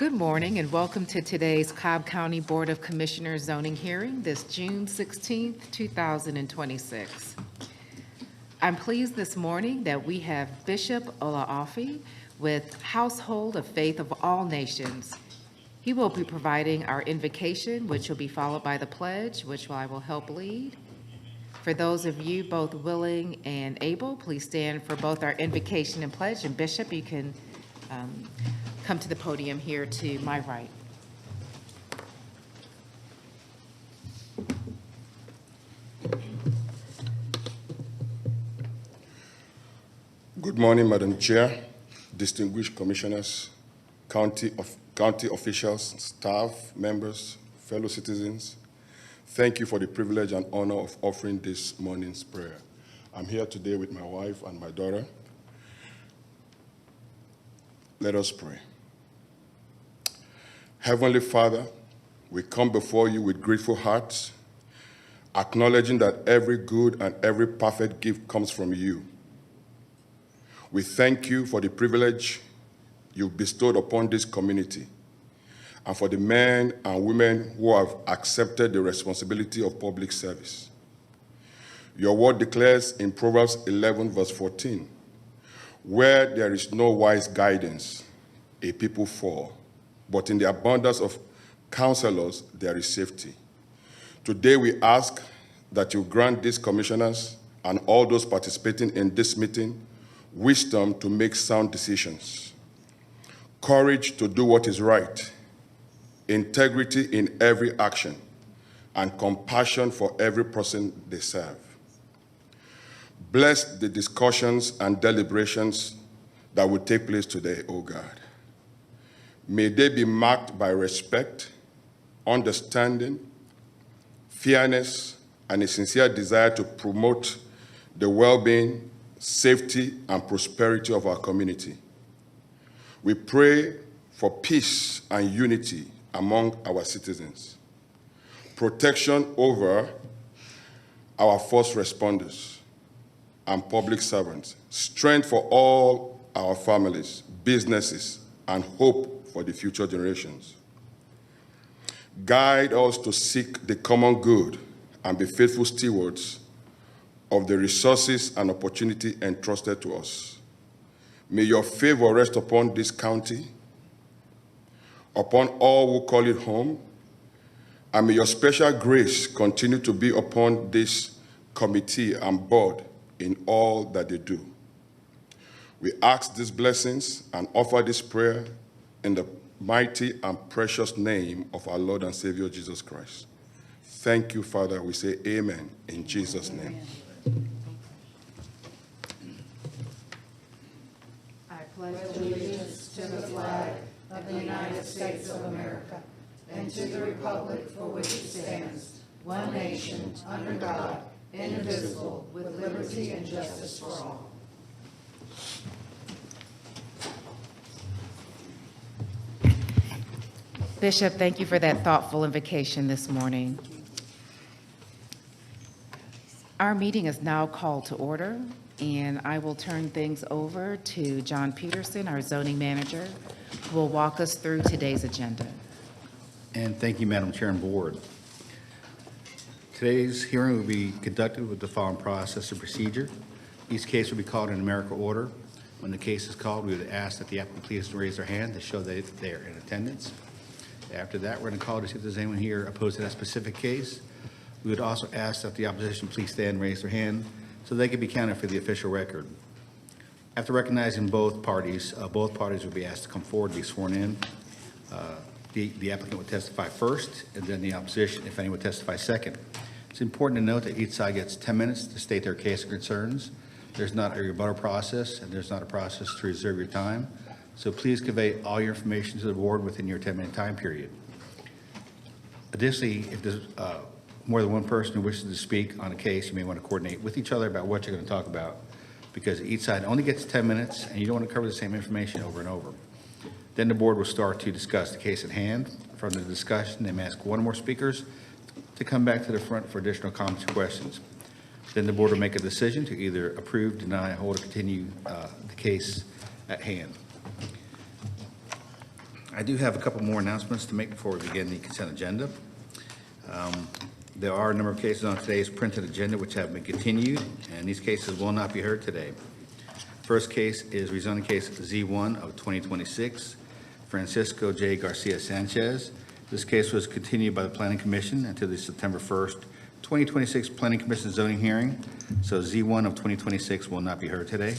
Good morning and welcome to today's Cobb County Board of Commissioners zoning hearing this June 16th, 2026. I'm pleased this morning that we have Bishop Olaafi with Household of Faith of All Nations. He will be providing our invocation, which will be followed by the pledge, which I will help lead. For those of you both willing and able, please stand for both our invocation and pledge. And Bishop, you can come to the podium here to my right. Good morning, Madam Chair, distinguished commissioners, county officials, staff, members, fellow citizens. Thank you for the privilege and honor of offering this morning's prayer. I'm here today with my wife and my daughter. Let us pray. Heavenly Father, we come before you with grateful hearts, acknowledging that every good and every perfect gift comes from you. We thank you for the privilege you've bestowed upon this community and for the men and women who have accepted the responsibility of public service. Your word declares in Proverbs 11, verse 14, where there is no wise guidance, a people fall, but in the abundance of counselors, there is safety. Today we ask that you grant these commissioners and all those participating in this meeting wisdom to make sound decisions, courage to do what is right, integrity in every action, and compassion for every person they serve. Bless the discussions and deliberations that will take place today, O God. May they be marked by respect, understanding, fairness, and a sincere desire to promote the well-being, safety, and prosperity of our community. We pray for peace and unity among our citizens, protection over our first responders and public servants, strength for all our families, businesses, and hope for the future generations. Guide us to seek the common good and be faithful stewards of the resources and opportunity entrusted to us. May your favor rest upon this county, upon all who call it home, and may your special grace continue to be upon this committee and board in all that they do. We ask these blessings and offer this prayer in the mighty and precious name of our Lord and Savior Jesus Christ. Thank you, Father. We say amen in Jesus' name. I pledge allegiance to the flag of the United States of America and to the republic for which it stands, one nation, under God, indivisible, with liberty and justice for all. Bishop, thank you for that thoughtful invocation this morning. Our meeting is now called to order, and I will turn things over to John Peterson, our zoning manager, who will walk us through today's agenda. And thank you, Madam Chair and Board. Today's hearing will be conducted with the following process and procedure. Each case will be called in numerical order. When the case is called, we would ask that the applicant please raise their hand to show that they are in attendance. After that, we're going to call to see if there's anyone here opposed to that specific case. We would also ask that the opposition please stand and raise their hand so they can be counted for the official record. After recognizing both parties will be asked to come forward and be sworn in. The applicant would testify first, and then the opposition, if any, would testify second. It's important to note that each side gets 10 minutes to state their case and concerns. There's not a rebuttal process, and there's not a process to reserve your time. So please convey all your information to the board within your 10-minute time period. Additionally, if there's more than one person who wishes to speak on a case, you may want to coordinate with each other about what you're going to talk about, because each side only gets 10 minutes, and you don't want to cover the same information over and over. Then the board will start to discuss the case at hand. From the discussion, they may ask one or more speakers to come back to the front for additional comments or questions. Then the board will make a decision to either approve, deny, hold, or continue the case at hand. I do have a couple more announcements to make before we begin the consent agenda. There are a number of cases on today's printed agenda which have been continued, and these cases will not be heard today. First case is rezoning case Z1 of 2026, Francisco J. Garcia Sanchez. This case was continued by the Planning Commission until the September 1st, 2026 Planning Commission zoning hearing, so Z1 of 2026 will not be heard today.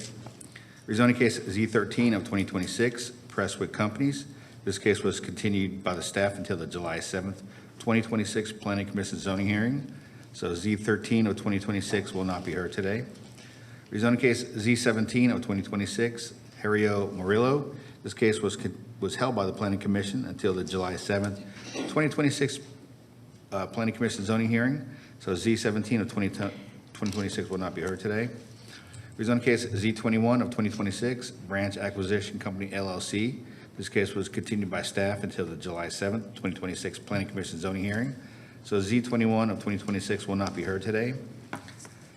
Rezoning case Z13 of 2026, Presswick Companies. This case was continued by the staff until the July 7th, 2026 Planning Commission zoning hearing, so Z13 of 2026 will not be heard today. Rezoning case Z17 of 2026, Hario Murillo. This case was held by the Planning Commission until the July 7th, 2026 Planning Commission zoning hearing, so Z17 of 2026 will not be heard today. Rezoning case Z21 of 2026, Branch Acquisition Company LLC. This case was continued by staff until the July 7th, 2026 Planning Commission zoning hearing. So Z21 of 2026 will not be heard today.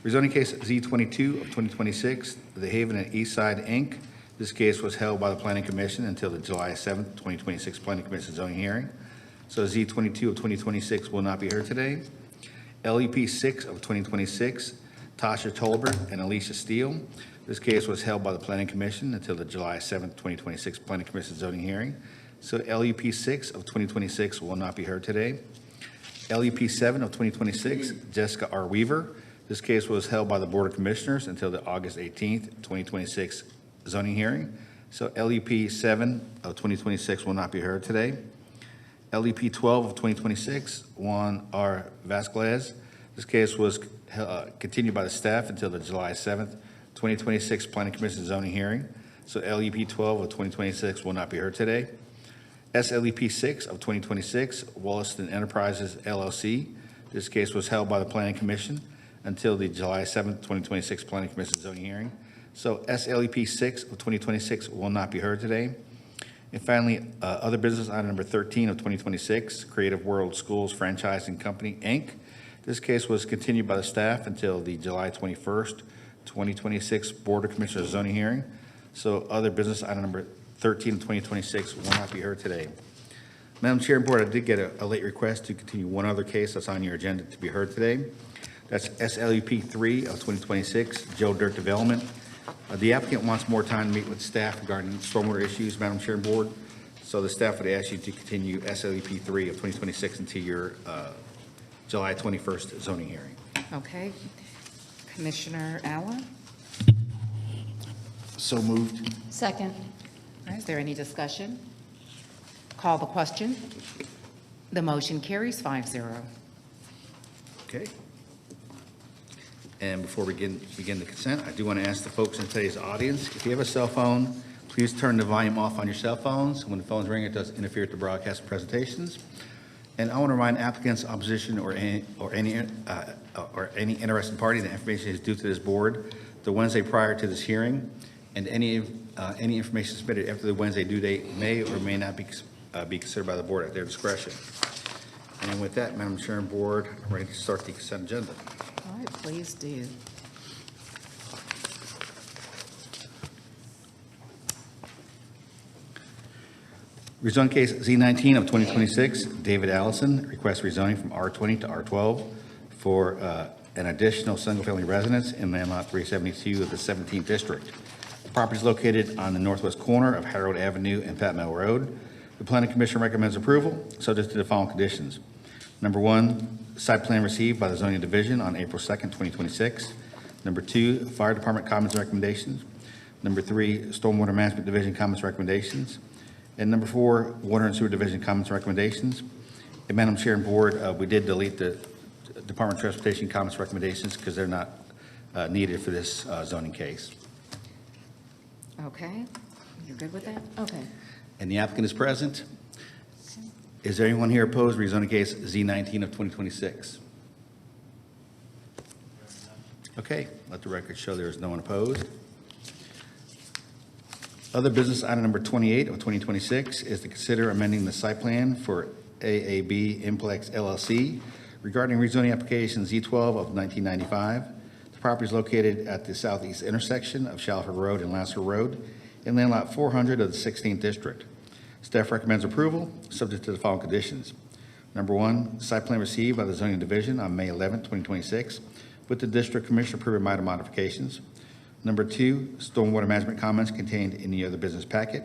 Rezoning case Z22 of 2026, The Haven and Eastside, Inc. This case was held by the Planning Commission until the July 7th, 2026 Planning Commission zoning hearing. So Z22 of 2026 will not be heard today. LEP 6 of 2026, Tasha Tolbert and Alicia Steele. This case was held by the Planning Commission until the July 7th, 2026 Planning Commission zoning hearing. So LEP 6 of 2026 will not be heard today. LEP 7 of 2026, Jessica R. Weaver. This case was held by the Board of Commissioners until the August 18th, 2026 zoning hearing. So LEP 7 of 2026 will not be heard today. LEP 12 of 2026, Juan R. Vasquez. This case was continued by the staff until the July 7th, 2026 Planning Commission zoning hearing. So LEP 12 of 2026 will not be heard today. SLEP 6 of 2026, Wollaston Enterprises LLC. This case was held by the Planning Commission until the July 7th, 2026 Planning Commission zoning hearing. So SLEP 6 of 2026 will not be heard today. And finally, other business item number 13 of 2026, Creative World Schools Franchising Company, Inc. This case was continued by the staff until the July 21st, 2026 Board of Commissioners zoning hearing. So other business item number 13 of 2026 will not be heard today. Madam Chair and Board, I did get a late request to continue one other case that's on your agenda to be heard today. That's SLEP 3 of 2026, Joe Dirt Development. The applicant wants more time to meet with staff regarding stormwater issues, Madam Chair and Board. So the staff would ask you to continue SLEP 3 of 2026 until your July 21st zoning hearing. Okay. Commissioner Allen? So moved. Second. All right, is there any discussion? Call the question. The motion carries 5-0. Okay. And before we begin the consent, I do want to ask the folks in today's audience, if you have a cell phone, please turn the volume off on your cell phones. When the phone's ringing, it does interfere with the broadcast presentations. And I want to remind applicants, opposition, or any interested party that information is due to this board the Wednesday prior to this hearing, and any information submitted after the Wednesday due date may or may not be considered by the board at their discretion. And with that, Madam Chair and Board, I'm ready to start the consent agenda. All right, please do. Rezone case Z19 of 2026, David Allison, requests rezoning from R20 to R12 for an additional single-family residence in land lot 372 of the 17th district. The property is located on the northwest corner of Harold Avenue and Pat Mill Road. The Planning Commission recommends approval, subject to the following conditions. Number 1, site plan received by the Zoning Division on April 2nd, 2026. Number 2, Fire Department comments and recommendations. Number 3, Stormwater Management Division comments and recommendations. And number 4, Water and Sewer Division comments and recommendations. And Madam Chair and Board, we did delete the Department of Transportation comments and recommendations because they're not needed for this zoning case. Okay, you're good with that? Okay. And the applicant is present. Is there anyone here opposed to rezoning case Z19 of 2026? Okay, let the record show there is no one opposed. Other business item number 28 of 2026 is to consider amending the site plan for AAB Implex LLC regarding rezoning application Z12 of 1995. The property is located at the southeast intersection of Shalford Road and Lasser Road in land lot 400 of the 16th district. Staff recommends approval, subject to the following conditions. Number one, site plan received by the zoning division on May 11, 2026, with the district commissioner approving minor modifications. Number two, stormwater management comments contained in the other business packet.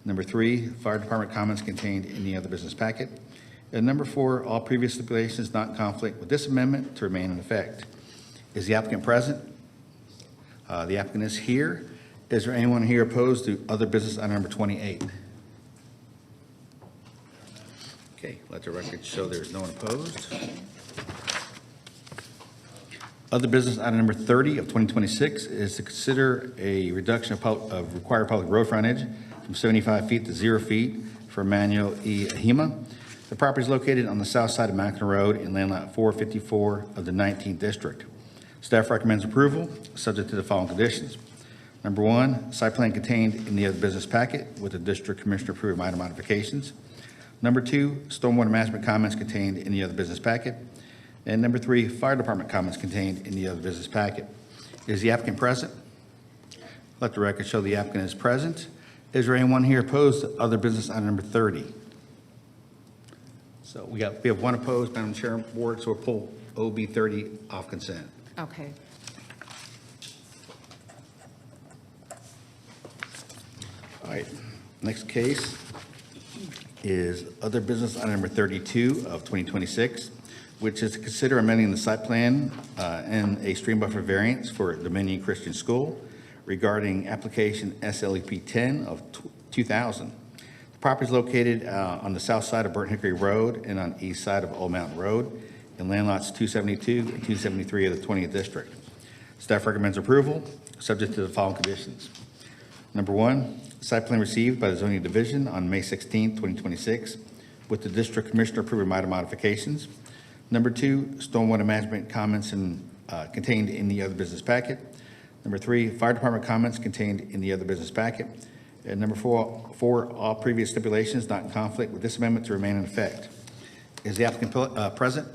Number three, fire department comments contained in the other business packet. And number four, all previous stipulations not in conflict with this amendment to remain in effect. Is the applicant present? The applicant is here. Is there anyone here opposed to other business item number 28? Okay, let the record show there's no one opposed. Other business item number 30 of 2026 is to consider a reduction of required public road frontage from 75 feet to 0 feet for Emmanuel E. Ahima. The property is located on the south side of Mackin Road in land lot 454 of the 19th district. Staff recommends approval, subject to the following conditions. Number one, site plan contained in the other business packet with the district commissioner approving minor modifications. Number two, stormwater management comments contained in the other business packet. And number three, fire department comments contained in the other business packet. Is the applicant present? Let the record show the applicant is present. Is there anyone here opposed to other business item number 30? So we have one opposed, Madam Chair, Board, so we'll pull OB 30 off consent. Okay. All right, next case is other business item number 32 of 2026, which is to consider amending the site plan and a stream buffer variance for Dominion Christian School regarding application SLEP 10 of 2000. The property is located on the south side of Burnt Hickory Road and on east side of Old Mountain Road in land lots 272 and 273 of the 20th district. Staff recommends approval, subject to the following conditions. Number one, site plan received by the zoning division on May 16, 2026, with the district commissioner approving minor modifications. Number two, stormwater management comments contained in the other business packet. Number three, fire department comments contained in the other business packet. And number four, all previous stipulations not in conflict with this amendment to remain in effect. Is the applicant present?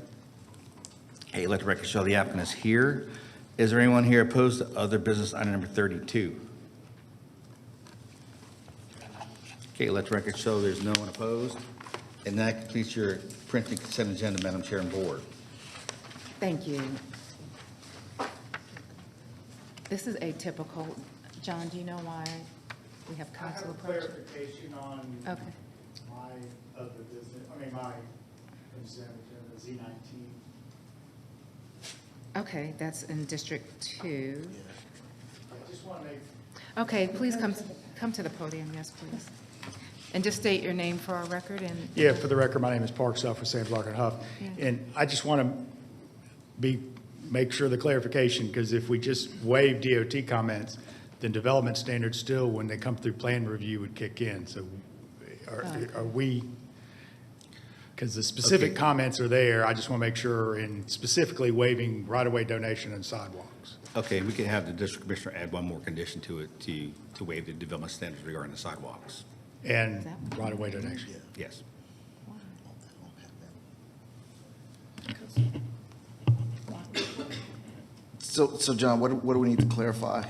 Okay, let the record show the applicant is here. Is there anyone here opposed to other business item number 32? Okay, let the record show there's no one opposed. And that completes your printed consent agenda, Madam Chair and Board. Thank you. This is atypical. John, do you know why we have council approach? Clarification on Okay. my other business, my consent agenda, Z19. Okay, that's in District 2. I just want to make, Okay, please come to the podium, yes, please. And just state your name for our record and. yeah, for the record, my name is Park Self with Sam Block and Huff. Yeah. And I just want to make sure the clarification, because if we just waive DOT comments, then development standards still, when they come through plan review, would kick in. So are we, because the specific Okay. comments are there, I just want to make sure, and specifically waiving right-of-way donation and sidewalks. Okay, we can have the district commissioner add one more condition to it to waive the development standards regarding the sidewalks. And right-of-way donation. Yes. So John, what do we need to clarify?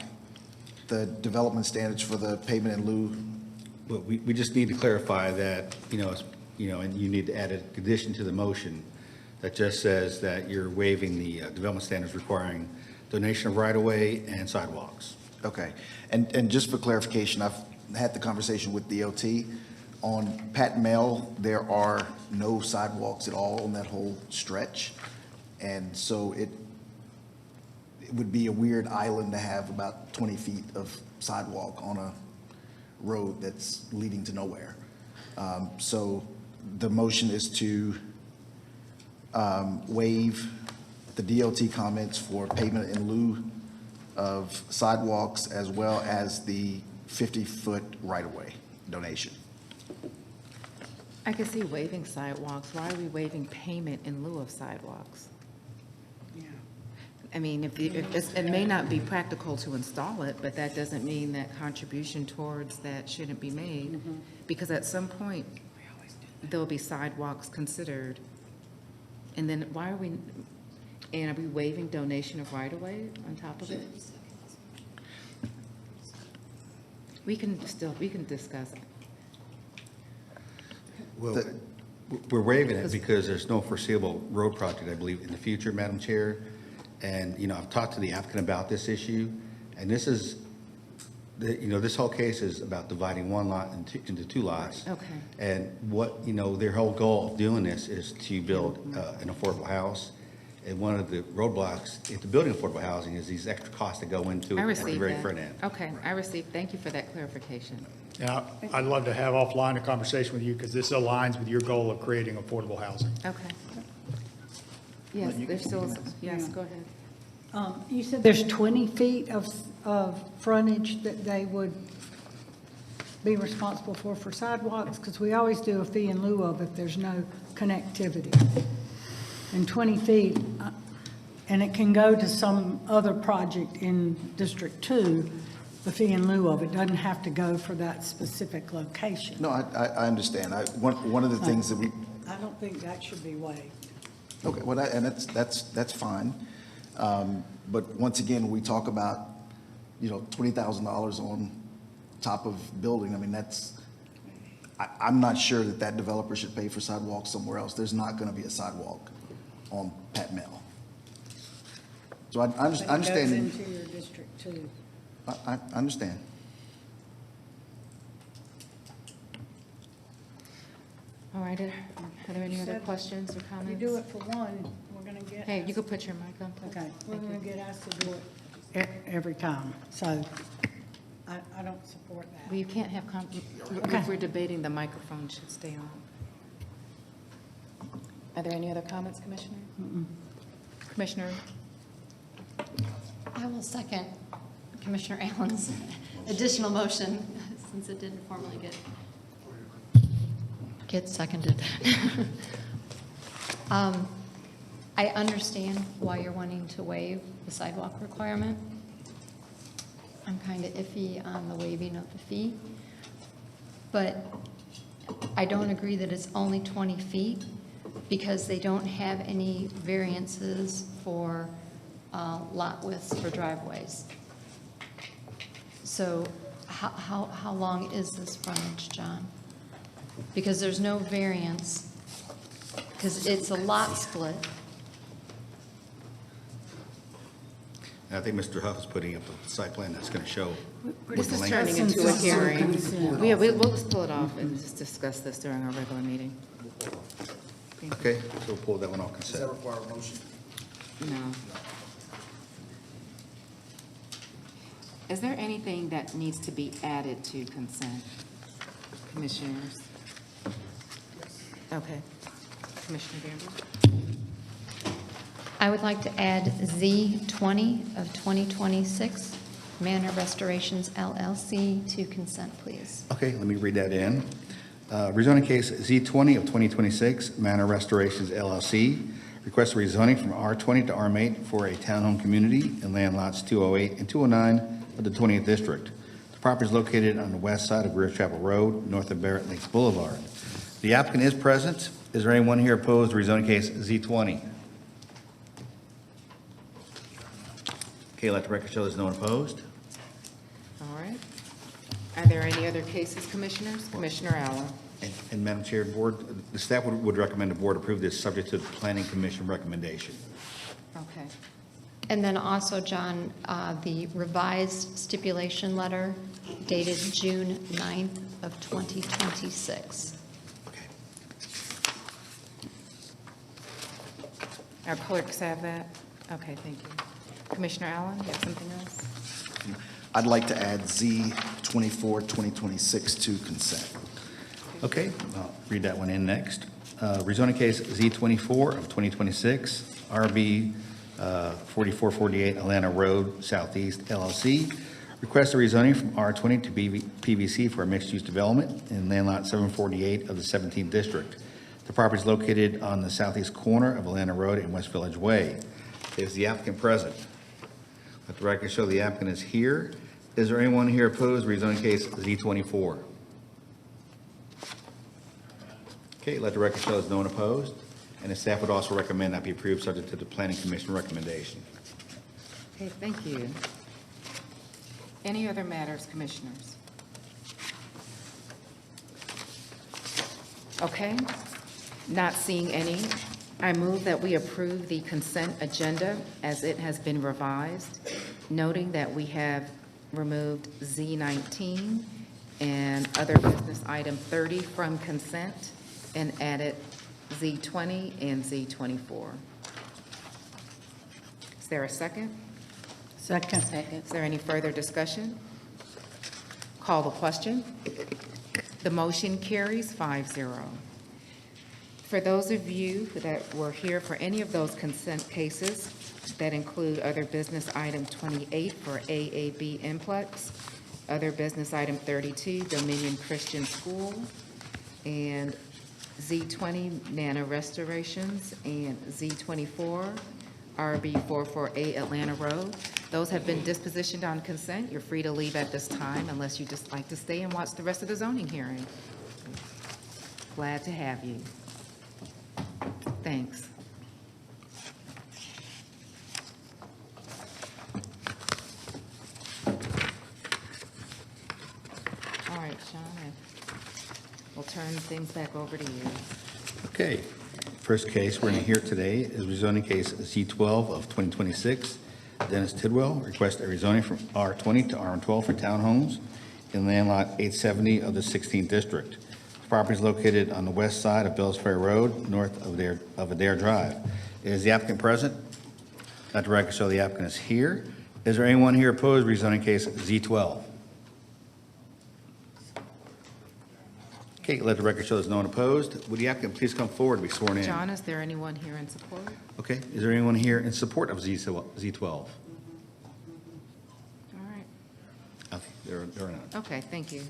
The development standards for the payment in lieu? Well, we just need to clarify that, and you need to add a condition to the motion that just says that you're waiving the development standards requiring donation of right-of-way and sidewalks. Okay. And just for clarification, I've had the conversation with DOT. On Patton Mill, there are no sidewalks at all on that whole stretch. And so it would be a weird island to have about 20 feet of sidewalk on a road that's leading to nowhere. So the motion is to waive the DOT comments for payment in lieu of sidewalks as well as the 50-foot right-of-way donation. I can see waiving sidewalks. Why are we waiving payment in lieu of sidewalks? I mean, it may not be practical to install it, but that doesn't mean that contribution towards that shouldn't be made. Because at some point, there'll be sidewalks considered. And then why are we waiving donation of right-of-way on top of it? We can discuss it. Well, we're waiving it because there's no foreseeable road project, I believe, in the future, Madam Chair. And, I've talked to the applicant about this issue, and this is, this whole case is about dividing one lot into two lots. Okay. And what, their whole goal of doing this is to build an affordable house. And one of the roadblocks into building affordable housing is these extra costs that go into it I at the received very that. front end. Okay, I received, thank you for that clarification. Now, I'd love to have offline a conversation with you because this aligns with your goal of creating affordable housing. Okay. Yes, there's still, yes, go ahead. You said there's 20 feet of frontage that they would be responsible for sidewalks? Because we always do a fee in lieu of if there's no connectivity. And 20 feet, and it can go to some other project in District 2, the fee in lieu of. It doesn't have to go for that specific location. No, I understand. One of the things that we, I don't think that should be waived. okay, well, and that's fine. But once again, we talk about, $20,000 on top of building. I mean, I'm not sure that developer should pay for sidewalks somewhere else. There's not going to be a sidewalk on Pat Mill. So I understand. But it goes into your District 2. I understand. All right, are there any other questions or You comments? do it for one, we're going to get. Hey, you could put your mic on, please. Okay, we're Thank going you. to get asked to do it every time, so I don't support that. Well, you can't have, Okay. if we're debating, the microphone should stay on. Are there any other comments, Commissioner? Commissioner? I will second Commissioner Allen's additional motion, since it didn't formally get seconded. I understand why you're wanting to waive the sidewalk requirement. I'm kind of iffy on the waiving of the fee, but I don't agree that it's only 20 feet because they don't have any variances for lot widths for driveways. So how long is this frontage, John? Because there's no variance, because it's a lot split. And I think Mr. Huff is putting up a site plan that's going to show what This the is length turning Since into a this is a hearing. consent. We'll just pull it off and just discuss this during our regular meeting. Okay, so we'll pull that one off consent. require a motion? No. Is there anything that needs to be added to consent, commissioners? Okay. Commissioner Gamble? I would like to add Z20 of 2026, Manor Restorations LLC, to consent, please. Okay, let me read that in. Rezoning case Z20 of 2026, Manor Restorations LLC, requests rezoning from R20 to RM8 for a townhome community in land lots 208 and 209 of the 20th District. The property is located on the west side of Greer Chapel Road, north of Barrett Lakes Boulevard. The applicant is present. Is there anyone here opposed to rezoning case Z20? Okay, let the record show there's no one opposed. All right. Are there any other cases, commissioners? Commissioner Allen? And Madam Chair, Board, the staff would recommend the board approve this subject to the Planning Commission recommendation. Okay. And then also, John, the revised stipulation letter dated June 9th of 2026. Okay. Our clerks have that? Okay, thank you. Commissioner Allen, you have something else? I'd like to add Z24, 2026 to consent. Okay, I'll read that one in next. Rezoning case Z24 of 2026, RB 4448 Atlanta Road Southeast LLC. Request a rezoning from R20 to PVC for a mixed-use development in land lot 748 of the 17th District. The property is located on the southeast corner of Atlanta Road and West Village Way. Is the applicant present? Let the record show the applicant is here. Is there anyone here opposed to rezoning case Z24? Okay, let the record show there's no one opposed. And the staff would also recommend that be approved subject to the Planning Commission recommendation. Okay, thank you. Any other matters, commissioners? Okay, not seeing any. I move that we approve the consent agenda as it has been revised, noting that we have removed Z19 and other business item 30 from consent and added Z20 and Z24. Is there a second? Second. Is there any further discussion? Call the question. The motion carries 5-0. For those of you that were here for any of those consent cases that include other business item 28 for AAB Implex, other business item 32, Dominion Christian School, and Z20, Nana Restorations, and Z24, RB 44A Atlanta Road. Those have been dispositioned on consent. You're free to leave at this time unless you just like to stay and watch the rest of the zoning hearing. Glad to have you. Thanks. All right, Sean, we'll turn things back over to you. Okay, first case we're going to hear today is rezoning case Z12 of 2026. Dennis Tidwell requests a rezoning from R20 to R12 for townhomes in land lot 870 of the 16th district. The property is located on the west side of Bells Ferry Road, north of Adair Drive. Is the applicant present? Let the record show the applicant is here. Is there anyone here opposed to rezoning case Z12? Okay, let the record show there's no one opposed. Would the applicant please come forward to be sworn in? John, is there anyone here in support? Okay, is there anyone here in support of Z12? All right. Okay, there are none. Okay, thank you.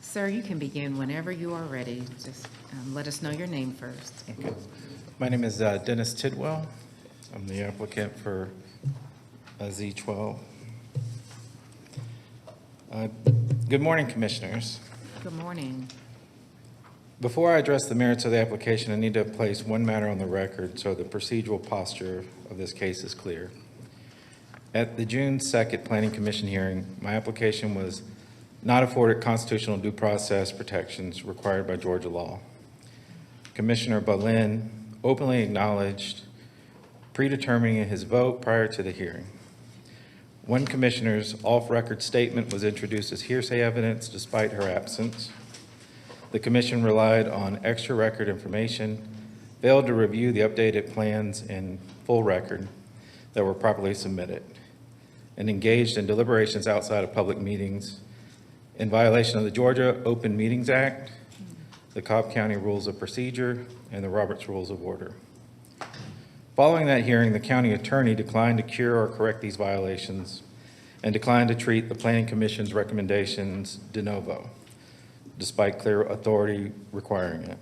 Sir, you can begin whenever you are ready. Just let us know your name first. Okay. My name is Dennis Tidwell. I'm the applicant for Z12. Good morning, Commissioners. Good morning. Before I address the merits of the application, I need to place one matter on the record so the procedural posture of this case is clear. At the June 2nd Planning Commission hearing, my application was not afforded constitutional due process protections required by Georgia law. Commissioner Boleyn openly acknowledged predetermining his vote prior to the hearing. One commissioner's off-record statement was introduced as hearsay evidence despite her absence. The commission relied on extra record information, failed to review the updated plans and full record that were properly submitted, and engaged in deliberations outside of public meetings in violation of the Georgia Open Meetings Act, the Cobb County Rules of Procedure, and the Roberts Rules of Order. Following that hearing, the county attorney declined to cure or correct these violations and declined to treat the Planning Commission's recommendations de novo, despite clear authority requiring it.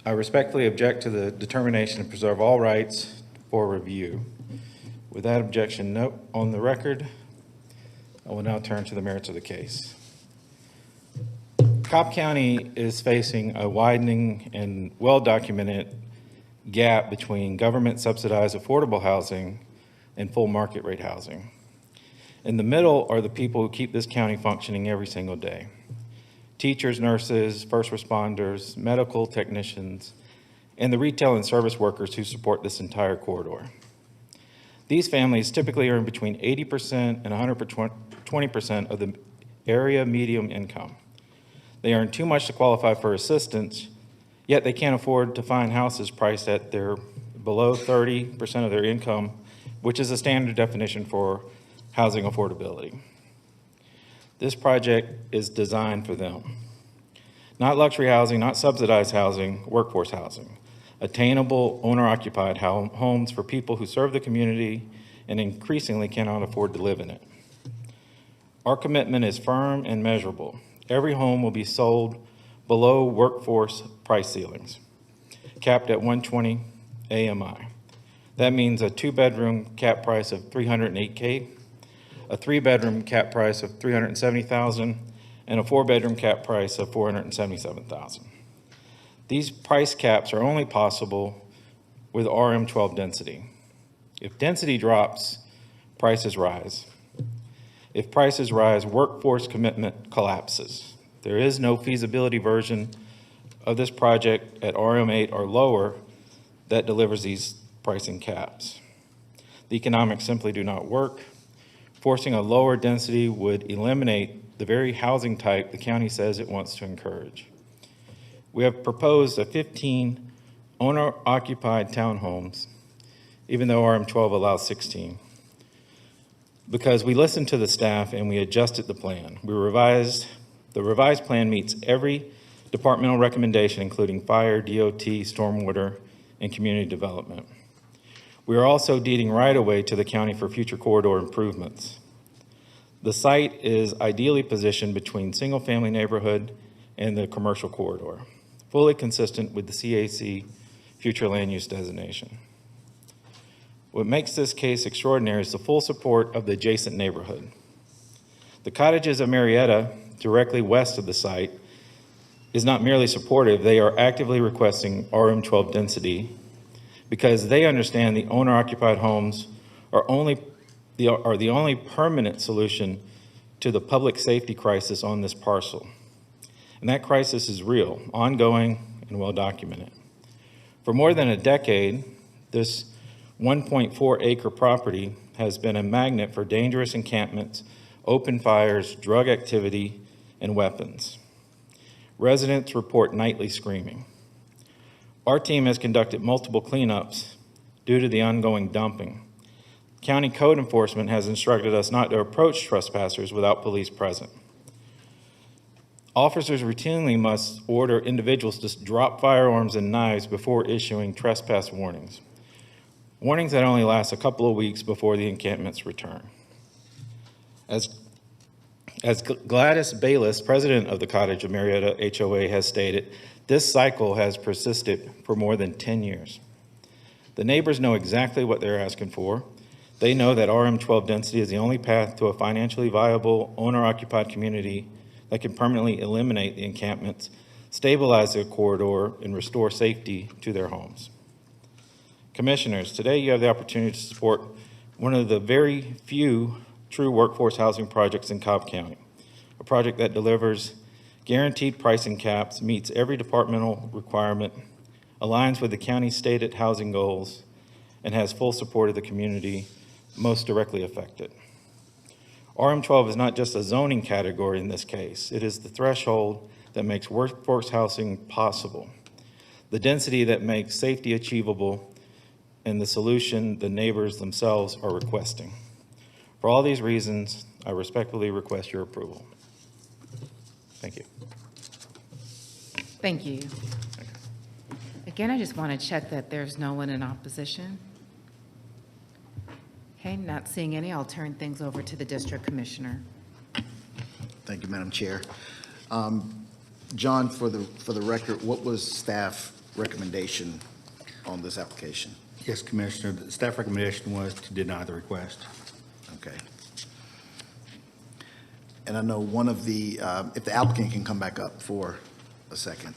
I respectfully object to the determination to preserve all rights for review. With that objection note on the record, I will now turn to the merits of the case. Cobb County is facing a widening and well-documented gap between government subsidized affordable housing and full market rate housing. In the middle are the people who keep this county functioning every single day. Teachers, nurses, first responders, medical technicians, and the retail and service workers who support this entire corridor. These families typically earn between 80% and 120% of the area median income. They earn too much to qualify for assistance, yet they can't afford to find houses priced at their below 30% of their income, which is a standard definition for housing affordability. This project is designed for them. Not luxury housing, not subsidized housing, workforce housing. Attainable, owner-occupied homes for people who serve the community and increasingly cannot afford to live in it. Our commitment is firm and measurable. Every home will be sold below workforce price ceilings. capped at 120 AMI. That means a 2-bedroom cap price of $308K, a 3-bedroom cap price of $370,000, and a 4-bedroom cap price of $477,000. These price caps are only possible with RM12 density. If density drops, prices rise. If prices rise, workforce commitment collapses. There is no feasibility version of this project at RM8 or lower that delivers these pricing caps. The economics simply do not work. Forcing a lower density would eliminate the very housing type the county says it wants to encourage. We have proposed a 15 owner-occupied townhomes, even though RM12 allows 16. Because we listened to the staff and we adjusted the plan. The revised plan meets every departmental recommendation, including fire, DOT, stormwater, and community development. We are also deeding right-of-way to the county for future corridor improvements. The site is ideally positioned between single-family neighborhood and the commercial corridor, fully consistent with the CAC future land use designation. What makes this case extraordinary is the full support of the adjacent neighborhood. The cottages of Marietta, directly west of the site, is not merely supportive, they are actively requesting RM12 density because they understand the owner-occupied homes are the only permanent solution to the public safety crisis on this parcel. And that crisis is real, ongoing, and well documented. For more than a decade, this 1.4-acre property has been a magnet for dangerous encampments, open fires, drug activity, and weapons. Residents report nightly screaming. Our team has conducted multiple cleanups due to the ongoing dumping. County code enforcement has instructed us not to approach trespassers without police present. Officers routinely must order individuals to drop firearms and knives before issuing trespass warnings. Warnings that only last a couple of weeks before the encampments return. As Gladys Bayless, president of the Cottage of Marietta HOA, has stated, this cycle has persisted for more than 10 years. The neighbors know exactly what they're asking for. They know that RM12 density is the only path to a financially viable owner-occupied community that can permanently eliminate the encampments, stabilize their corridor, and restore safety to their homes. Commissioners, today you have the opportunity to support one of the very few true workforce housing projects in Cobb County, a project that delivers guaranteed pricing caps, meets every departmental requirement, aligns with the county's stated housing goals, and has full support of the community most directly affected. RM12 is not just a zoning category in this case. It is the threshold that makes workforce housing possible, the density that makes safety achievable, and the solution the neighbors themselves are requesting. For all these reasons, I respectfully request your approval. Thank you. Thank you. Again, I just want to check that there's no one in opposition. Okay, not seeing any, I'll turn things over to the district commissioner. Thank you, Madam Chair. John, for the record, what was staff recommendation on this application? Yes, Commissioner, the staff recommendation was to deny the request. Okay. And I know one of the, if the applicant can come back up for a second.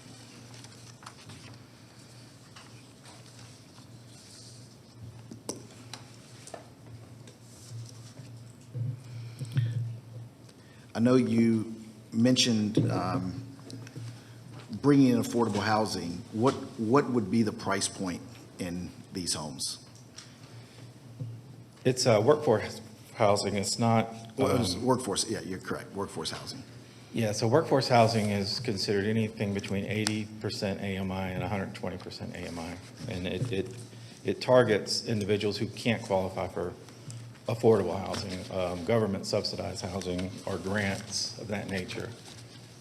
I know you mentioned bringing in affordable housing. What would be the price point in these homes? It's workforce housing. It's not. Workforce, yeah, you're correct, workforce housing. Yeah, so workforce housing is considered anything between 80% AMI and 120% AMI. And it targets individuals who can't qualify for affordable housing, government subsidized housing, or grants of that nature.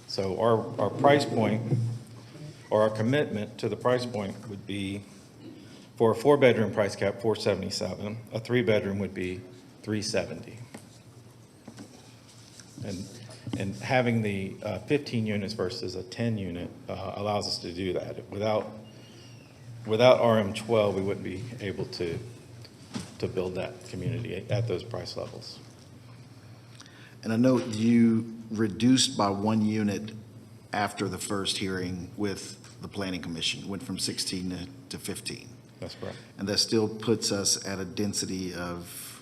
So our price point, or our commitment to the price point, would be for a 4-bedroom price cap, $477. A 3-bedroom would be $370. And having the 15 units versus a 10 unit allows us to do that without without RM12, we wouldn't be able to build that community at those price levels. And I know you reduced by 1 unit after the first hearing with the Planning Commission, went from 16 to 15. That's correct. And that still puts us at a density of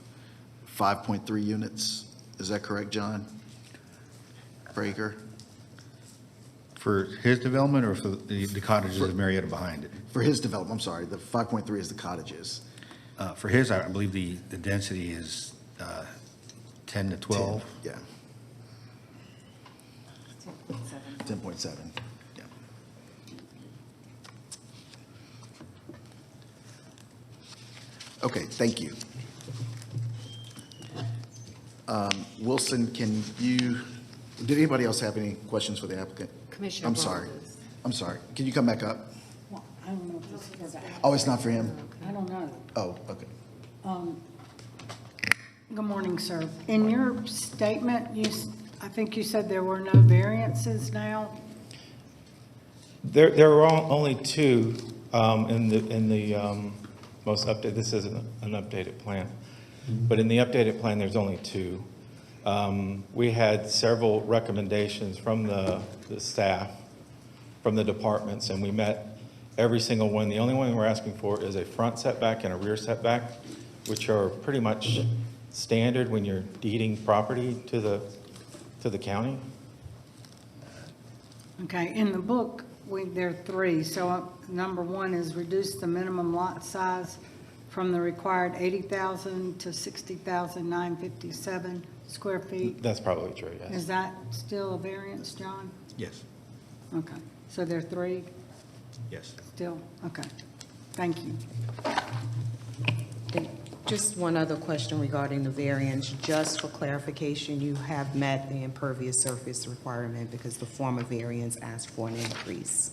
5.3 units. Is that correct, John? Per acre? For his development or for the cottages of Marietta behind it? For his development, I'm sorry, the 5.3 is the cottages. For his, I believe the density is 10 to 12. 10, yeah. 10.7, yeah. Okay, thank you. Wilson, did anybody else have any questions for the applicant? Commissioner I'm sorry. Rogers. I'm sorry. Can you come back up? Well, I don't know if this is for the, Oh, it's not for him? I don't know. Oh, okay. Good morning, sir. In your statement, I think you said there were no variances now? There are only two in the most updated, this isn't an updated plan, but in the updated plan, there's only two. We had several recommendations from the staff, from the departments, and we met every single one. The only one we're asking for is a front setback and a rear setback, which are pretty much standard when you're deeding property to the county. Okay, in the book, there are three. So number one is reduce the minimum lot size from the required 80,000 to 60,957 square feet. That's probably true, yes. Is that still a variance, John? Yes, Okay, so there are three yes. still? Okay, thank you. And just one other question regarding the variance. Just for clarification, you have met the impervious surface requirement because the former variance asked for an increase.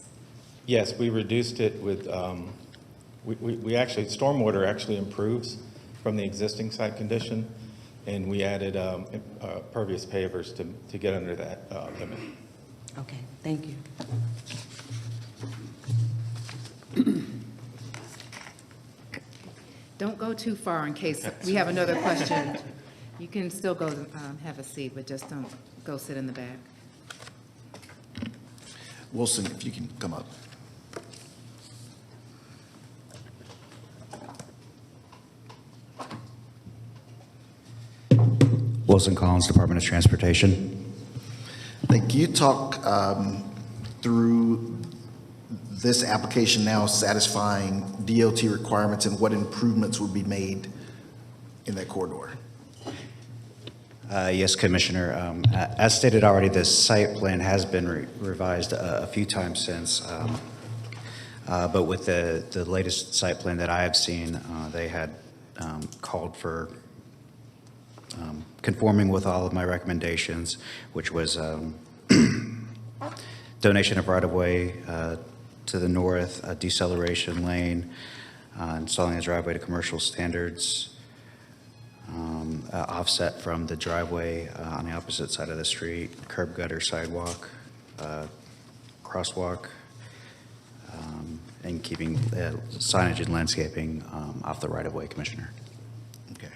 Yes, we reduced it with, we actually, stormwater actually improves from the existing site condition, and we added pervious pavers to get under that limit. Okay, thank you. Don't go too far in case we have another question. You can still go have a seat, but just don't go sit in the back. Wilson, if you can come up. Wilson Collins, Department of Transportation. Can you talk through this application now satisfying DOT requirements and what improvements would be made in that corridor? Yes, Commissioner. As stated already, the site plan has been revised a few times since, but with the latest site plan that I have seen, they had called for conforming with all of my recommendations, which was donation of right-of-way to the north, a deceleration lane, installing a driveway to commercial standards, offset from the driveway on the opposite side of the street, curb gutter sidewalk, crosswalk, and keeping signage and landscaping off the right-of-way, Commissioner. Okay.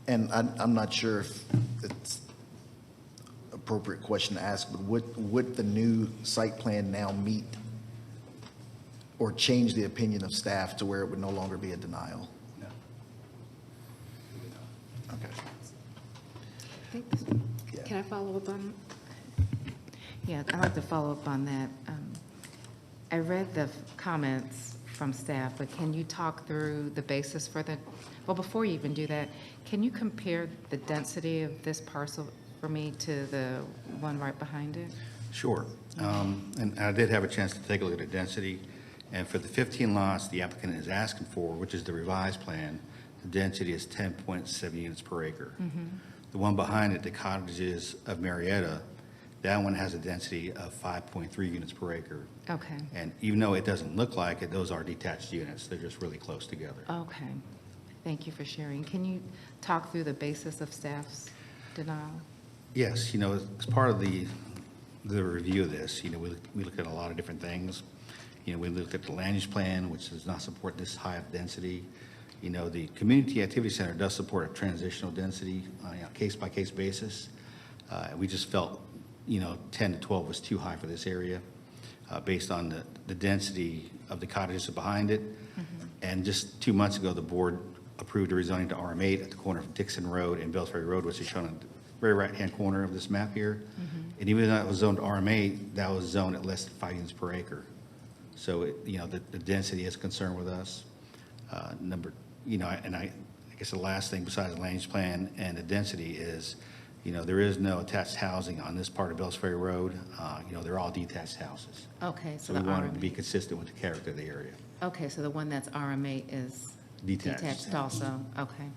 And I'm not sure if it's appropriate question to ask, but would the new site plan now meet or change the opinion of staff to where it would no longer be a denial? No. Okay. Yeah. Can I follow up on? Yeah, I'd like to follow up on that. I read the comments from staff, but can you talk through the basis for the, well, before you even do that, can you compare the density of this parcel for me to the one right behind it? Sure. And I did have a chance to take a look at the density. And for the 15 lots the applicant is asking for, which is the revised plan, the density is 10.7 units per acre. The one behind it, the cottages of Marietta, that one has a density of 5.3 units per acre. Okay, And even though it doesn't look like it, those are detached units. They're just really close together. okay. Thank you for sharing. Can you talk through the basis of staff's denial? Yes, as part of the review of this, we look at a lot of different things. We looked at the land use plan, which does not support this high of density. The community activity center does support a transitional density on a case-by-case basis. We just felt, 10 to 12 was too high for this area based on the density of the cottages behind it. And just 2 months ago, the board approved a rezoning to RM8 at the corner of Dixon Road and Bells Ferry Road, which is shown on the very right-hand corner of this map here. And even though it was zoned RM8, that was zoned at less than 5 units per acre. So, the density is a concern with us. I guess the last thing besides the land use plan and the density is, there is no attached housing on this part of Bells Ferry Road. They're all detached houses. Okay, So so we the wanted to be RM8. consistent with the character of the area. Okay, so the one that's RM8 is Detached. detached also, okay.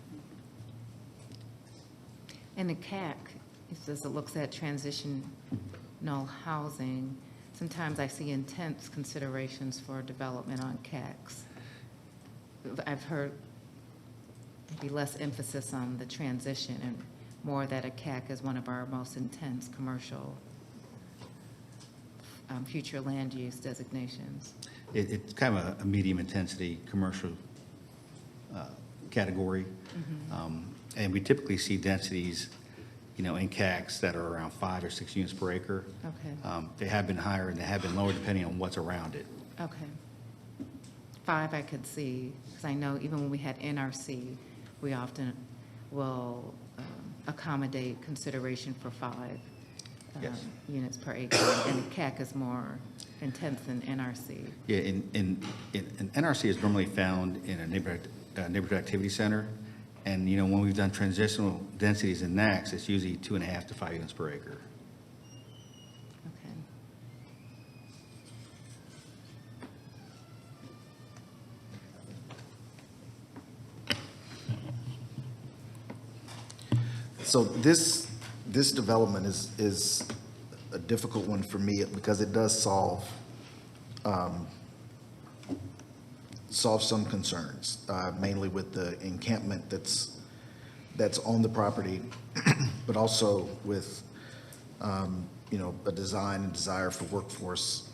And the CAC, it says it looks at transitional housing. Sometimes I see intense considerations for development on CACs. I've heard maybe less emphasis on the transition and more that a CAC is one of our most intense commercial future land use designations. It's kind of a medium intensity commercial category. And we typically see densities, in CACs that are around 5 or 6 units per acre. Okay, They have been higher and they have been lower depending on what's around it. okay. 5 I could see, because I know even when we had NRC, we often will accommodate consideration for 5 Yes. units per acre, and CAC is more intense than NRC. Yeah, and NRC is normally found in a neighborhood activity center. And, when we've done transitional densities in NACs, it's usually 2.5 to 5 units per acre. Okay. So this development is a difficult one for me because it does solve some concerns, mainly with the encampment that's on the property, but also with, a design and desire for workforce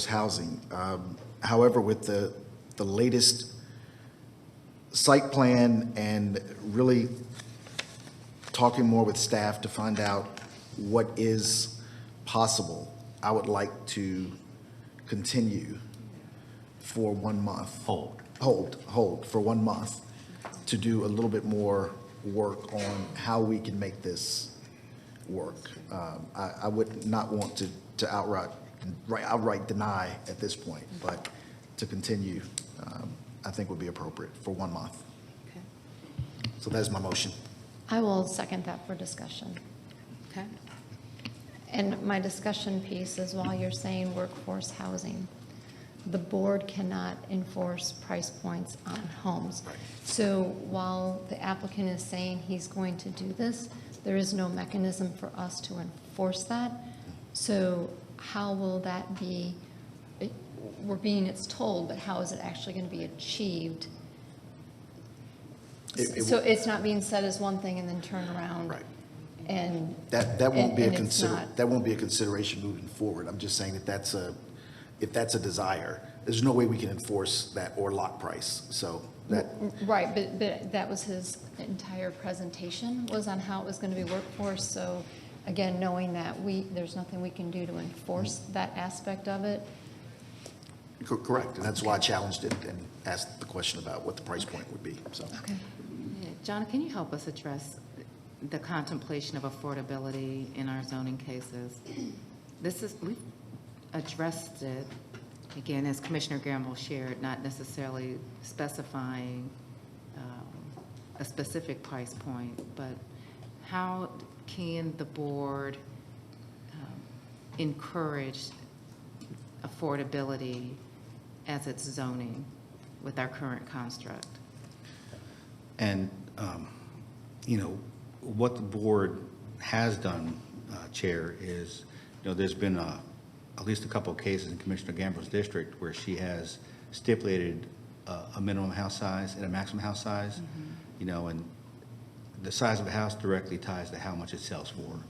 housing. However, with the latest site plan and really talking more with staff to find out what is possible, I would like to continue for 1 month. Hold for 1 month to do a little bit more work on how we can make this work. I would not want to outright deny at this point, but to continue, I think would be appropriate for 1 month. Okay. So that is my motion. I will second that for discussion. Okay. And my discussion piece is while you're saying workforce housing, the board cannot enforce price points on homes. So while the applicant is saying he's going to do this, there is no mechanism for us to enforce that. So how will that be, we're being it's told, but how is it actually going to be achieved? So it's not being said as one thing and then turn around. Right. And That won't be and it's not- that won't be a consideration moving forward. I'm just saying that if that's a desire, there's no way we can enforce that or lock price. So that, Right, but that was his entire presentation, was on how it was going to be workforce. So again, knowing that there's nothing we can do to enforce that aspect of it. correct, and that's why I challenged it and asked the question about what the price point would be, so. Okay. Yeah. John, can you help us address the contemplation of affordability in our zoning cases? We've addressed it, again, as Commissioner Gamble shared, not necessarily specifying a specific price point, but how can the board encourage affordability as it's zoning with our current construct? And, what the board has done, Chair, is, there's been at least a couple of cases in Commissioner Gamble's district where she has stipulated a minimum house size and a maximum house size, and the size of the house directly ties to how much it sells for.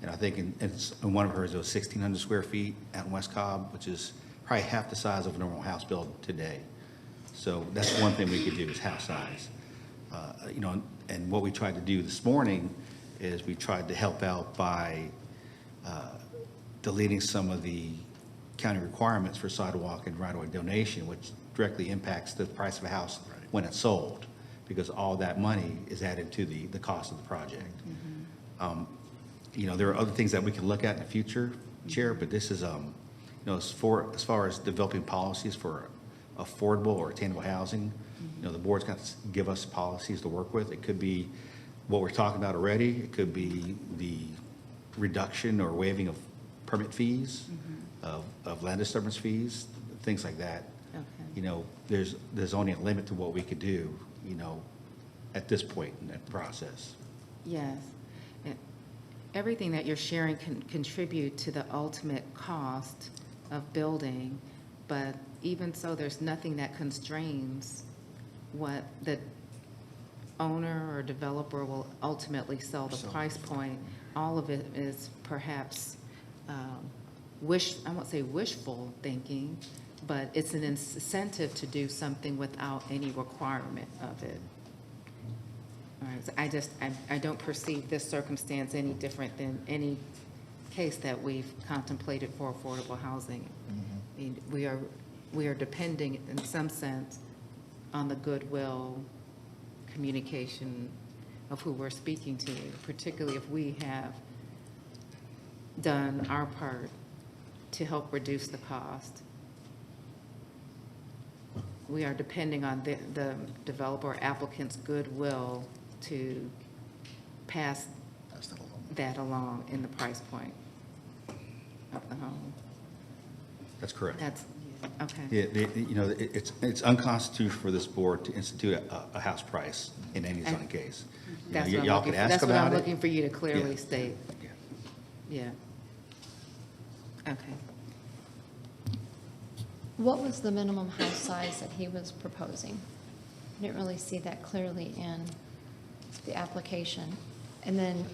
And I think in one of hers, it was 1,600 square feet out in West Cobb, which is probably half the size of a normal house built today. So that's one thing we could do is house size. You know, and what we tried to do this morning is we tried to help out by deleting some of the county requirements for sidewalk and right-of-way donation, which directly impacts the price of a house when it's sold, because all that money is added to the cost of the project. You know, there are other things that we can look at in the future, Chair, but this is, you know, as far as developing policies for affordable or attainable housing, you know, the board's got to give us policies to work with. It could be what we're talking about already. It could be the reduction or waiving of permit fees, of land disturbance fees, things like that. Okay. You know, there's only a limit to what we could do, you know, at this point in that process. Yes. Everything that you're sharing can contribute to the ultimate cost of building, but even so, there's nothing that constrains what the owner or developer will ultimately sell the price point. All of it is perhaps I won't say wishful thinking, but it's an incentive to do something without any requirement of it. All right, so I don't perceive this circumstance any different than any case that we've contemplated for affordable housing. I mean, we are depending in some sense on the goodwill, communication of who we're speaking to, particularly if we have done our part to help reduce the cost. We are depending on the developer or applicant's goodwill to pass that along in the price point of the home. That's correct. That's, okay. You know, it's unconstitutional for this board to institute a house price in any zoning case. You know, That's what I'm y'all looking could for. ask That's what about I'm it. looking for you to clearly Yeah. state. Yeah. Yeah. Okay. What was the minimum house size that he was proposing? I didn't really see that clearly in the application. And then,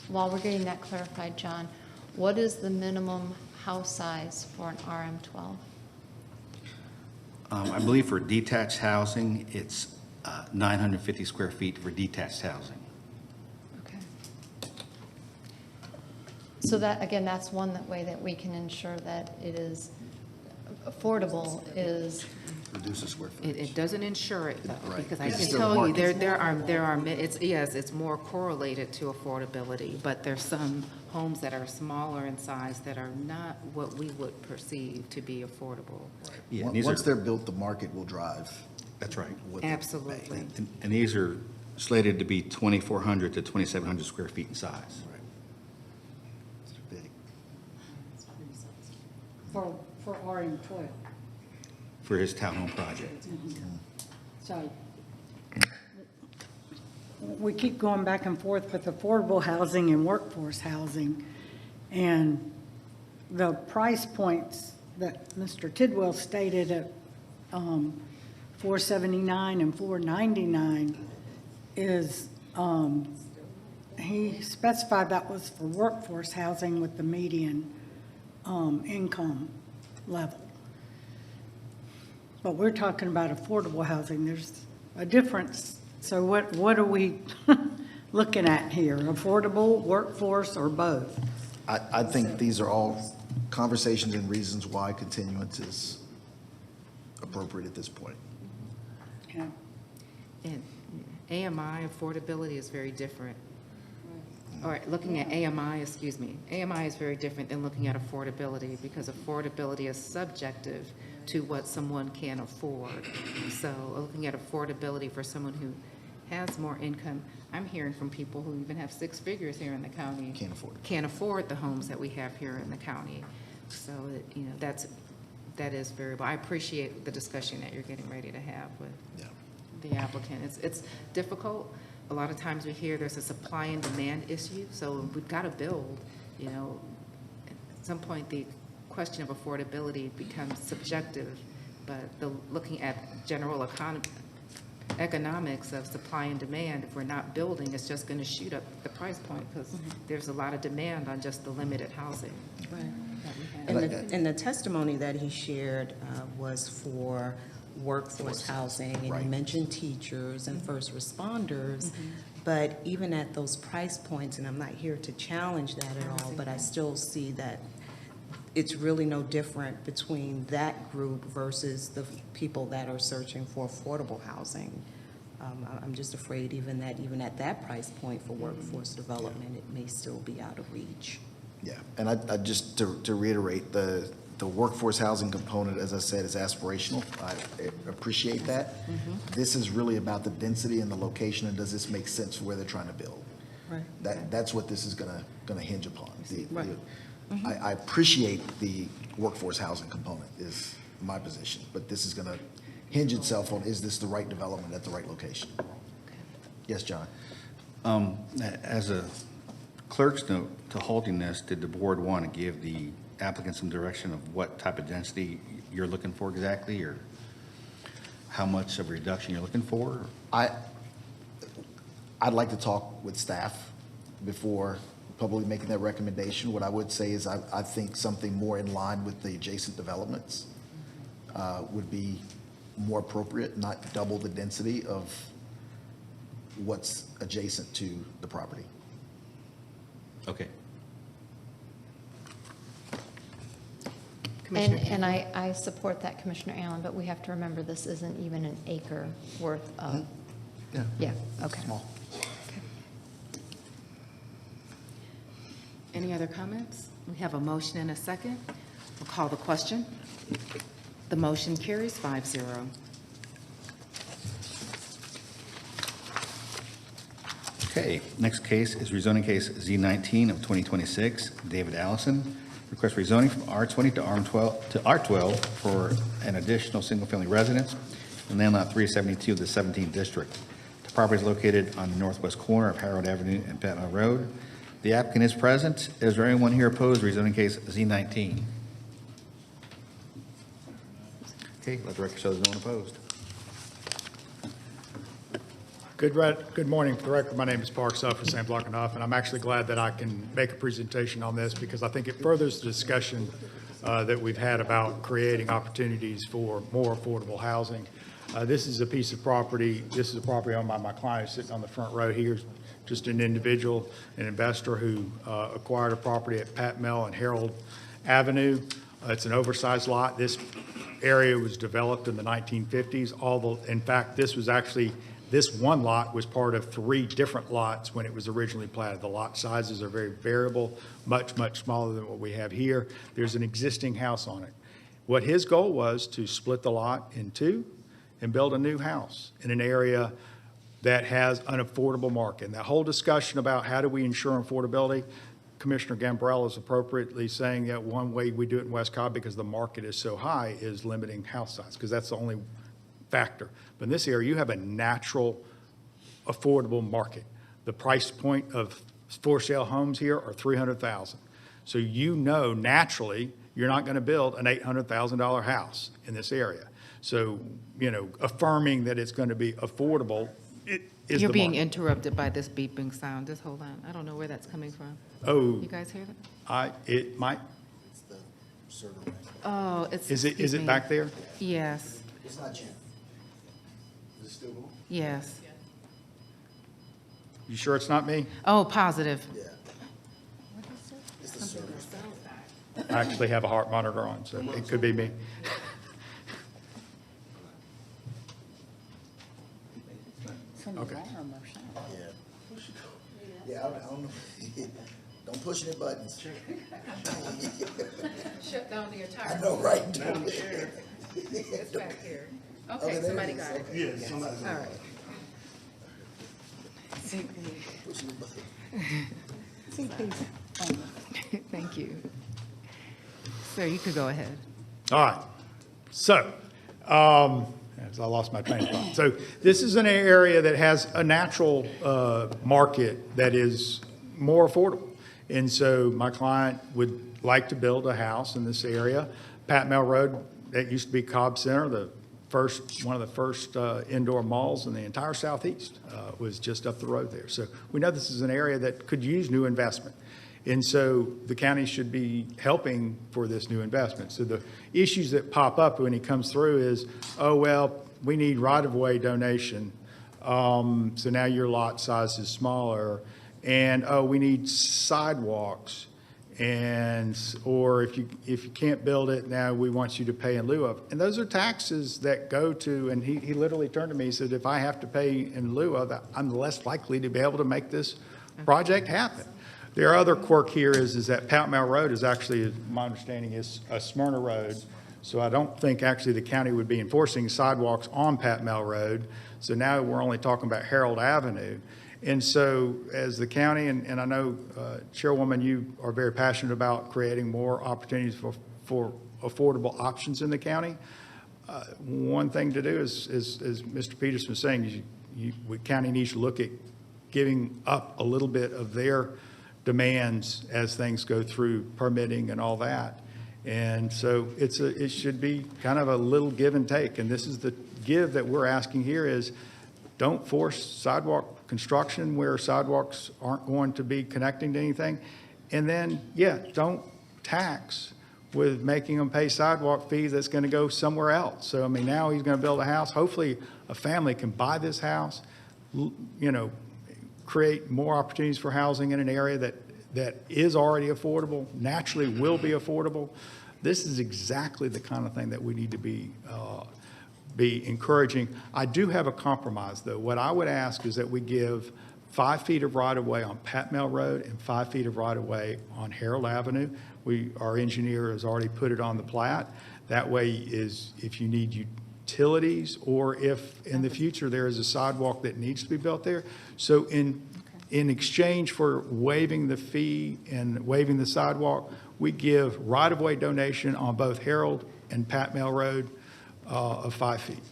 while we're getting that clarified, John, what is the minimum house size for an RM12? I believe for detached housing, it's 950 square feet for detached housing. Okay. So that, again, that's one way that we can ensure that it is affordable is, Reduce the square footage. It doesn't insure it though, Right. because I It's can still tell you, market. it's more correlated to affordability, but there's some homes that are smaller in size that are not what we would perceive to be affordable. Yeah, and these Once are- they're built, the market will drive. That's right. what they pay. Absolutely. And these are slated to be 2,400 to 2,700 square feet in size. Right. It's big. For RM12. For his townhome project. So we keep going back and forth with affordable housing and workforce housing. And the price points that Mr. Tidwell stated at $479 and $499 is, he specified that was for workforce housing with the median income level. But we're talking about affordable housing. There's a difference. So what are we looking at here? Affordable, workforce, or both? I think these are all conversations and reasons why continuance is appropriate at this point. Yeah. And AMI affordability is very different. Or looking at AMI, excuse me, AMI is very different than looking at affordability because affordability is subjective to what someone can afford. So looking at affordability for someone who has more income, I'm hearing from people who even have six figures here in the county. Can't afford it. Can't afford the homes that we have here in the county. So, you know, that is variable. I appreciate the discussion that you're getting ready to have with Yeah. the applicant. It's difficult. A lot of times we hear there's a supply and demand issue, so we've got to build, you know. At some point, the question of affordability becomes subjective, but looking at general economics of supply and demand. If we're not building, it's just going to shoot up the price point because there's a lot of demand on just the limited housing Right. that we have. And the testimony that he shared was for workforce housing, and Right. he mentioned teachers and first responders, but even at those price points, and I'm not here to challenge that at all, but I still see that it's really no different between that group versus the people that are searching for affordable housing. I'm just afraid even at that price point for workforce development, it may still be out of reach. Yeah, and I just, to reiterate, the workforce housing component, as I said, is aspirational. I appreciate that. This is really about the density and the location, and does this make sense for where they're trying to build? Right. That's what this is gonna hinge upon. Right. I appreciate the workforce housing component is my position, but this is gonna hinge itself on, is this the right development at the right location? Yes, John? As a clerk's note to holding this, did the board want to give the applicant some direction of what type of density you're looking for exactly, or how much of a reduction you're looking for? I'd like to talk with staff before publicly making that recommendation. What I would say is I think something more in line with the adjacent developments would be more appropriate, not double the density of what's adjacent to the property. Okay. And I support that, Commissioner Allen, but we have to remember this isn't even an acre worth of, yeah, okay. Small. Any other comments? We have a motion and a second. We'll call the question. The motion carries 5-0. Okay, next case is rezoning case Z19 of 2026, David Allison. Request rezoning from R20 to R12 for an additional single-family residence in land lot 372 of the 17th district. The property is located on the northwest corner of Harold Avenue and Patna Road. The applicant is present. Is there anyone here opposed to rezoning case Z19? Okay, let the record show there's no one opposed. Good morning. For the record, my name is Park Suffer, St. Block-and-Huff, and I'm actually glad that I can make a presentation on this because I think it furthers the discussion that we've had about creating opportunities for more affordable housing. This is a piece of property. This is a property owned by my client who's sitting on the front row here, just an individual, an investor who acquired a property at Pat Mel and Harold Avenue. It's an oversized lot. This area was developed in the 1950s. In fact, this one lot was part of 3 different lots when it was originally platted. The lot sizes are very variable, much, much smaller than what we have here. There's an existing house on it. What his goal was to split the lot in 2 and build a new house in an area that has an affordable market. And that whole discussion about how do we ensure affordability, Commissioner Gambrell is appropriately saying that one way we do it in West Cobb because the market is so high is limiting house size, because that's the only factor. But in this area, you have a natural, affordable market. The price point of for sale homes here are $300,000. So you know naturally you're not going to build an $800,000 house in this area. So, affirming that it's going to be affordable, it is You're the being market. interrupted by this beeping sound. Just hold on. I don't know where that's coming from. Oh, You guys hear that? it might, Oh, it's. is excuse it me. back there? Yes, It's not Jim. Is it still going? yes. You sure it's not me? Oh, positive. Yeah. It's the server. I actually have a heart monitor on, so it could be me. Okay. Yeah, I don't know. Don't push any buttons. Shut down the entire. I know, right? It's back here. Okay, Okay, there somebody it is. got it. Okay. Yeah, somebody. All right. Pushing the button. Thank you. Sir, you could go ahead. All right. So, as I lost my train of thought. So this is an area that has a natural market that is more affordable. And so my client would like to build a house in this area. Pat Mel Road, that used to be Cobb Center. The one of the first indoor malls in the entire southeast was just up the road there. So we know this is an area that could use new investment. And so the county should be helping for this new investment. So the issues that pop up when he comes through is, oh, well, we need right-of-way donation. So now your lot size is smaller. And, oh, we need sidewalks. Or if you can't build it, now we want you to pay in lieu of. And those are taxes that go to, and he literally turned to me and said, if I have to pay in lieu of that, I'm less likely to be able to make this project happen. Their other quirk here is that Pat Mel Road is actually, my understanding, is a Smyrna road. So I don't think actually the county would be enforcing sidewalks on Pat Mel Road. So now we're only talking about Harold Avenue. And so as the county, and I know, Chairwoman, you are very passionate about creating more opportunities for affordable options in the county. One thing to do is Mr. Peterson was saying, county needs to look at giving up a little bit of their demands as things go through permitting and all that. And so it should be kind of a little give and take. And this is the give that we're asking here is, don't force sidewalk construction where sidewalks aren't going to be connecting to anything. And then, yeah, don't tax with making them pay sidewalk fees that's going to go somewhere else. So, I mean, now he's going to build a house. Hopefully, a family can buy this house, you know, create more opportunities for housing in an area that is already affordable, naturally will be affordable. This is exactly the kind of thing that we need to be encouraging. I do have a compromise, though. What I would ask is that we give 5 feet of right-of-way on Pat Mel Road and 5 feet of right-of-way on Harold Avenue. Our engineer has already put it on the plat. That way is if you need utilities or if in the future there is a sidewalk that needs to be built there. So in exchange for waiving the fee and waiving the sidewalk, we give right-of-way donation on both Harold and Pat Mel Road of 5 feet.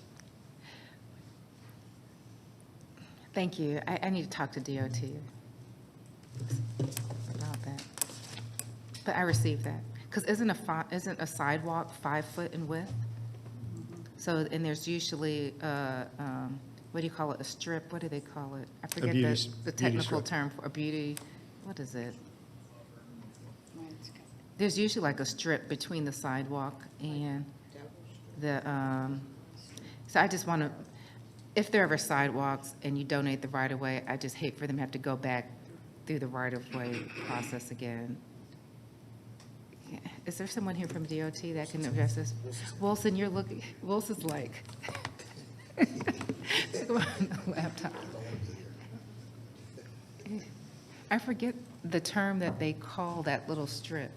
Thank you. I need to talk to DOT about that. But I received that. Because isn't a sidewalk 5 foot in width? So, and there's usually, what do you call it, a strip? What do they call it? I forget the technical term for a beauty, what is it? There's usually like a strip between the sidewalk and the, so I just want to, if there are ever sidewalks and you donate the right-of-way, I just hate for them to have to go back through the right-of-way process again. Is there someone here from DOT that can address this? Wilson, you're looking, Wilson's like, look on the laptop. I forget the term that they call that little strip.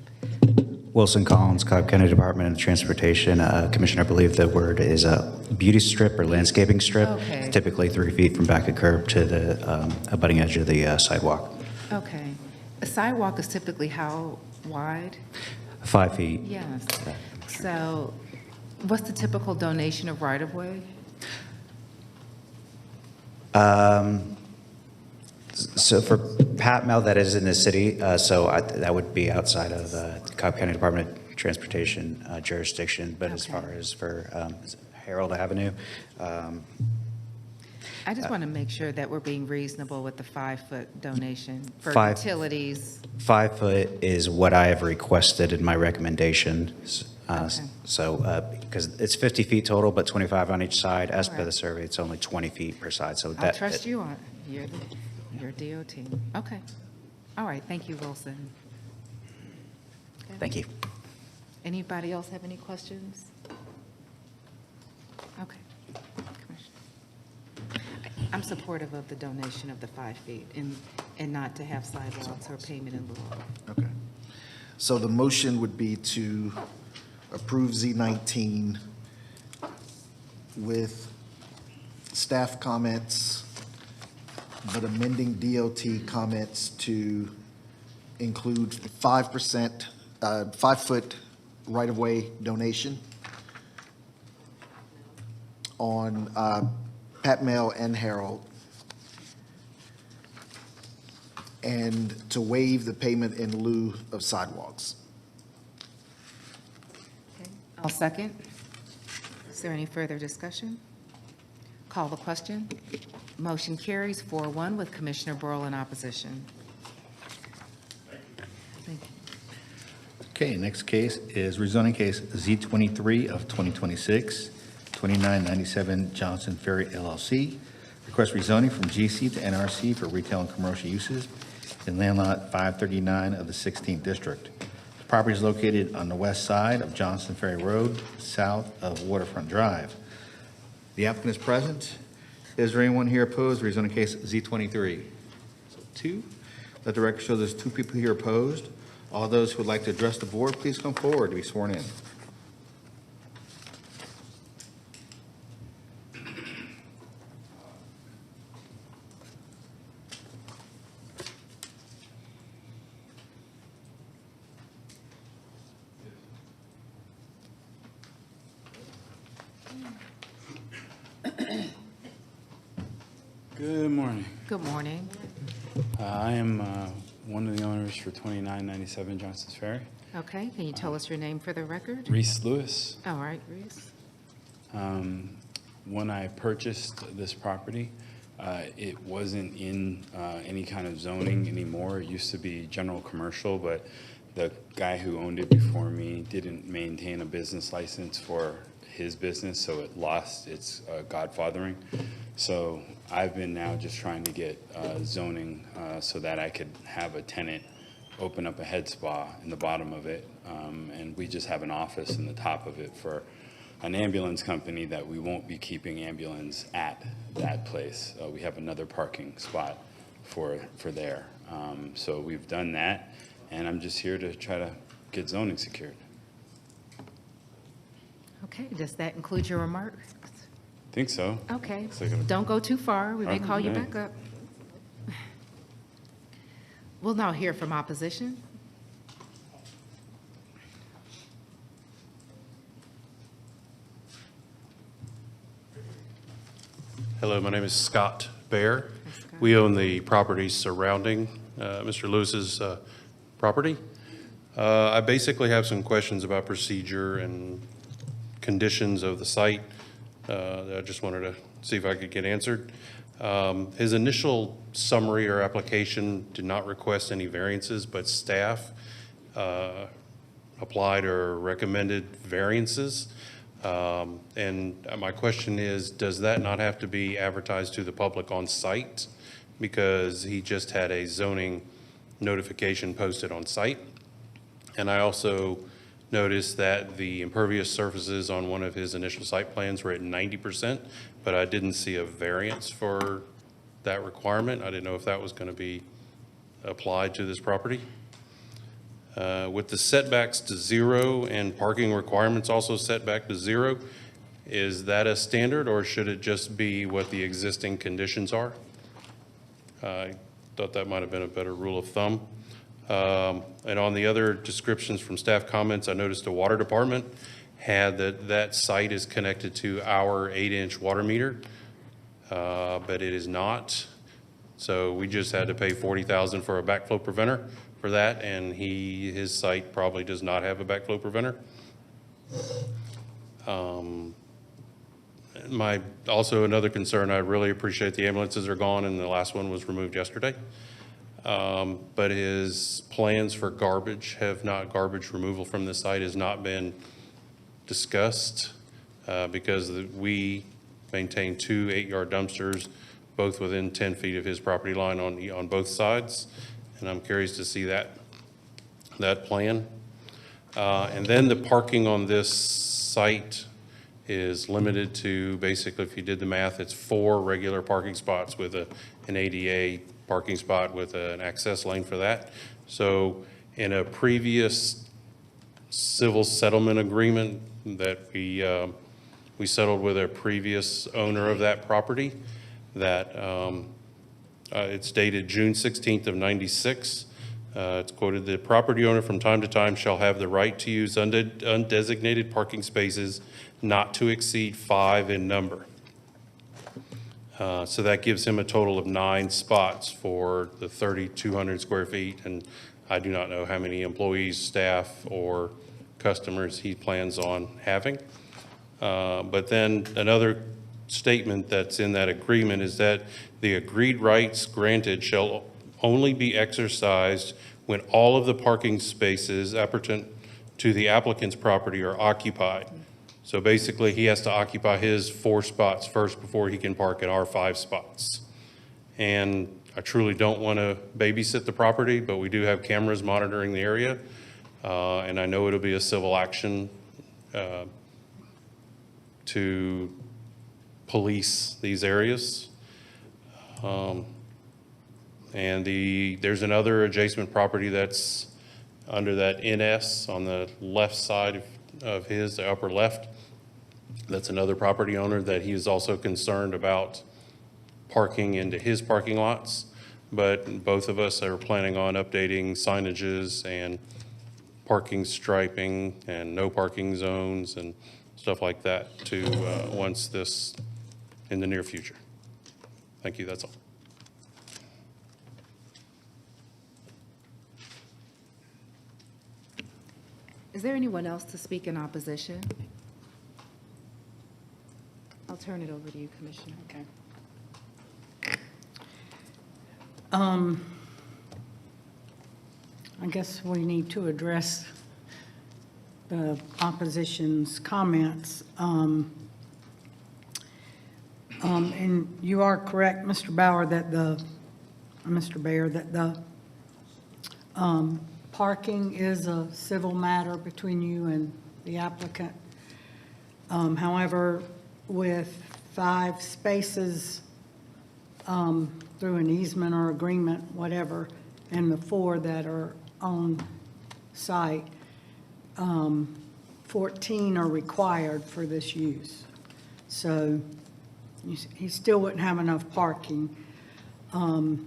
Wilson Collins, Cobb County Department of Transportation. Commissioner, I believe the word is a beauty strip or landscaping strip. Okay. It's typically 3 feet from back of curb to the abutting edge of the sidewalk. Okay. A sidewalk is typically how wide? 5 feet. Yes. So what's the typical donation of right-of-way? So for Pat Mel, that is in the city, that would be outside of the Cobb County Department of Transportation jurisdiction. But as Okay. far as for Harold Avenue, I just want to make sure that we're being reasonable with the 5-foot donation for 5 utilities. 5 foot is what I have requested in my recommendation. Okay. So, because it's 50 feet total, but 25 on each side. As per Alright. the survey, it's only 20 feet per side. So I'll that trust you on, you're DOT. Okay. All right, thank you, Wilson. Okay. Thank you. Anybody else have any questions? Okay. Commissioner. I'm supportive of the donation of the 5 feet and not to have sidewalks or payment in lieu of. Okay. So the motion would be to approve Z19 with staff comments, but amending DOT comments to include 5%, 5-foot right-of-way donation on Pat Mel and Harold, and to waive the payment in lieu of sidewalks. I'll second. Is there any further discussion? Call the question. Motion carries 4-1 with Commissioner Burrow in opposition. Thank you. Okay, next case is rezoning case Z23 of 2026, 2997 Johnson Ferry LLC. Request rezoning from GC to NRC for retail and commercial uses in land lot 539 of the 16th district. The property is located on the west side of Johnson Ferry Road, south of Waterfront Drive. The applicant is present. Is there anyone here opposed to rezoning case Z23? So 2. Let the record show there's 2 people here opposed. All those who would like to address the board, please come forward to be sworn in. Good morning. Good morning. I am one of the owners for 2997 Johnson's Ferry. Okay, can you tell us your name for the record? Reese Lewis. All right, Reese. When I purchased this property, it wasn't in any kind of zoning anymore. It used to be general commercial, but the guy who owned it before me didn't maintain a business license for his business, so it lost its godfathering. So I've been now just trying to get zoning so that I could have a tenant open up a head spa in the bottom of it. And we just have an office in the top of it for an ambulance company that we won't be keeping ambulance at that place. We have another parking spot for there. So we've done that, and I'm just here to try to get zoning secured. Okay, does that include your remarks? Think so. Okay, It's like a- don't go too far. We may call you Okay. back up. We'll now hear from opposition. Hello, my name is Scott Bear. Hi, Scott. We own the properties surrounding Mr. Lewis's property. I basically have some questions about procedure and conditions of the site that I just wanted to see if I could get answered. His initial summary or application did not request any variances, but staff applied or recommended variances. And my question is, does that not have to be advertised to the public on site? Because he just had a zoning notification posted on site. And I also noticed that the impervious surfaces on one of his initial site plans were at 90%, but I didn't see a variance for that requirement. I didn't know if that was going to be applied to this property. With the setbacks to 0 and parking requirements also set back to 0, is that a standard, or should it just be what the existing conditions are? I thought that might have been a better rule of thumb. And on the other descriptions from staff comments, I noticed the water department had that site is connected to our 8-inch water meter, but it is not. So we just had to pay $40,000 for a backflow preventer for that, and his site probably does not have a backflow preventer. Also another concern, I really appreciate the ambulances are gone, and the last one was removed yesterday. But his plans for garbage removal from the site has not been discussed because we maintain 2 8-yard dumpsters, both within 10 feet of his property line on both sides. And I'm curious to see that plan. And then the parking on this site is limited to, basically, if you did the math, it's 4 regular parking spots with an ADA parking spot with an access lane for that. So in a previous civil settlement agreement that we settled with a previous owner of that property, that it's dated June 16th of 96. It's quoted, "The property owner from time to time shall have the right to use undesignated parking spaces not to exceed 5 in number." So that gives him a total of 9 spots for the 3,200 square feet. And I do not know how many employees, staff, or customers he plans on having. But then another statement that's in that agreement is that the agreed rights granted shall only be exercised when all of the parking spaces appertant to the applicant's property are occupied. So basically, he has to occupy his 4 spots first before he can park at our 5 spots. And I truly don't want to babysit the property, but we do have cameras monitoring the area. And I know it'll be a civil action to police these areas. And there's another adjacent property that's under that NS on the left side of his, the upper left. That's another property owner that he is also concerned about parking into his parking lots. But both of us are planning on updating signages and parking striping and no parking zones and stuff like that to once this in the near future. Thank you, that's all. Is there anyone else to speak in opposition? I'll turn it over to you, Commissioner. Okay. I guess we need to address the opposition's comments. And you are correct, Mr. Bauer, that Mr. Bayer, that the parking is a civil matter between you and the applicant. However, with 5 spaces through an easement or agreement, whatever, and the 4 that are on site, 14 are required for this use. So he still wouldn't have enough parking. And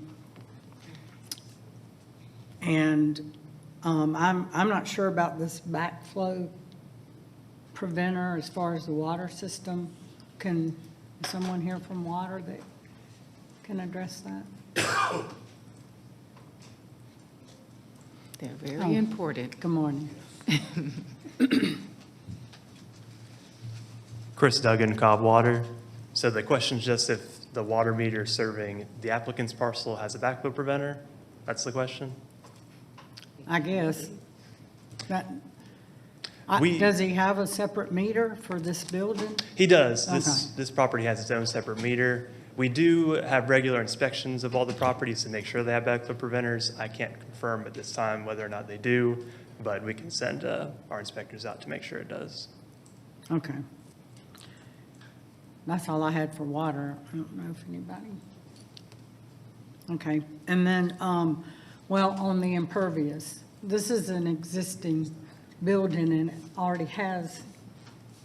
I'm not sure about this backflow preventer as far as the water system. Can someone here from water that can address that? They're very important. Good morning. Chris Duggan, Cobb Water. So the question is just if the water meter serving the applicant's parcel has a backflow preventer? That's the question? I guess. We- Does he have a separate meter for this building? He does. Okay. This property has its own separate meter. We do have regular inspections of all the properties to make sure they have backflow preventers. I can't confirm at this time whether or not they do, but we can send our inspectors out to make sure it does. Okay. That's all I had for water. I don't know if anybody. Okay, and then, well, on the impervious, this is an existing building and it already has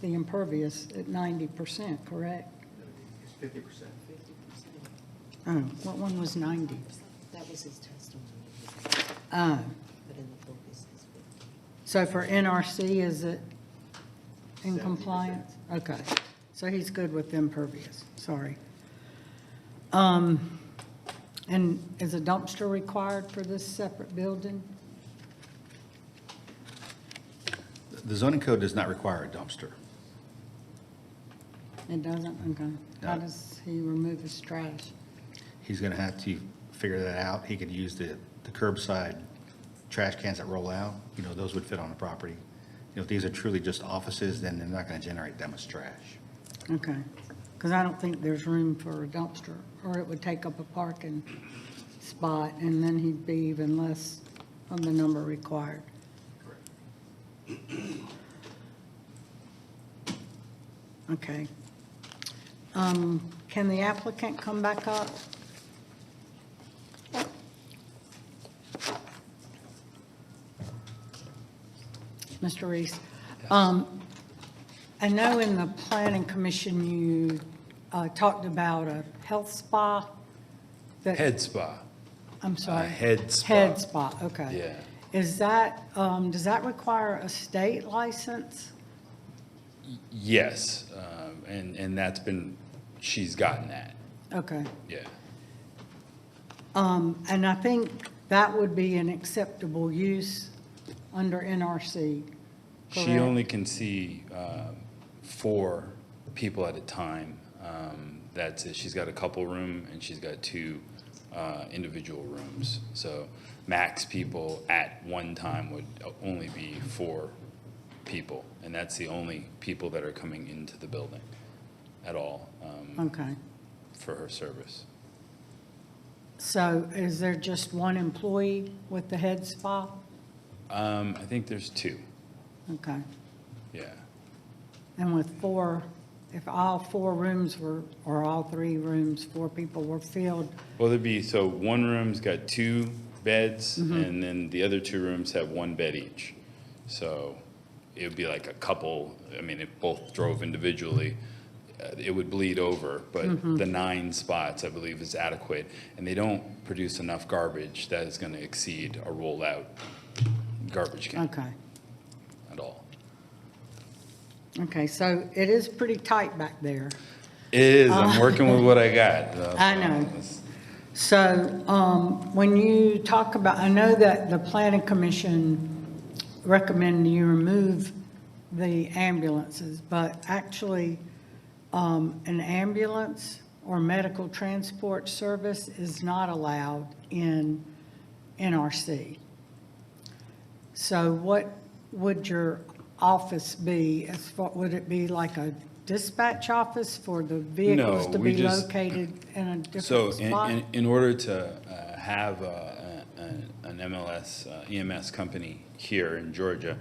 the impervious at 90%, correct? It's 50%. Oh, what one was 90? That was his testimony, Oh, but in the book it says 50. so for NRC, is it in compliance? Okay, so he's good with impervious, sorry. And is a dumpster required for this separate building? The zoning code does not require a dumpster. It doesn't? Okay. How No. does he remove his trash? He's going to have to figure that out. He could use the curbside trash cans that roll out. You know, those would fit on the property. You know, if these are truly just offices, then they're not going to generate that much trash. Okay, because I don't think there's room for a dumpster, or it would take up a parking spot, and then he'd be even less of the number required. Okay. Can the applicant come back up? Mr. Reese? I know in the planning commission you talked about a health spa. that- Head spa. I'm sorry. head spa. Head spa, okay. Yeah. Is that, does that require a state license? Yes, and that's been, she's gotten that, Okay. yeah. And I think that would be an acceptable use under NRC, She correct? only can see 4 people at a time. That's it. She's got a couple room and she's got 2 individual rooms. So max people at one time would only be 4 people. And that's the only people that are coming into the building at all Okay. for her service. So is there just one employee with the head spa? I think there's 2, Okay. yeah. And with 4, if all 4 rooms were, or all 3 rooms, 4 people were filled, Well, there'd be, so one room's got 2 beds, and then the other 2 rooms have 1 bed each. So it would be like a couple, I mean, if both drove individually, it would bleed over, but the 9 spots, I believe, is adequate. And they don't produce enough garbage that is going to exceed a roll-out garbage can okay. at all. Okay, so it is pretty tight back there. It is, I'm working with what I got. I know. So, when you talk about, I know that the planning commission recommended you remove the ambulances, but actually, an ambulance or medical transport service is not allowed in NRC. So what would your office be? As far, would it be like a dispatch office for the vehicles No, to we be just- located in a So different spot? in order to have an MLS, EMS company here in Georgia,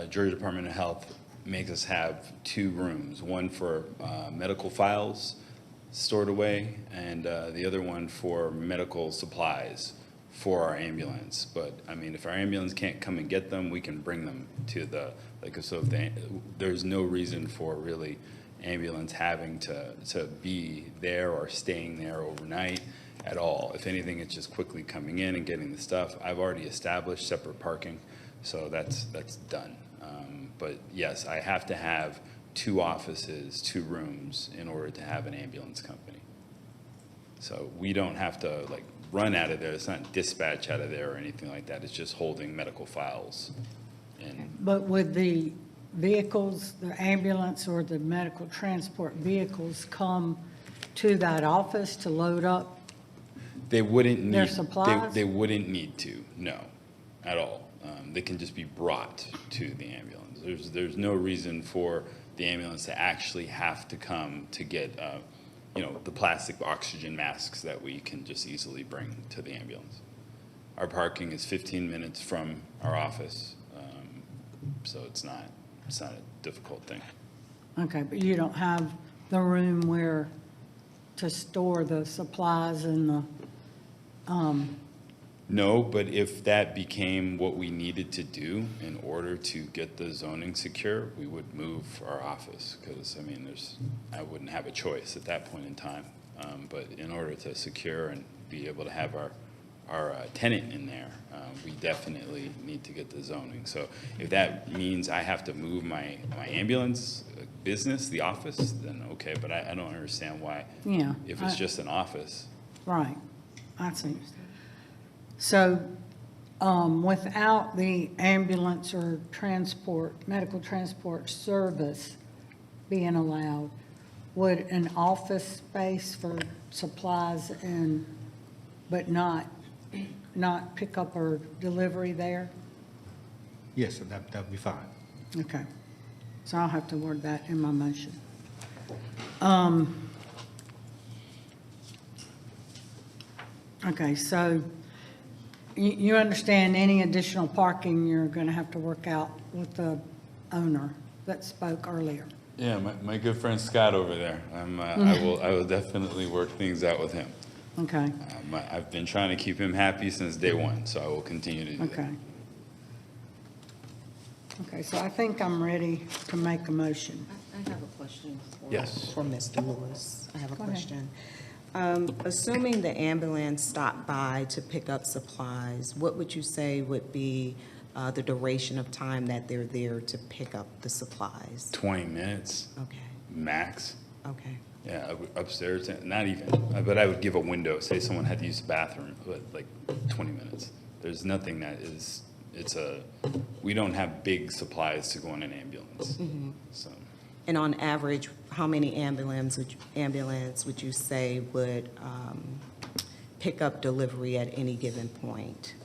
Georgia Department of Health makes us have 2 rooms, one for medical files stored away, and the other one for medical supplies for our ambulance. But, I mean, if our ambulance can't come and get them, we can bring them to the, like, so if there's no reason for really ambulance having to be there or staying there overnight at all. If anything, it's just quickly coming in and getting the stuff. I've already established separate parking, so that's done. But yes, I have to have 2 offices, 2 rooms in order to have an ambulance company. So we don't have to like run out of there. It's not dispatch out of there or anything like that. It's just holding medical files. And But would the vehicles, the ambulance or the medical transport vehicles come to that office to load up? they wouldn't need. Their supplies? They wouldn't need to, no, at all. They can just be brought to the ambulance. There's no reason for the ambulance to actually have to come to get, the plastic oxygen masks that we can just easily bring to the ambulance. Our parking is 15 minutes from our office, so it's not a difficult thing. Okay, but you don't have the room where to store the supplies and the, No, but if that became what we needed to do in order to get the zoning secure, we would move our office, because, I mean, I wouldn't have a choice at that point in time. But in order to secure and be able to have our tenant in there, we definitely need to get the zoning. So if that means I have to move my ambulance business, the office, then okay, but I don't understand why. yeah. If it's just an office. Right, I see. So, without the ambulance or transport, medical transport service being allowed, would an office space for supplies but not pickup or delivery there? Yes, that would be fine. Okay, so I'll have to word that in my motion. Okay, so you understand any additional parking you're going to have to work out with the owner that spoke earlier? Yeah, my good friend Scott over there. I will definitely work things out with him. Okay, I've been trying to keep him happy since day one, so I will continue to do that. okay. Okay, so I think I'm ready to make a motion. I have a question. Yes. For Mr. Lewis. I have a Go ahead. question. Assuming the ambulance stopped by to pick up supplies, what would you say would be the duration of time that they're there to pick up the supplies? 20 minutes Okay, max. okay. Yeah, upstairs, not even. But I would give a window, say someone had to use the bathroom, but like 20 minutes. There's nothing that is, we don't have big supplies to go in an ambulance. So. And on average, how many ambulance would you say would pick up delivery at any given point?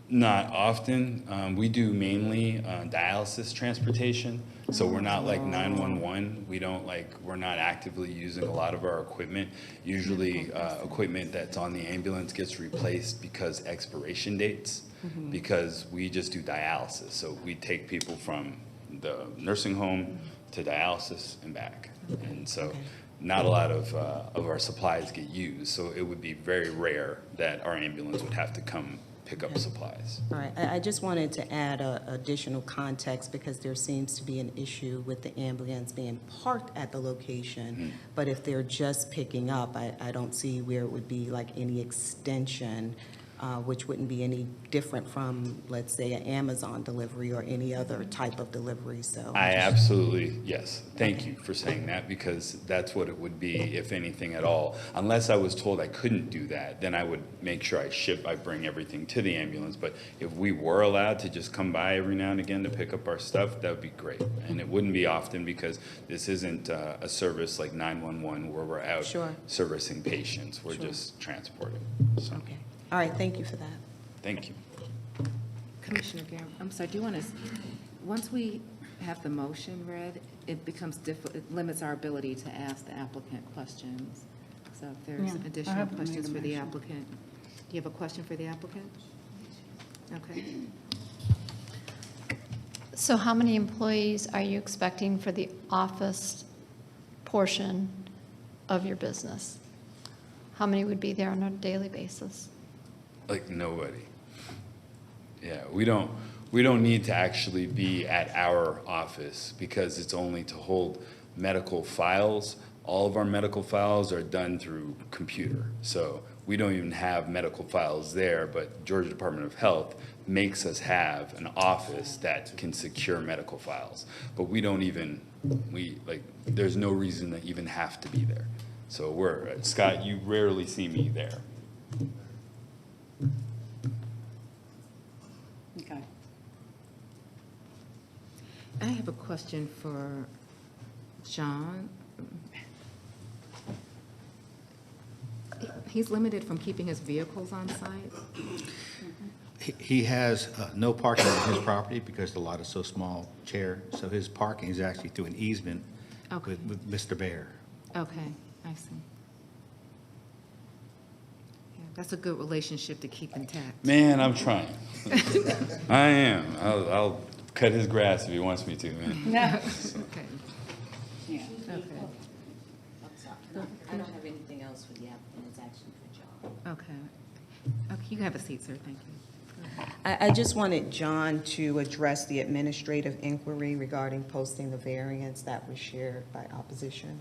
Not often. We do mainly dialysis transportation, so we're not like 911. We're not actively using a lot of our equipment. Usually, equipment that's on the ambulance gets replaced because expiration dates, because we just do dialysis. So we take people from the nursing home to dialysis and back. And so not a lot of our supplies get used. So it would be very rare that our ambulance would have to come pick up supplies. All right, I just wanted to add additional context because there seems to be an issue with the ambulance being parked at the location, but if they're just picking up, I don't see where it would be like any extension, which wouldn't be any different from, let's say, an Amazon delivery or any other type of delivery, so. I absolutely, yes. Thank you for saying that, because that's what it would be, if anything at all. Unless I was told I couldn't do that, then I would make sure I bring everything to the ambulance. But if we were allowed to just come by every now and again to pick up our stuff, that would be great. And it wouldn't be often, because this isn't a service like 911 where we're out Sure. servicing patients. We're just transporting. So, Okay, all right, thank you for that. thank you. Commissioner Guerra, I'm sorry, do you want to, once we have the motion read, it becomes it limits our ability to ask the applicant questions. So if there's Yeah, I additional haven't made a questions for the motion. applicant. Do you have a question for the applicant? Okay. So how many employees are you expecting for the office portion of your business? How many would be there on a daily basis? Like nobody. Yeah, we don't need to actually be at our office because it's only to hold medical files. All of our medical files are done through computer. So we don't even have medical files there, but Georgia Department of Health makes us have an office that can secure medical files. But there's no reason to even have to be there. So Scott, you rarely see me there. Okay. I have a question for John. He's limited from keeping his vehicles on site? He has no parking on his property because the lot is so small, Chair. So his parking is actually through an easement Okay. with Mr. Bear. Okay, I see. Yeah, that's a good relationship to keep intact. Man, I'm trying. I am. I'll cut his grass if he wants me to, man. No. Okay, Yeah. okay, I don't have anything else for the applicant, it's actually for John. okay. Okay, you can have a seat, sir, thank you. I just wanted John to address the administrative inquiry regarding posting the variance that was shared by opposition.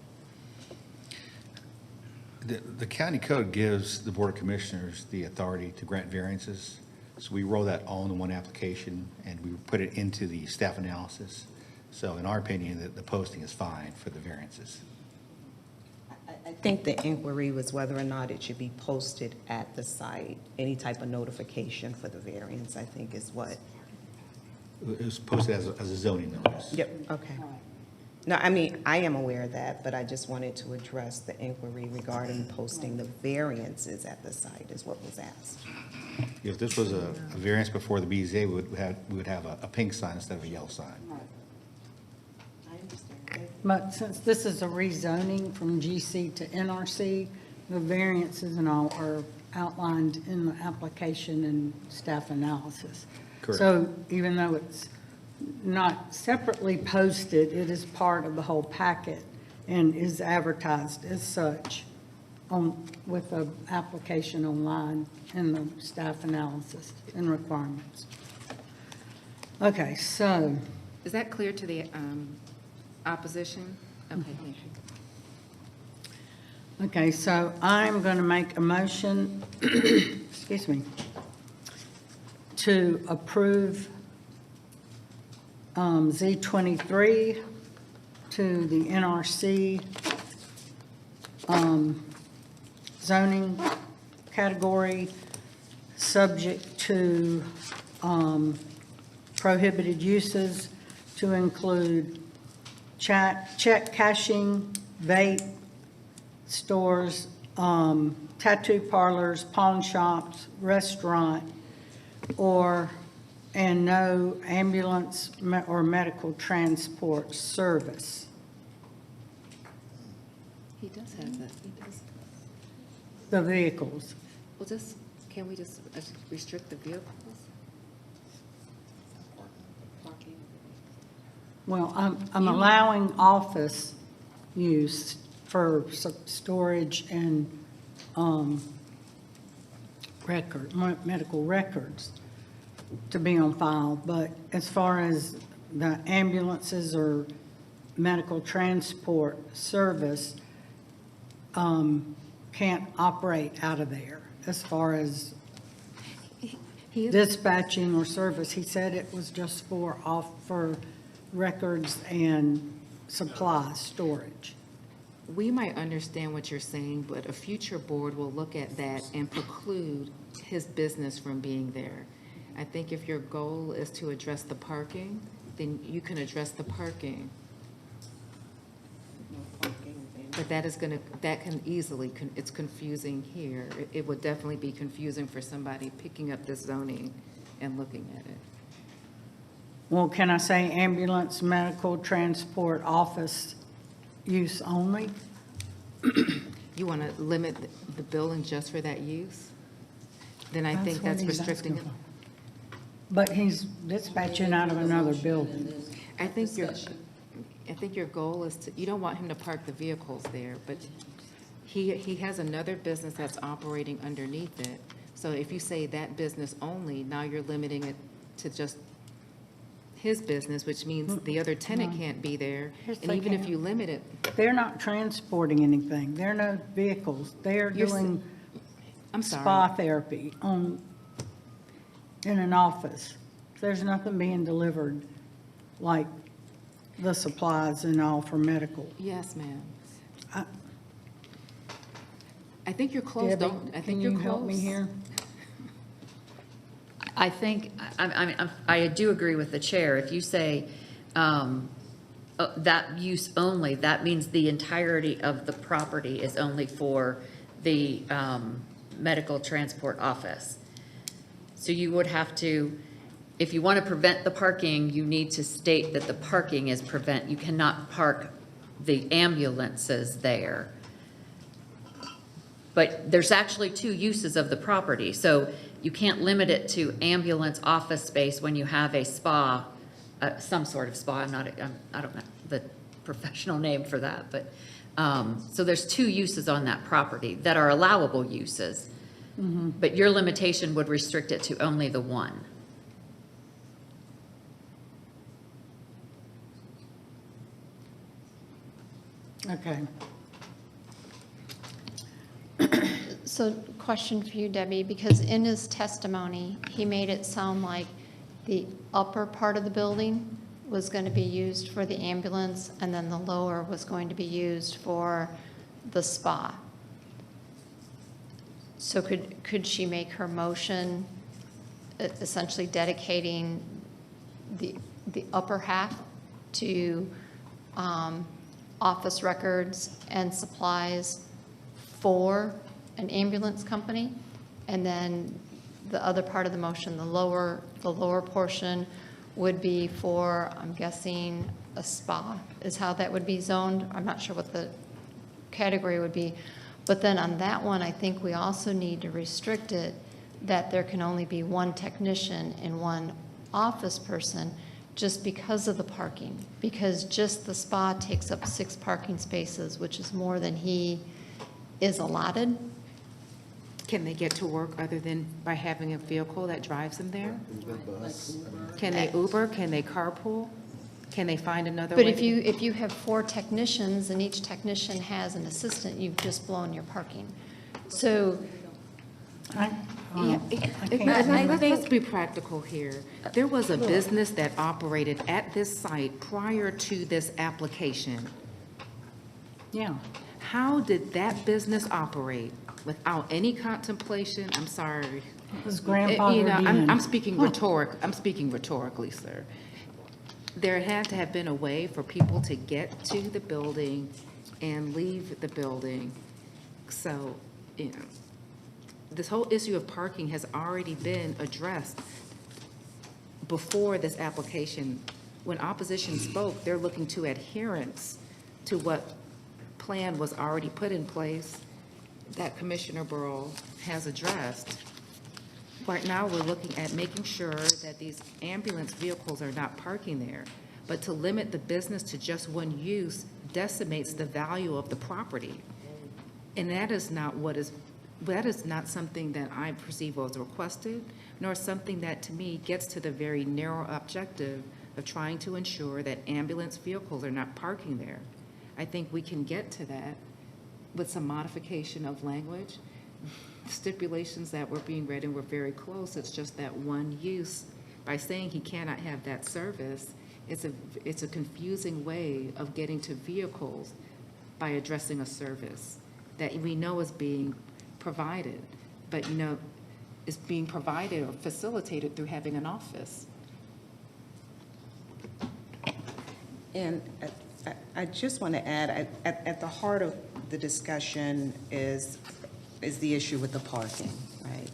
The county code gives the Board of Commissioners the authority to grant variances. So we roll that all into one application and we put it into the staff analysis. So in our opinion, the posting is fine for the variances. I think the inquiry was whether or not it should be posted at the site. Any type of notification for the variance, I think, is what. It was posted as a zoning notice. Yep, okay. No, I mean, I am aware of that, but I just wanted to address the inquiry regarding posting the variances at the site is what was asked. If this was a variance before the BZA, we would have a pink sign instead of a yellow sign. I understand. But since this is a rezoning from GC to NRC, the variances and all are outlined in the application and staff analysis. Correct. So even though it's not separately posted, it is part of the whole packet and is advertised as such with the application online and the staff analysis and requirements. Okay, so, Is that clear to the opposition? Okay, thank you. okay, so I'm going to make a motion, excuse me, to approve Z23 to the NRC zoning category, subject to prohibited uses to include check cashing, vape stores, tattoo parlors, pawn shops, restaurant, and no ambulance or medical transport service. He does have that, he does. The vehicles. Well, can we just restrict the vehicles? Parking. Well, I'm allowing office use for storage and medical records to be on file, but as far as the ambulances or medical transport service, can't operate out of there as far as He is, dispatching or service. He said it was just for records and supplies, storage. we might understand what you're saying, but a future board will look at that and preclude his business from being there. I think if your goal is to address the parking, then you can address the parking. But that can easily, it's confusing here. It would definitely be confusing for somebody picking up this zoning and looking at it. Well, can I say ambulance, medical transport, office use only? You want to limit the building just for that use? Then I think what that's he's restricting asking it. for. But he's dispatching out of another building. I think your goal is to, you don't want him to park the vehicles there, but he has another business that's operating underneath it. So if you say that business only, now you're limiting it to just his business, which means the other tenant can't be there. Yes, And they even if can. you limit it, They're not transporting anything. They're no vehicles. They're You're s- doing I'm sorry. spa therapy in an office. There's nothing being delivered like the supplies and all for medical. Yes, ma'am. I- I think you're close, Debbie, don't, I can think you're you close. help me here? I think, I do agree with the chair. If you say that use only, that means the entirety of the property is only for the medical transport office. So you would have to, if you want to prevent the parking, you need to state that the parking is you cannot park the ambulances there. But there's actually two uses of the property, so you can't limit it to ambulance office space when you have a spa, some sort of spa. I don't know the professional name for that, but so there's two uses on that property that are allowable uses. But your limitation would restrict it to only the one. Okay. So question for you, Debbie, because in his testimony, he made it sound like the upper part of the building was going to be used for the ambulance, and then the lower was going to be used for the spa. So could she make her motion essentially dedicating the upper half to office records and supplies for an ambulance company, and then the other part of the motion, the lower portion would be for, I'm guessing, a spa is how that would be zoned. I'm not sure what the category would be. But then on that one, I think we also need to restrict it that there can only be one technician and one office person just because of the parking. Because just the spa takes up 6 parking spaces, which is more than he is allotted. Can they get to work other than by having a vehicle that drives them there? Can they Uber? Can they carpool? Can they find another way? But if you have 4 technicians and each technician has an assistant, you've just blown your parking. So, Let's be practical here. There was a business that operated at this site prior to this application. Yeah. How did that business operate without any contemplation? I'm sorry. It was grandfathered in. I'm speaking rhetorically, sir. there had to have been a way for people to get to the building and leave the building. So, you know, this whole issue of parking has already been addressed before this application. When opposition spoke, they're looking to adherence to what plan was already put in place that Commissioner Burrow has addressed. Right now, we're looking at making sure that these ambulance vehicles are not parking there, but to limit the business to just one use decimates the value of the property. And that is not something that I perceive was requested, nor something that, to me, gets to the very narrow objective of trying to ensure that ambulance vehicles are not parking there. I think we can get to that with some modification of language. Stipulations that were being read and were very close. It's just that one use. By saying he cannot have that service, it's a confusing way of getting to vehicles by addressing a service that we know is being provided, but you know, is being provided or facilitated through having an office. And I just want to add, at the heart of the discussion is the issue with the parking, right?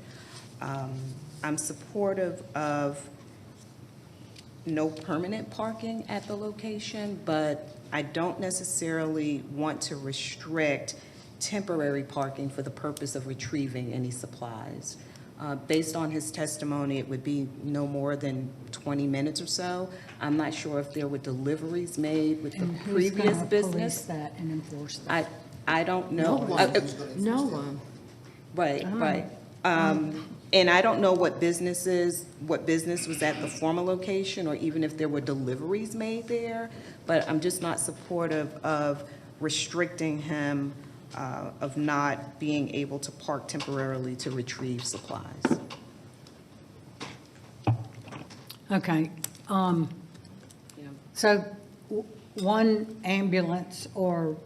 I'm supportive of no permanent parking at the location, but I don't necessarily want to restrict temporary parking for the purpose of retrieving any supplies. Based on his testimony, it would be no more than 20 minutes or so. I'm not sure if there were deliveries made with the previous business. Police that and enforce that? I don't know. No one. Right, right. And I don't know what business was at the former location, or even if there were deliveries made there, but I'm just not supportive of restricting him of not being able to park temporarily to retrieve supplies. Okay. So one ambulance or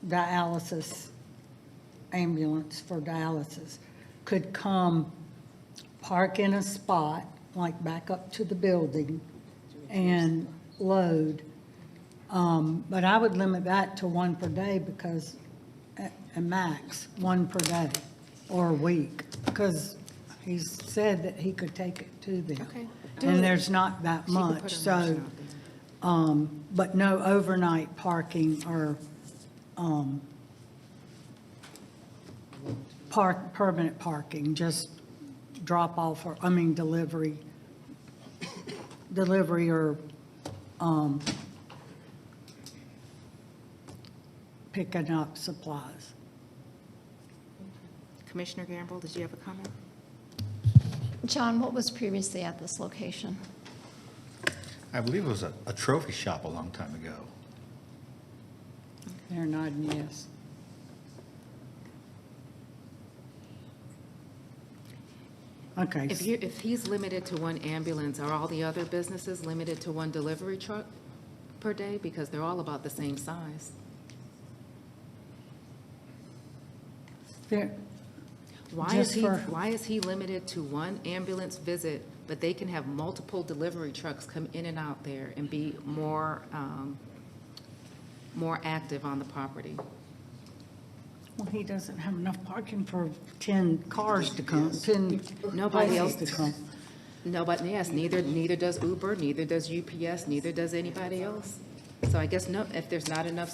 dialysis ambulance for dialysis could come, park in a spot, like back up to the building, and load. But I would limit that to one per day, because, a max, one per day or a week, because he said that he could take it to them. Okay. And there's not that She can put much, her so, motion out but no overnight parking or, permanent parking, just drop off or, delivery or, picking up supplies. Commissioner Gamble, did you have a comment? John, what was previously at this location? I believe it was a trophy shop a long time ago. They're nodding yes. Okay. If he's limited to one ambulance, are all the other businesses limited to one delivery truck per day? Because they're all about the same size. There- Why Just for- why is he limited to one ambulance visit, but they can have multiple delivery trucks come in and out there and be more active on the property? Well, he doesn't have enough parking for 10 cars to come, 10 Nobody else places to come. Nobody, yes, neither does Uber, neither does UPS, neither does anybody else. So I guess no, if there's not enough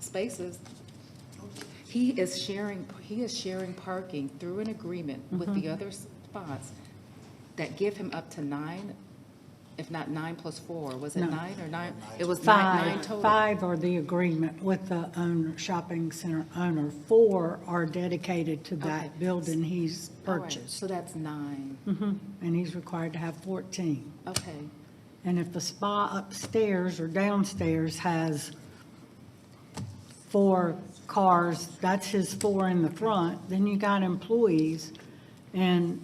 spaces, he is sharing parking through an agreement with the other spots that give him up to 9, if not 9 plus 4. Was it No. 9 or 9? It was nine total. Five are the agreement with the owner, shopping center owner. 4 are dedicated to Okay. that building he's All right, purchased. so that's 9. And he's required to have 14. Okay. And if the spa upstairs or downstairs has 4 cars, that's his 4 in the front, then you got employees and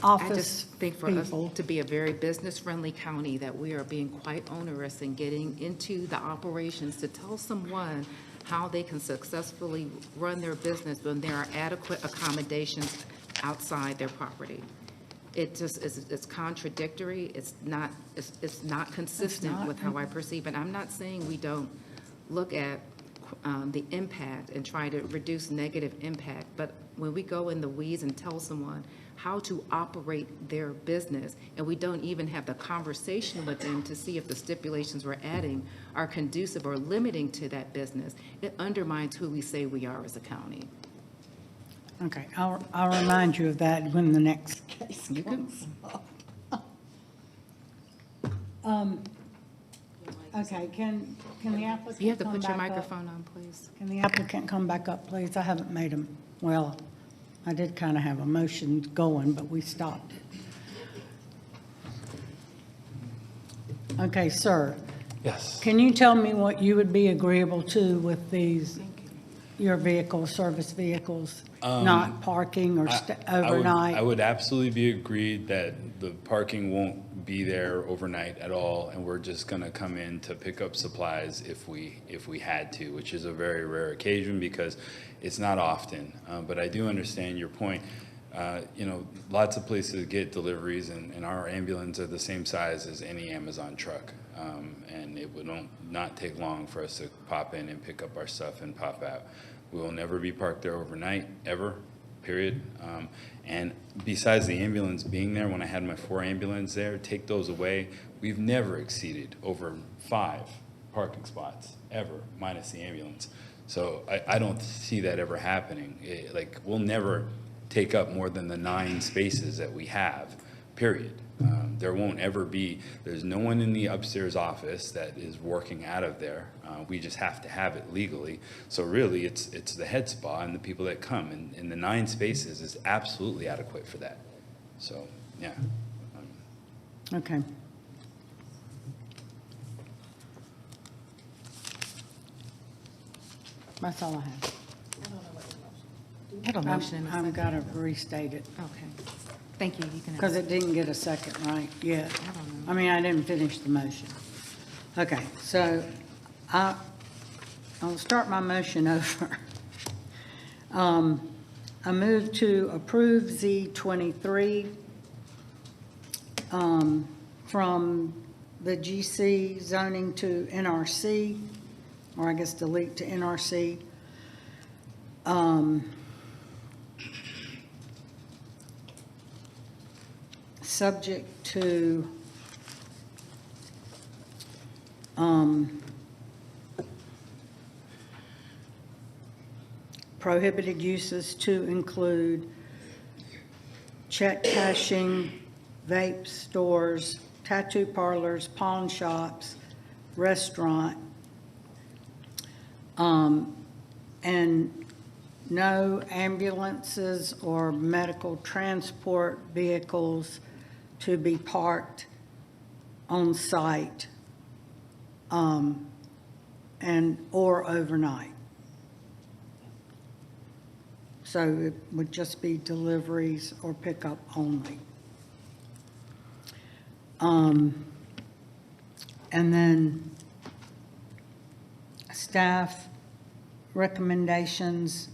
I office just think for us people. to be a very business-friendly county, that we are being quite onerous in getting into the operations to tell someone how they can successfully run their business when there are adequate accommodations outside their property. it just is, it's contradictory. It's not consistent with how I perceive it. I'm not saying we don't look at the impact and try to reduce negative impact, but when we go in the weeds and tell someone how to operate their business, and we don't even have the conversation with them to see if the stipulations we're adding are conducive or limiting to that business, it undermines who we say we are as a county. Okay, I'll remind you of that when the next case comes up. Okay, can the applicant You have to come put your back up? microphone on, please. Can the applicant come back up, please? I haven't made him, well, I did kind of have a motion going, but we stopped it. Okay, sir, Yes. can you tell me what you would be agreeable to with these, your vehicles, service vehicles, not parking or overnight? I would absolutely be agreed that the parking won't be there overnight at all, and we're just gonna come in to pick up supplies if we had to, which is a very rare occasion because it's not often. But I do understand your point. Lots of places get deliveries, and our ambulance are the same size as any Amazon truck. And it would not take long for us to pop in and pick up our stuff and pop out. We will never be parked there overnight, ever, period. And besides the ambulance being there, when I had my 4 ambulances there, take those away, we've never exceeded over 5 parking spots, ever, minus the ambulance. So I don't see that ever happening. We'll never take up more than the 9 spaces that we have, period. There won't ever be, there's no one in the upstairs office that is working out of there. We just have to have it legally. So really, it's the head spa and the people that come, and the 9 spaces is absolutely adequate for that. So, yeah. Okay. That's all I have. I have a motion and a I've second. got to restate it, Okay. Thank you. You can have because it didn't get a second right yet. I don't know. I mean, I didn't finish the motion. Okay, so I'll start my motion over. I move to approve Z23 from the GC zoning to NRC, or I guess delete to NRC. Subject to prohibited uses to include check cashing, vape stores, tattoo parlors, pawn shops, restaurant, and no ambulances or medical transport vehicles to be parked on site or overnight. So it would just be deliveries or pickup only. And then staff recommendations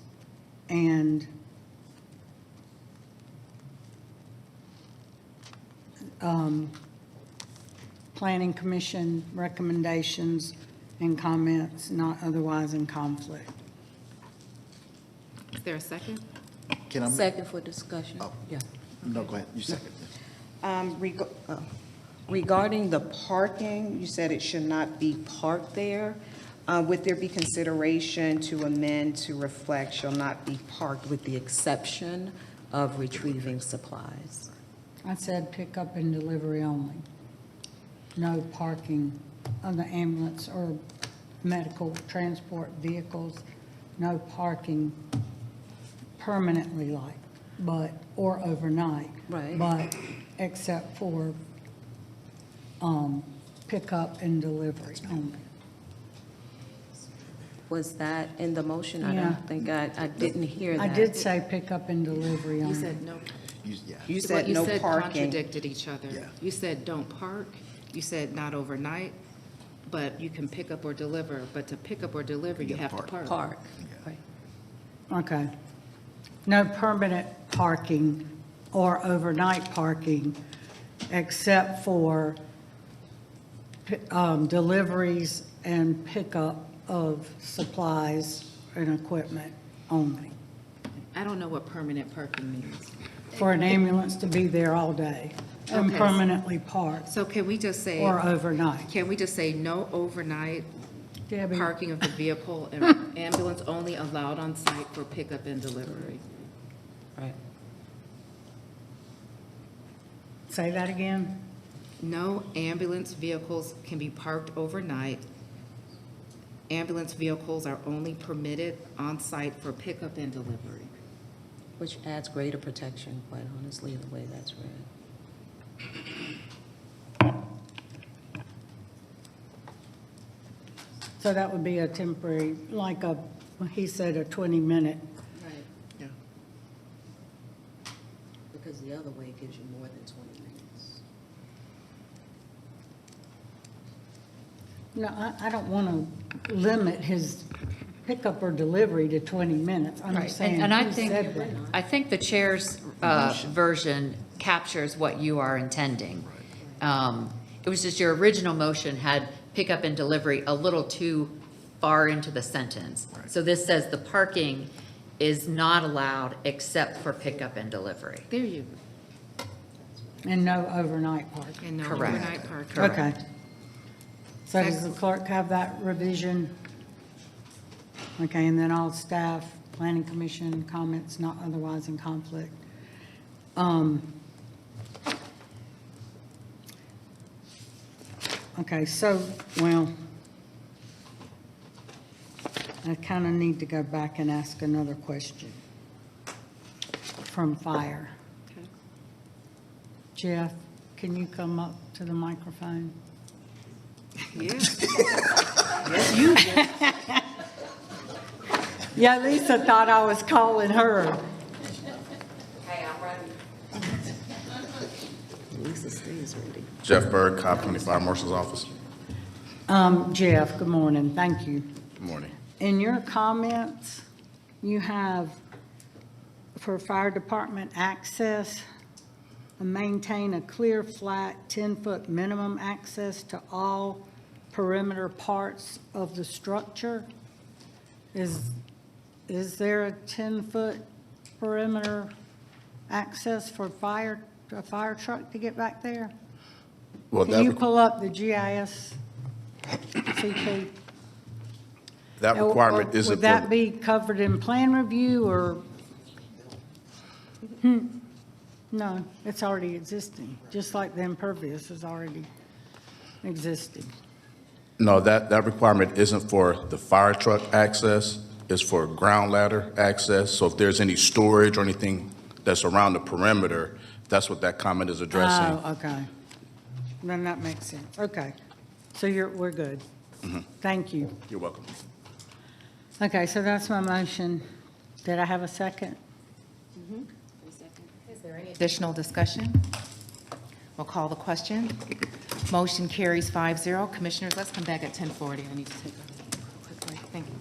and Planning Commission recommendations and comments not otherwise in conflict. Is there a second? Can I? Second for discussion. Oh. Yeah. No, go ahead. You second. Regarding the parking, you said it should not be parked there. Would there be consideration to amend to reflect shall not be parked with the exception of retrieving supplies? I said pickup and delivery only. No parking on the ambulance or medical transport vehicles. No parking permanently or overnight. Right. But except for pickup and delivery only. Was that in the motion? I Yeah. don't think I didn't hear that. I did say pickup and delivery only. You said no. Yeah. You What said you no said parking. contradicted each other. Yeah. You said don't park, you said not overnight, but you can pick up or deliver. But to pick up or deliver, you gotta have to park. park. Park. Right. Okay. No permanent parking or overnight parking, except for deliveries and pickup of supplies and equipment only. I don't know what permanent parking means. For an ambulance to be there all day and Okay. permanently parked, So can we just say? or overnight. Can we just say no overnight Debbie? parking of the vehicle and ambulance only allowed on site for pickup and delivery? Right. Say that again? No ambulance vehicles can be parked overnight. Ambulance vehicles are only permitted on site for pickup and delivery. Which adds greater protection, quite honestly, the way that's read. So that would be a temporary, like he said, a 20-minute. Right. Yeah. Because the other way gives you more than 20 minutes. No, I don't want to limit his pickup or delivery to 20 minutes. I'm Right, just saying, and I who think, said that? I think the chair's version captures what you are intending. It was just your original motion had pickup and delivery a little too far into the sentence. So this says the parking is not allowed except for pickup and delivery. There you And no overnight parking. go. And no Correct. overnight parking. Correct. Okay. So does the clerk have that revision? Okay, and then all staff, planning commission comments not otherwise in conflict. Okay, so, well, I kind of need to go back and ask another question from fire. Okay. Jeff, can you come up to the microphone? Yes. Yeah, Lisa thought I was calling her. Lisa stays ready. Jeff Berg, Cobb County Fire Marshal's Office. Jeff, good morning. Thank you. Good morning. In your comments, you have for fire department access, maintain a clear, flat, 10-foot minimum access to all perimeter parts of the structure. Is there a 10-foot perimeter access for a fire truck to get back there? Well, Can you pull up the GIS CP? that requirement isn't Would for, that be covered in plan review or? No, it's already existing, just like the impervious is already existing. no, that requirement isn't for the fire truck access. It's for ground ladder access. So if there's any storage or anything that's around the perimeter, that's what that comment is addressing. Oh, okay. Then that makes sense. Okay. So we're good. Thank you. You're welcome. Okay, so that's my motion. Did I have a second? Is there any additional discussion? We'll call the question. Motion carries 5-0. Commissioners, let's come back at 10:40. I need to take a quick break. Thank you.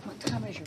What time is your?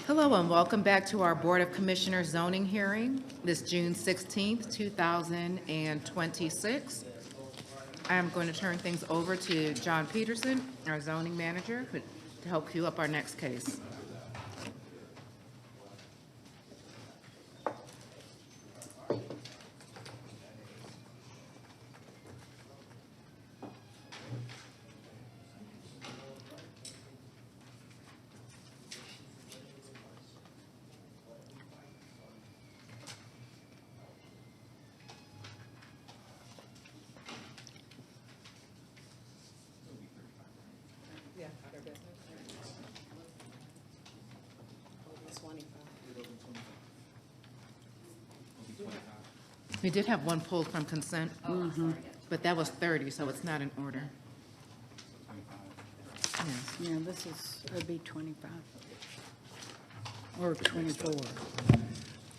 Hello and welcome back to our Board of Commissioners zoning hearing, this June 16th, 2026. I'm going to turn things over to John Peterson, our zoning manager, to help queue up our next case. We did have one pulled from consent, but that was 30, so it's not in order. Yes. Yeah, this would be 25 or 24.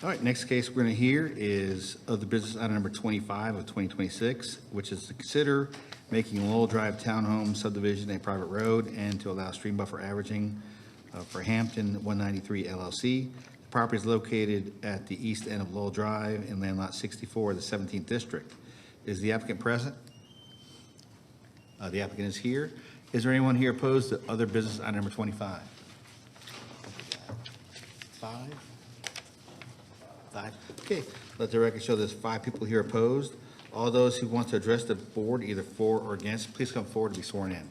All right, next case we're going to hear is other business item number 25 of 2026, which is to consider making Lowell Drive Townhome subdivision a private road and to allow stream buffer averaging for Hampton 193 LLC. The property is located at the east end of Lowell Drive in land lot 64 of the 17th District. Is the applicant present? The applicant is here. Is there anyone here opposed to other business item number 25? 5? Okay, let the record show there's 5 people here opposed. All those who want to address the board, either for or against, please come forward to be sworn in.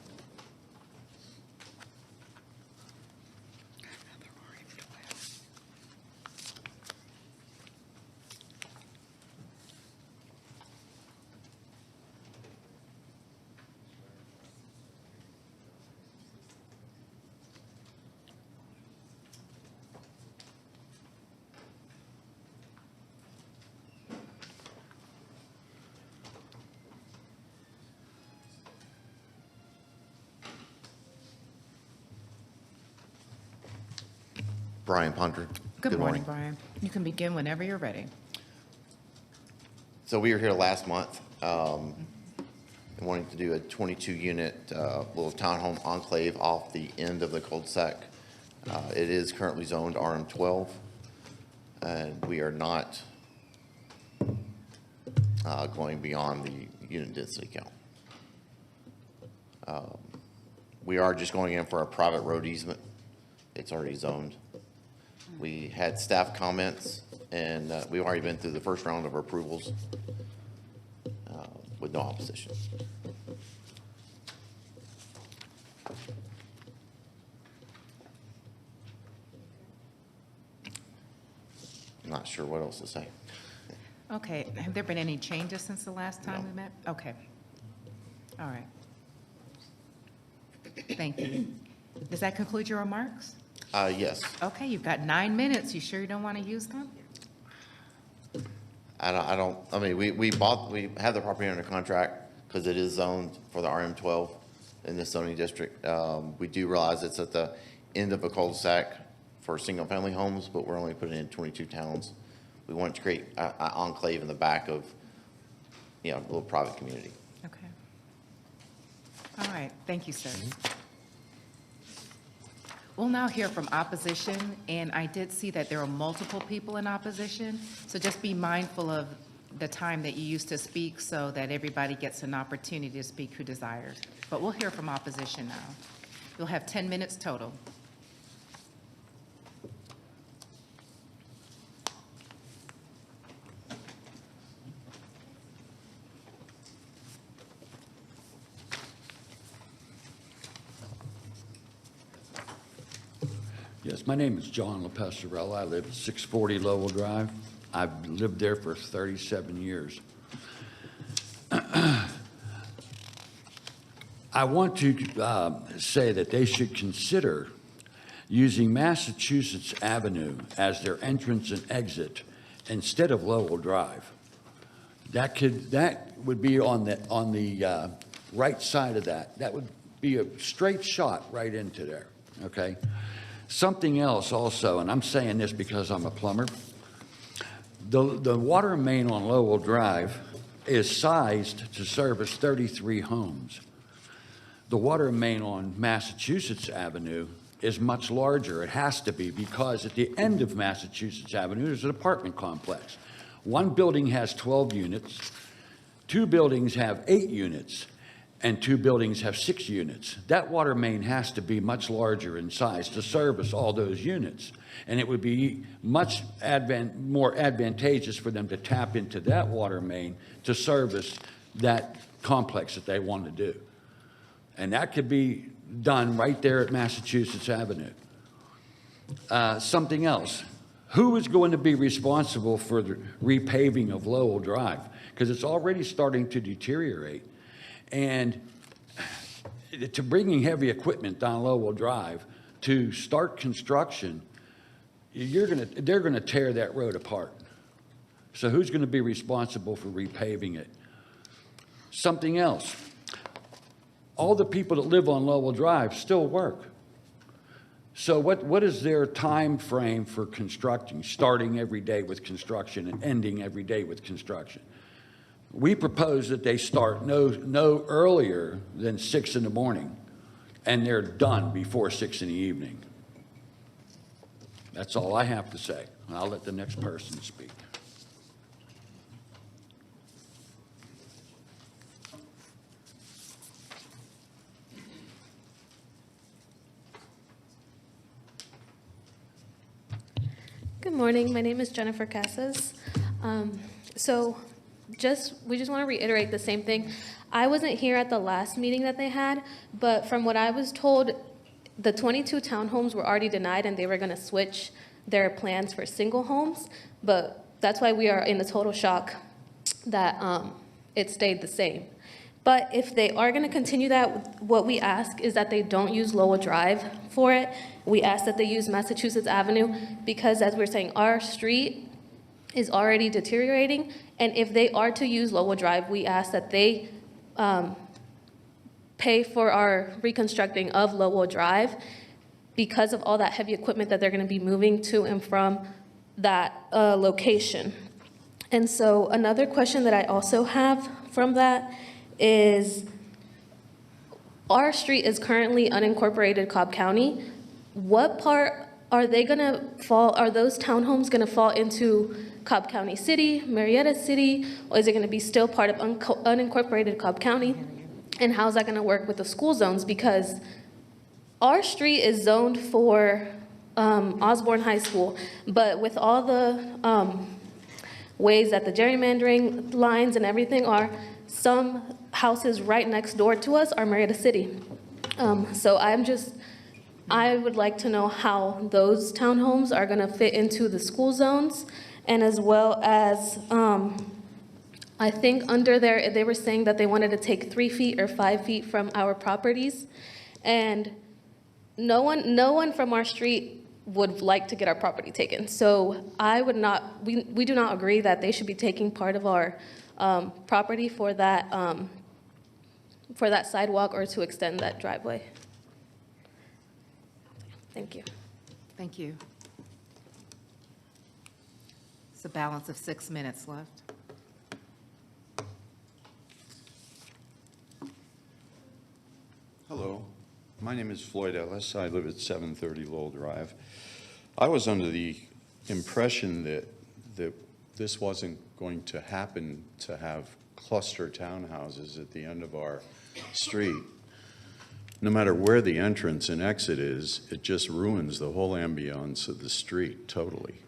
Brian Punter. Good morning, Brian. You can begin whenever you're ready. So we were here last month and wanting to do a 22-unit little townhome enclave off the end of the cul-de-sac. It is currently zoned RM12, and we are not going beyond the unit density count. We are just going in for a private road easement. It's already zoned. We had staff comments, and we've already been through the first round of approvals with no opposition. I'm not sure what else to say. Okay, have there been any changes since the last time we met? Okay. All right. Thank you. Does that conclude your remarks? Yes. Okay, you've got 9 minutes. You sure you don't want to use them? I mean, we have the property under contract because it is zoned for the RM12 in this zoning district. We do realize it's at the end of a cul-de-sac for single-family homes, but we're only putting in 22 towns. We want to create an enclave in the back of, a little private community. Okay. All right, thank you, sir. We'll now hear from opposition, and I did see that there are multiple people in opposition, so just be mindful of the time that you use to speak so that everybody gets an opportunity to speak who desires. But we'll hear from opposition now. You'll have 10 minutes total. Yes, my name is John LaPestarella. I live at 640 Lowell Drive. I've lived there for 37 years. I want to say that they should consider using Massachusetts Avenue as their entrance and exit instead of Lowell Drive. That would be on the right side of that. That would be a straight shot right into there, okay? Something else also, and I'm saying this because I'm a plumber, the water main on Lowell Drive is sized to service 33 homes. The water main on Massachusetts Avenue is much larger. It has to be, because at the end of Massachusetts Avenue, there's an apartment complex. One building has 12 units, 2 buildings have 8 units, and 2 buildings have 6 units. That water main has to be much larger in size to service all those units. And it would be much more advantageous for them to tap into that water main to service that complex that they want to do. And that could be done right there at Massachusetts Avenue. Something else. Who is going to be responsible for the repaving of Lowell Drive? Because it's already starting to deteriorate. And to bringing heavy equipment down Lowell Drive to start construction, they're going to tear that road apart. So who's going to be responsible for repaving it? Something else. All the people that live on Lowell Drive still work. So what is their time frame for constructing, starting every day with construction and ending every day with construction? We propose that they start no earlier than 6 in the morning, and they're done before 6 in the evening. That's all I have to say. I'll let the next person speak. Good morning. My name is Jennifer Casas. We just want to reiterate the same thing. I wasn't here at the last meeting that they had, but from what I was told, the 22 townhomes were already denied and they were going to switch their plans for single homes. But that's why we are in a total shock that it stayed the same. But if they are going to continue that, what we ask is that they don't use Lowell Drive for it. We ask that they use Massachusetts Avenue because, as we're saying, our street is already deteriorating. And if they are to use Lowell Drive, we ask that they pay for our reconstructing of Lowell Drive because of all that heavy equipment that they're going to be moving to and from that location. And so another question that I also have from that is, our street is currently unincorporated Cobb County. What part are they gonna fall, are those townhomes gonna fall into Cobb County City, Marietta City, or is it gonna be still part of unincorporated Cobb County? And how's that gonna work with the school zones? Because our street is zoned for Osborne High School, but with all the ways that the gerrymandering lines and everything are, some houses right next door to us are Marietta City. So I would like to know how those townhomes are gonna fit into the school zones, and as well as, I think under there, they were saying that they wanted to take 3 feet or 5 feet from our properties. And no one from our street would like to get our property taken. So I would not, we do not agree that they should be taking part of our property for that sidewalk or to extend that driveway. Thank you. Thank you. It's a balance of 6 minutes left. Hello, my name is Floyd Ellis. I live at 730 Lowell Drive. I was under the impression that this wasn't going to happen, to have cluster townhouses at the end of our street. No matter where the entrance and exit is, it just ruins the whole ambiance of the street totally.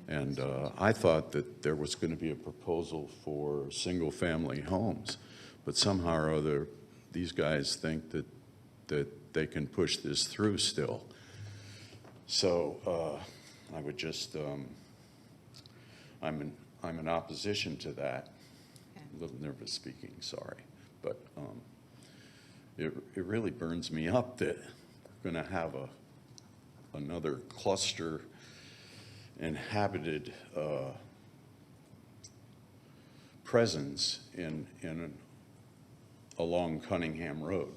And I thought that there was going to be a proposal for single-family homes, but somehow or other, these guys think that they can push this through still. So I would just, I'm in opposition to that. A little nervous speaking, sorry, but it really burns me up that we're going to have another cluster inhabited presence along Cunningham Road,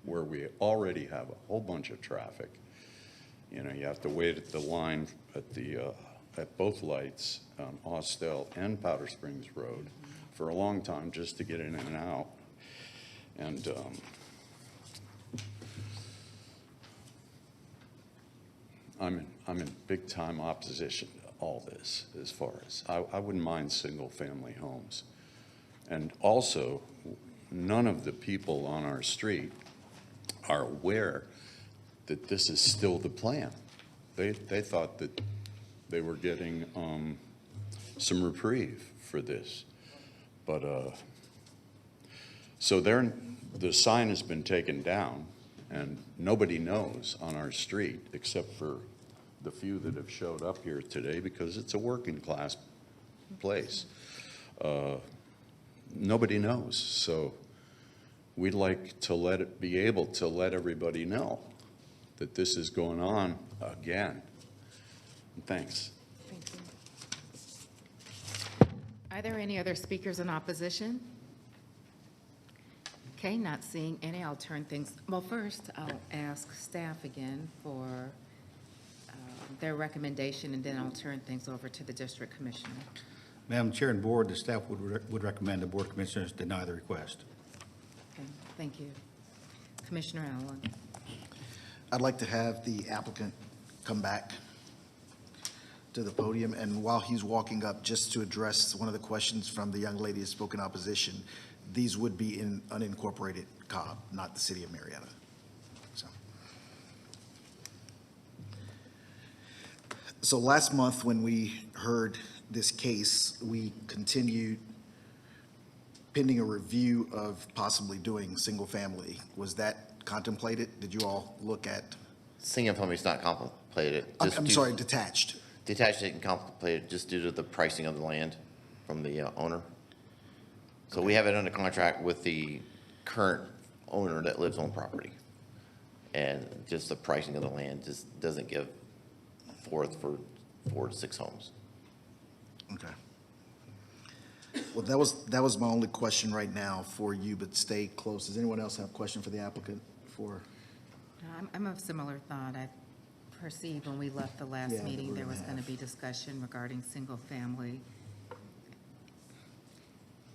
where we already have a whole bunch of traffic. You know, you have to wait at the line at both lights on Austell and Powder Springs Road for a long time just to get in and out. And I'm in big-time opposition to all this, as far as, I wouldn't mind single-family homes. And also, none of the people on our street are aware that this is still the plan. They thought that they were getting some reprieve for this. But, so the sign has been taken down, and nobody knows on our street, except for the few that have showed up here today, because it's a working class place. Nobody knows, so we'd like to be able to let everybody know that this is going on again. Thanks. Thank you. Are there any other speakers in opposition? Okay, not seeing any, I'll turn things, well, first, I'll ask staff again for their recommendation, and then I'll turn things over to the district commissioner. Madam Chair and Board, the staff would recommend the Board of Commissioners deny the request. Okay, thank you. Commissioner Allen. I'd like to have the applicant come back to the podium, and while he's walking up, just to address one of the questions from the young lady who spoke in opposition, these would be in unincorporated Cobb, not the city of Marietta. So last month, when we heard this case, we continued pending a review of possibly doing single-family. Was that contemplated? Did you all look at? Single-family is not contemplated. I'm sorry, detached. Detached isn't contemplated just due to the pricing of the land from the owner. So we have it under contract with the current owner that lives on property. And just the pricing of the land just doesn't give forth for 4 to 6 homes. Okay. Well, that was my only question right now for you, but stay close. Does anyone else have a question for the applicant for? I'm of similar thought. I perceived when we left the last Yeah, meeting, we're there gonna was going to have- be discussion regarding single-family.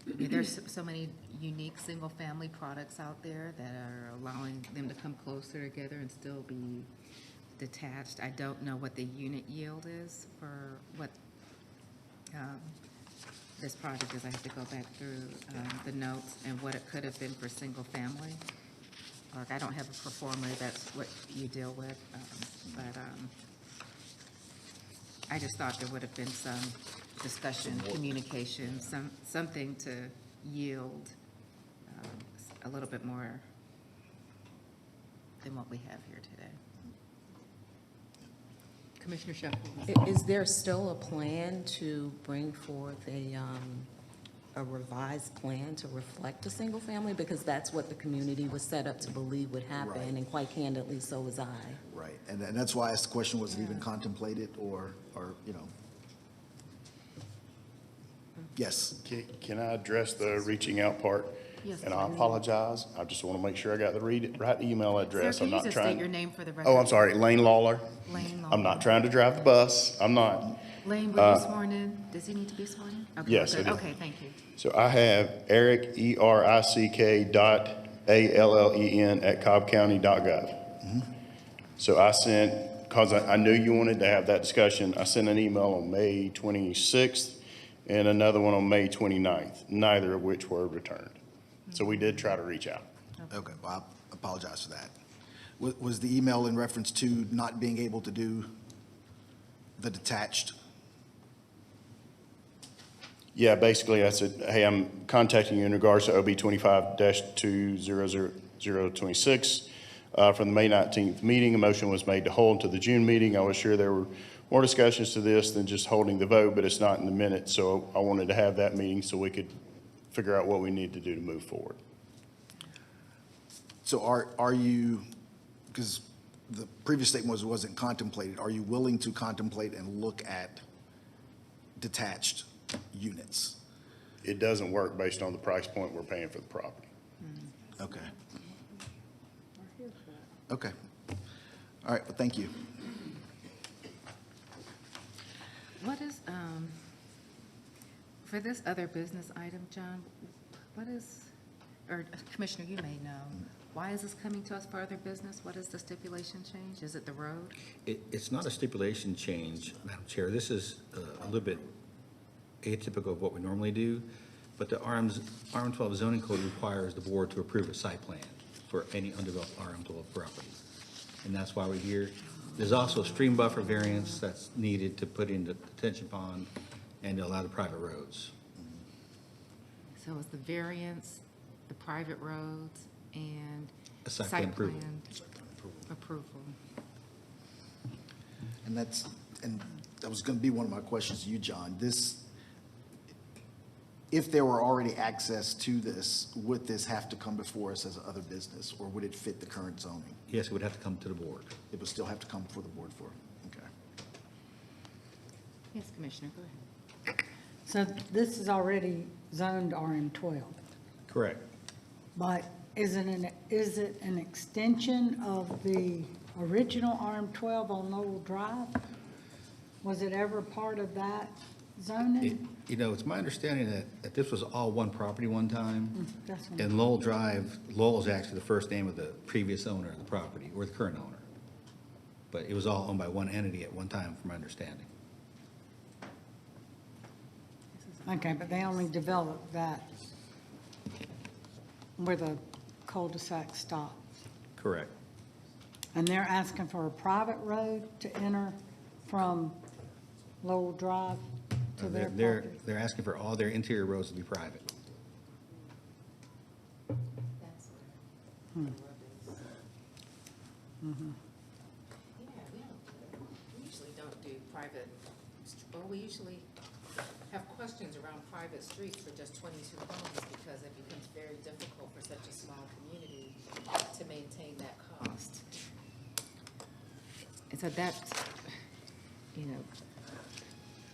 There's so many unique single-family products out there that are allowing them to come closer together and still be detached. I don't know what the unit yield is for what this project is. I have to go back through the notes and what it could have been for single-family. Like, I don't have a performer, that's what you deal with, but I just thought there would have been some discussion, communication, something to yield a little bit more than what we have here today. Commissioner Sheffield. Is there still a plan to bring forth a revised plan to reflect a single family? Because that's what the community was set up to believe would happen, Right. and quite candidly, so was I. Right, and that's why I asked the question, was it even contemplated or, you know? Yes. Can I address the reaching out part? Yes, And I please. apologize. I just want to make sure I got the right email address. Sir, I'm can you not just trying. state your name for the record? Oh, I'm sorry, Lane Lawler. Lane I'm Lawler. not trying to drive the bus. I'm not. Lane, were you sworn in? Does he need to be sworn in? Okay, Yes, good. I do. Okay, thank you. So I have Eric, ERICK.ALLEN@cobbcounty.gov. So I sent, because I knew you wanted to have that discussion, I sent an email on May 26th and another one on May 29th, neither of which were returned. So we did try to reach out. Okay, well, I apologize for that. Was the email in reference to not being able to do the detached? Yeah, basically I said, hey, I'm contacting you in regards to OB 25-200026. From the May 19th meeting, a motion was made to hold to the June meeting. I was sure there were more discussions to this than just holding the vote, but it's not in the minutes. So I wanted to have that meeting so we could figure out what we need to do to move forward. So are you, because the previous statement was it wasn't contemplated, are you willing to contemplate and look at detached units? It doesn't work based on the price point we're paying for the property. Okay. Okay. All right, well, thank you. What is, for this other business item, John, what is, or Commissioner, you may know, Why is this coming to us for other business? What is the stipulation change? Is it the road? It's not a stipulation change, Madam Chair. This is a little bit atypical of what we normally do, but the RM12 zoning code requires the board to approve a site plan for any undeveloped RM12 property. And that's why we're here. There's also a stream buffer variance that's needed to put in the detention pond and to allow the private roads. So it's the variance, the private roads, and A site plan approval. approval. And that was going to be one of my questions to you, John. If there were already access to this, would this have to come before us as other business, or would it fit the current zoning? Yes, it would have to come to the board. It would still have to come before the board for, okay. Yes, Commissioner, go ahead. So this is already zoned RM12, Correct. but is it an extension of the original RM12 on Lowell Drive? Was it ever part of that zoning? It's my understanding that this was all one property one time. That's what- And Lowell Drive, Lowell is actually the first name of the previous owner of the property, or the current owner. But it was all owned by one entity at one time, from my understanding. Okay, but they only developed that where the cul-de-sac stops. Correct. And they're asking for a private road to enter from Lowell Drive to their property? They're asking for all their interior roads to be private. Hmm. Mhm. Yeah, we usually don't do private, or we usually have questions around private streets for just 22 homes because it becomes very difficult for such a small community to maintain that cost. And so that's,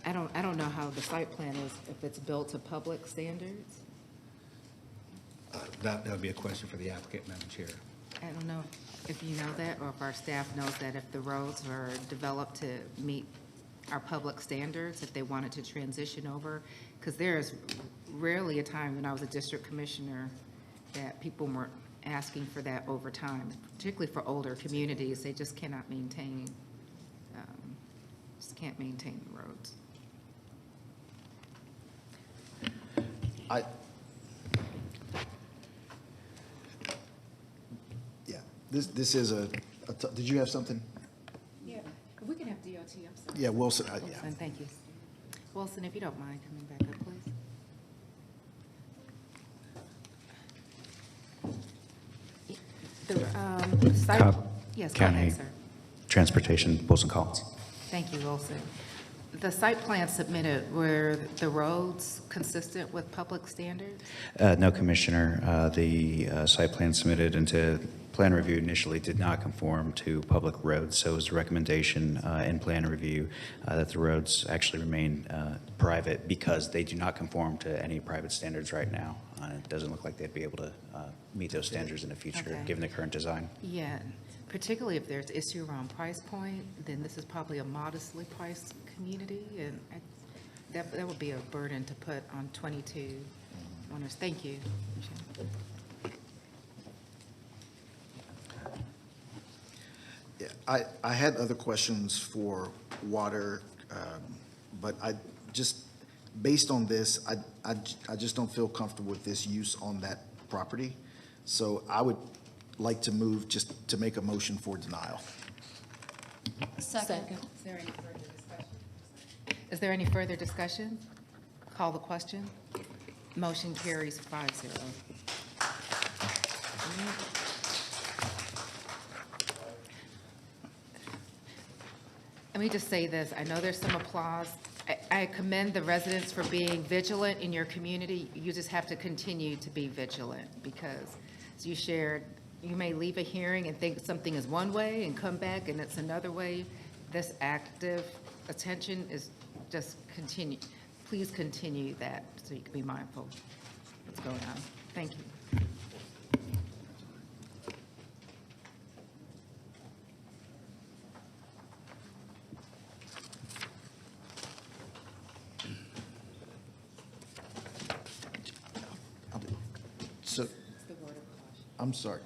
I don't know how the site plan is, if it's built to public standards. That would be a question for the applicant, Madam Chair. I don't know if you know that, or if our staff knows that, if the roads are developed to meet our public standards, if they wanted to transition over, because there's rarely a time when I was a district commissioner that people weren't asking for that over time, particularly for older communities. They just cannot maintain, can't maintain the roads. This is did you have something? Yeah, we can have DOT, I'm sorry. Yeah, Wilson, Wilson, thank you. Wilson, if you don't mind coming back up, please. The site. Cobb Yes, go County ahead, sir. Transportation, Wilson Collins. Thank you, Wilson. The site plan submitted, were the roads consistent with public standards? No, Commissioner. The site plan submitted into plan review initially did not conform to public roads, so it was a recommendation in plan review that the roads actually remain private because they do not conform to any private standards right now. It doesn't look like they'd be able to meet those standards in the future, Okay. given the current design. Yeah, particularly if there's issue around price point, then this is probably a modestly priced community, and that would be a burden to put on 22 owners. Thank you. Yeah, I had other questions for water, but based on this, I just don't feel comfortable with this use on that property. So I would like to move just to make a motion for denial. Second. Is there any further discussion? Call the question. Motion carries 5-0. Let me just say this. I know there's some applause. I commend the residents for being vigilant in your community. You just have to continue to be vigilant because, as you shared, you may leave a hearing and think something is one way and come back and it's another way. This active attention is just continue. Please continue that so you can be mindful of what's going on. Thank you. So, I'm sorry,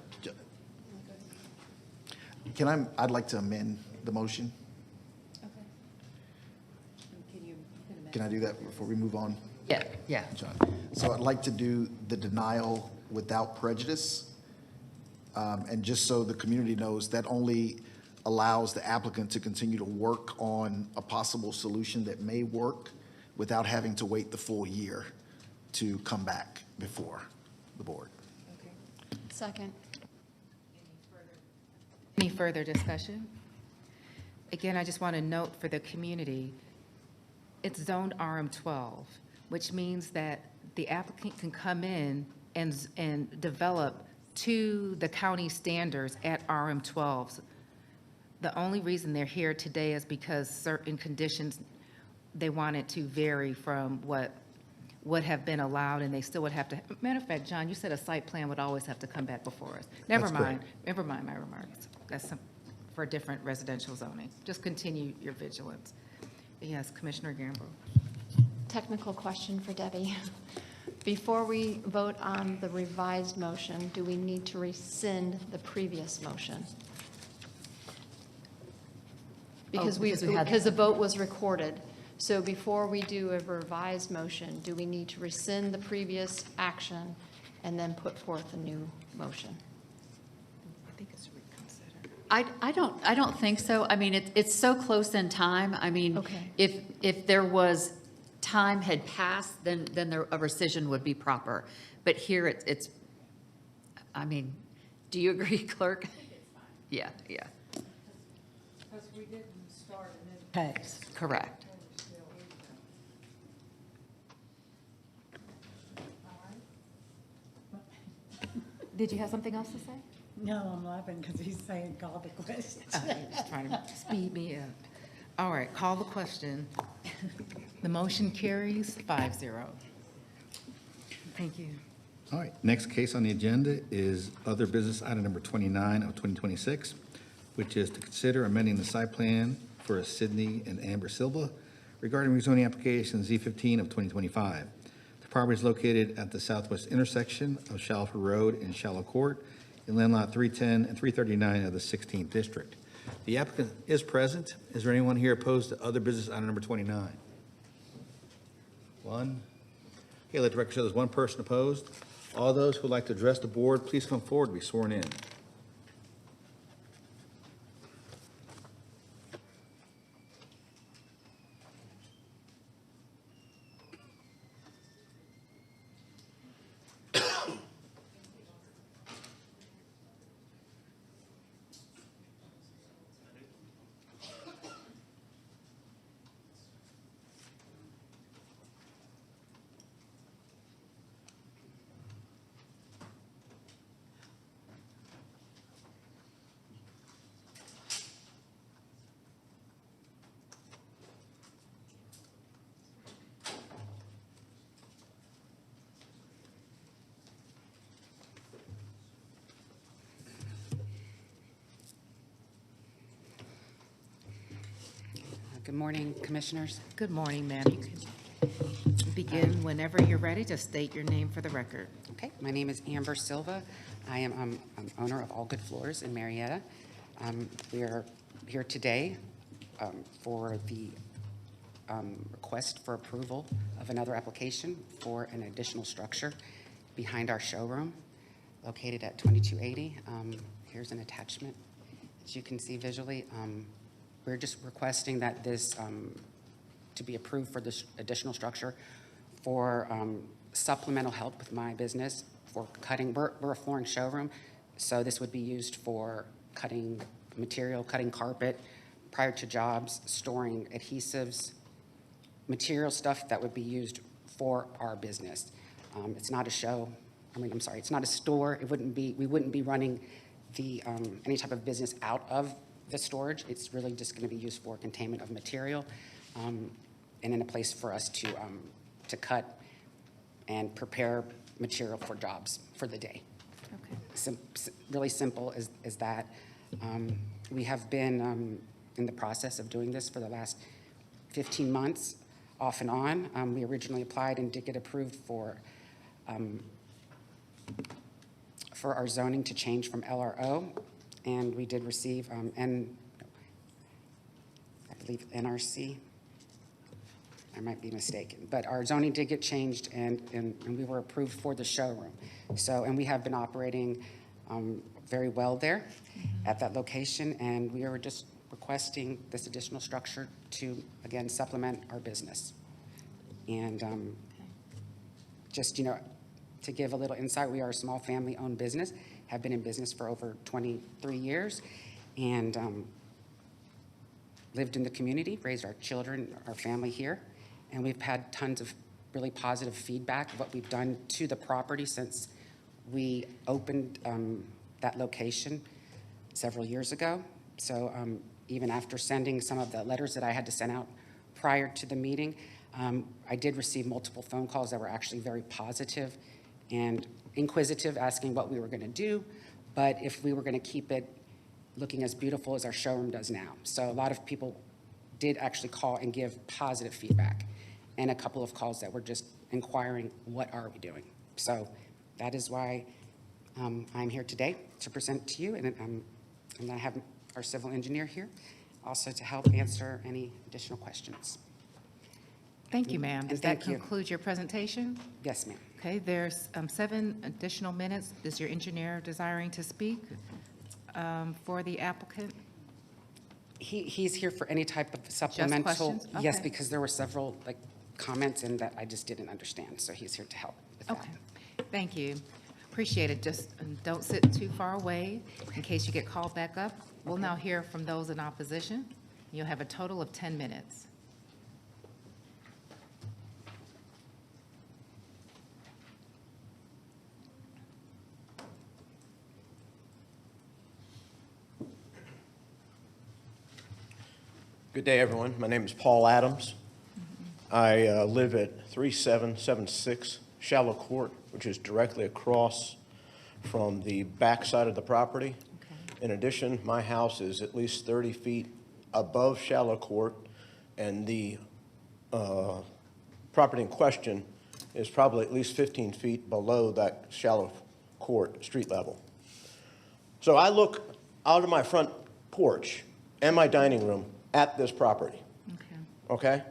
I'd like to amend the motion. Can I do that before we move on? Yeah, yeah. John. So I'd like to do the denial without prejudice. And just so the community knows, that only allows the applicant to continue to work on a possible solution that may work without having to wait the full year to come back before the board. Second. Any further discussion? Again, I just want to note for the community, it's zoned RM12, which means that the applicant can come in and develop to the county standards at RM12s. The only reason they're here today is because certain conditions, they wanted to vary from what would have been allowed, and they still would have to, matter of fact, John, you said a site plan would always have to come back before us. Never That's mind, correct. never mind my remarks. That's for different residential zoning. Just continue your vigilance. Yes, Commissioner Gamble. Technical question for Debbie. Before we vote on the revised motion, do we need to rescind the previous motion? Because because the vote was recorded. So before we do a revised motion, do we need to rescind the previous action and then put forth a new motion? I think it's reconsidered. I don't think so. I mean, it's so close in time. I mean, Okay. if there was, time had passed, then a rescission would be proper. But here it's, I mean, do you agree, Clerk? Yeah, yeah. Because we didn't start an impasse. Correct. Did you have something else to say? No, I'm laughing because he's saying call the question. Oh, you're just trying to speed me up. All right, call the question. The motion carries 5-0. Thank you. All right, next case on the agenda is other business item number 29 of 2026, which is to consider amending the site plan for Sydney and Amber Silva regarding rezoning application Z15 of 2025. The property is located at the southwest intersection of Shallowford Road and Shallow Court in land lot 310 and 339 of the 16th District. The applicant is present. Is there anyone here opposed to other business item number 29? One. Okay, let the record show there's one person opposed. All those who would like to address the board, please come forward to be sworn in. Good morning, Commissioners. Good morning, ma'am. You can begin whenever you're ready. Just state your name for the record. Okay, my name is Amber Silva. I am I'm owner of All Good Floors in Marietta. We are here today for the request for approval of another application for an additional structure behind our showroom located at 2280. Here's an attachment that you can see visually. We're just requesting that this, to be approved for this additional structure for supplemental help with my business for cutting. We're a flooring showroom, so this would be used for cutting material, cutting carpet, prior to jobs, storing adhesives, material stuff that would be used for our business. It's not a show. It's not a store. We wouldn't be running the any type of business out of the storage. It's really just going to be used for containment of material, and in a place for us to cut and prepare material for jobs for the day. Okay. Really simple as that. We have been in the process of doing this for the last 15 months, off and on. We originally applied and did get approved for our zoning to change from LRO and we did receive, I believe NRC. I might be mistaken, but our zoning did get changed, and we were approved for the showroom. So, and we have been operating very well there at that location, and we are just requesting this additional structure to, again, supplement our business. And just, you know, to give a little insight, we are a small family-owned business, have been in business for over 23 years, and lived in the community, raised our children, our family here, and we've had tons of really positive feedback of what we've done to the property since we opened that location several years ago. So even after sending some of the letters that I had to send out prior to the meeting, I did receive multiple phone calls that were actually very positive and inquisitive, asking what we were going to do, but if we were going to keep it looking as beautiful as our showroom does now. So a lot of people did actually call and give positive feedback, and a couple of calls that were just inquiring, what are we doing? So that is why I'm here today to present to you, and I have our civil engineer here also to help answer any additional questions. Thank you, ma'am. And Does that thank you. conclude your presentation? Yes, ma'am. Okay, there's 7 additional minutes. Is your engineer desiring to speak for the applicant? He's here for any type of supplemental. questions? Yes, Okay. because there were several comments and that I just didn't understand, so he's here to help with that. Okay, thank you. Appreciate it. Just don't sit too far away in case you get called back up. We'll now hear from those in opposition. You'll have a total of 10 minutes. Good day, everyone. My name is Paul Adams. I live at 3776 Shallow Court, which is directly across from the back side of the property. In addition, my house is at least 30 feet above Shallow Court, and the property in question is probably at least 15 feet below that Shallow Court street level. So I look out of my front porch and my dining room at this property. Okay?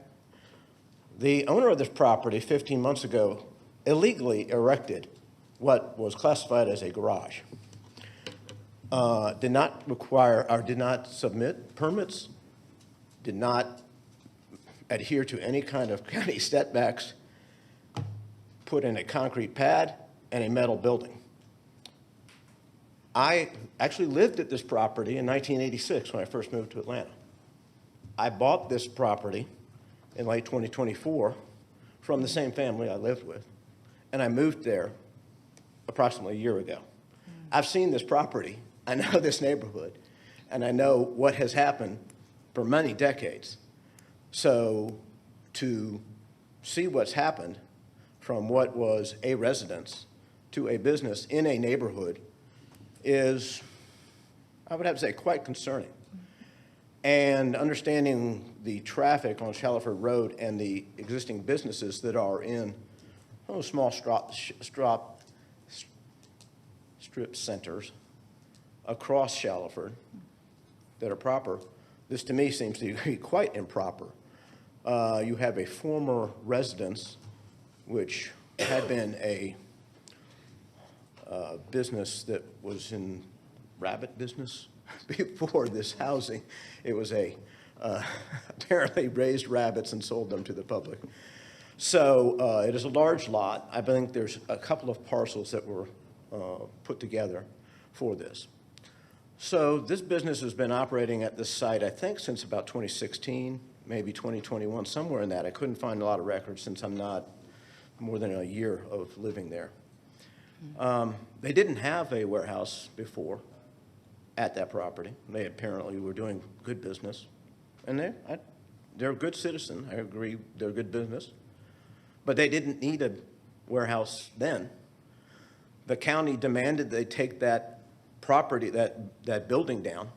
The owner of this property 15 months ago illegally erected what was classified as a garage. Did not require, or did not submit permits, did not adhere to any kind of county setbacks, put in a concrete pad and a metal building. I actually lived at this property in 1986 when I first moved to Atlanta. I bought this property in late 2024 from the same family I lived with, and I moved there approximately a year ago. I've seen this property, I know this neighborhood, and I know what has happened for many decades. So to see what's happened from what was a residence to a business in a neighborhood is, I would have to say, quite concerning. And understanding the traffic on Shallowford Road and the existing businesses that are in small strip centers across Shallowford that are proper, this to me seems to be quite improper. You have a former residence which had been a business that was in rabbit business before this housing. It was a apparently raised rabbits and sold them to the public. So it is a large lot. I think there's a couple of parcels that were put together for this. So this business has been operating at this site, I think, since about 2016, maybe 2021, somewhere in that. I couldn't find a lot of records since I'm not more than a year of living there. They didn't have a warehouse before at that property. They apparently were doing good business. And they're a good citizen. I agree, they're a good business. But they didn't need a warehouse then. The county demanded they take that property, that building down.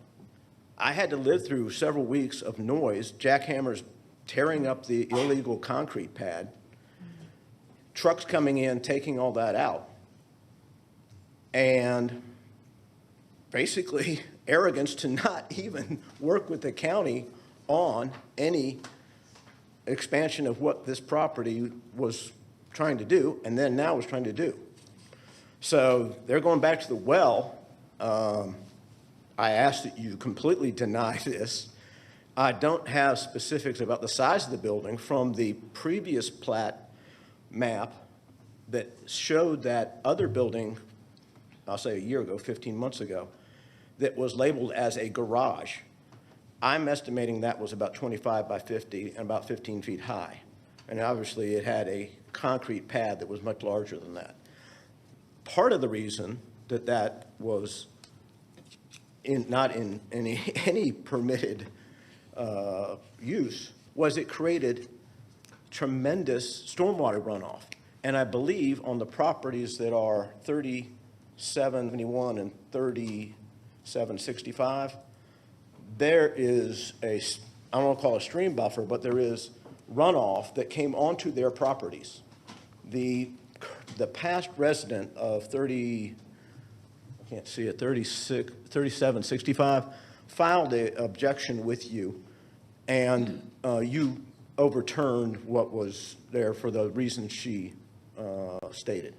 I had to live through several weeks of noise, jackhammers tearing up the illegal concrete pad, trucks coming in, taking all that out. And basically arrogance to not even work with the county on any expansion of what this property was trying to do, and then now is trying to do. So they're going back to the well. I ask that you completely deny this. I don't have specifics about the size of the building from the previous plat map that showed that other building, I'll say a year ago, 15 months ago, that was labeled as a garage. I'm estimating that was about 25 by 50 and about 15 feet high. And obviously it had a concrete pad that was much larger than that. Part of the reason that that was not in any permitted use was it created tremendous stormwater runoff. And I believe on the properties that are 3771 and 3765, there is I don't want to call it a stream buffer, but there is runoff that came onto their properties. The past resident of 3765 filed an objection with you, and you overturned what was there for the reasons she stated.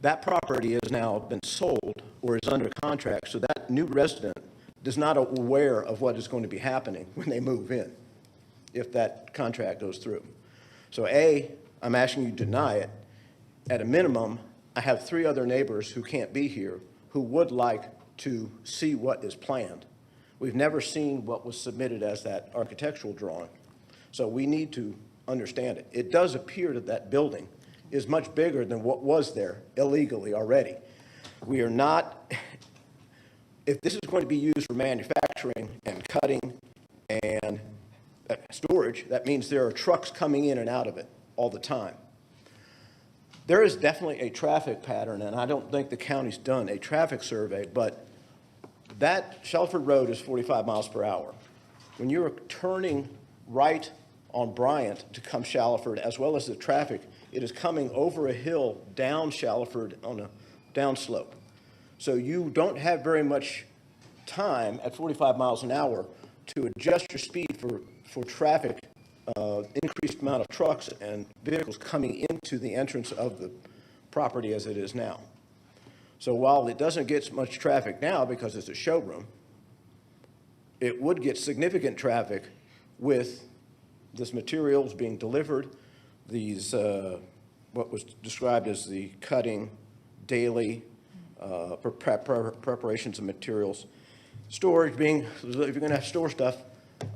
That property has now been sold or is under contract, so that new resident is not aware of what is going to be happening when they move in, if that contract goes through. So A, I'm asking you to deny it. At a minimum, I have 3 other neighbors who can't be here who would like to see what is planned. We've never seen what was submitted as that architectural drawing, so we need to understand it. It does appear that that building is much bigger than what was there illegally already. We are not, if this is going to be used for manufacturing and cutting and storage, that means there are trucks coming in and out of it all the time. There is definitely a traffic pattern, and I don't think the county's done a traffic survey, but that Shelford Road is 45 miles per hour. When you're turning right on Bryant to come Shallowford, as well as the traffic, it is coming over a hill down Shallowford on a downslope. So you don't have very much time at 45 miles an hour to adjust your speed for traffic, increased amount of trucks and vehicles coming into the entrance of the property as it is now. So while it doesn't get much traffic now because it's a showroom, it would get significant traffic with this materials being delivered, these, what was described as the cutting daily preparations of materials, storage being, if you're going to have store stuff,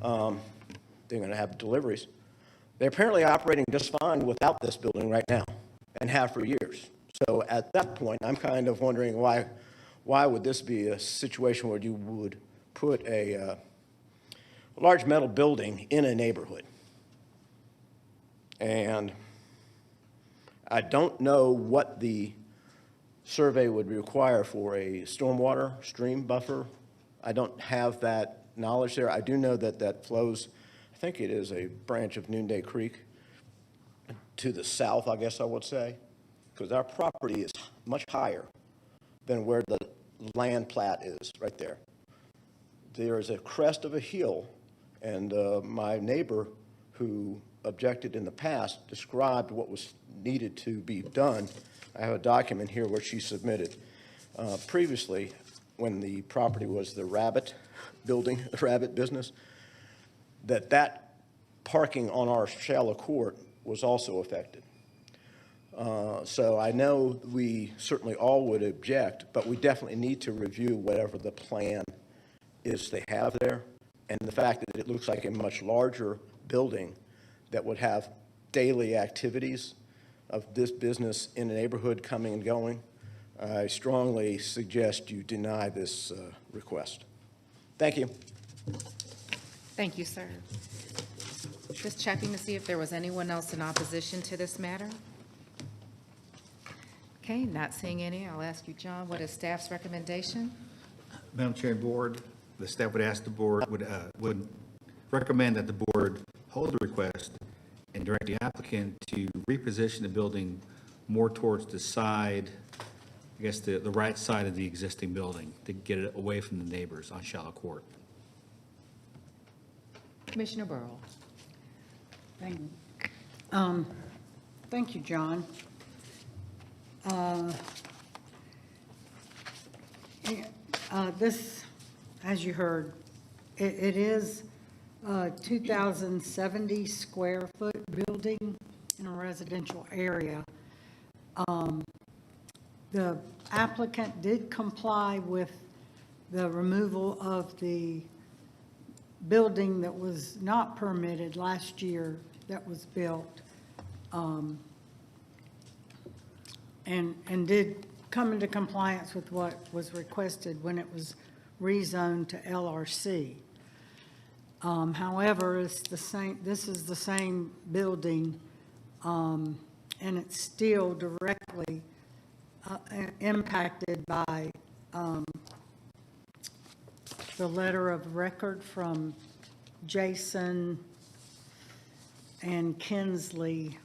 they're going to have deliveries. They're apparently operating just fine without this building right now and have for years. So at that point, I'm kind of wondering why would this be a situation where you would put a large metal building in a neighborhood? And I don't know what the survey would require for a stormwater stream buffer. I don't have that knowledge there. I do know that that flows, I think it is a branch of Noonday Creek to the south, I guess I would say, because our property is much higher than where the land plat is right there. There is a crest of a hill, and my neighbor who objected in the past described what was needed to be done. I have a document here where she submitted previously when the property was the Rabbit building, the Rabbit business, that parking on our shallow court was also affected. So I know we certainly all would object, but we definitely need to review whatever the plan is they have there. And the fact that it looks like a much larger building that would have daily activities of this business in the neighborhood coming and going, I strongly suggest you deny this request. Thank you. Thank you, sir. Just checking to see if there was anyone else in opposition to this matter. Okay, not seeing any. I'll ask you, John, what is staff's recommendation? Madam Chair and Board, the staff would ask the board, would recommend that the board hold the request and direct the applicant to reposition the building more towards the side I guess, the right side of the existing building to get it away from the neighbors on Shallow Court. Commissioner Burrow. Thank you, John. This, as you heard, it is a 2,070 square foot building in a residential area. The applicant did comply with the removal of the building that was not permitted last year that was built, and did come into compliance with what was requested when it was rezoned to LRC. However, it's the same, this is the same building, and it's still directly impacted by the letter of record from Jason and Kinsley.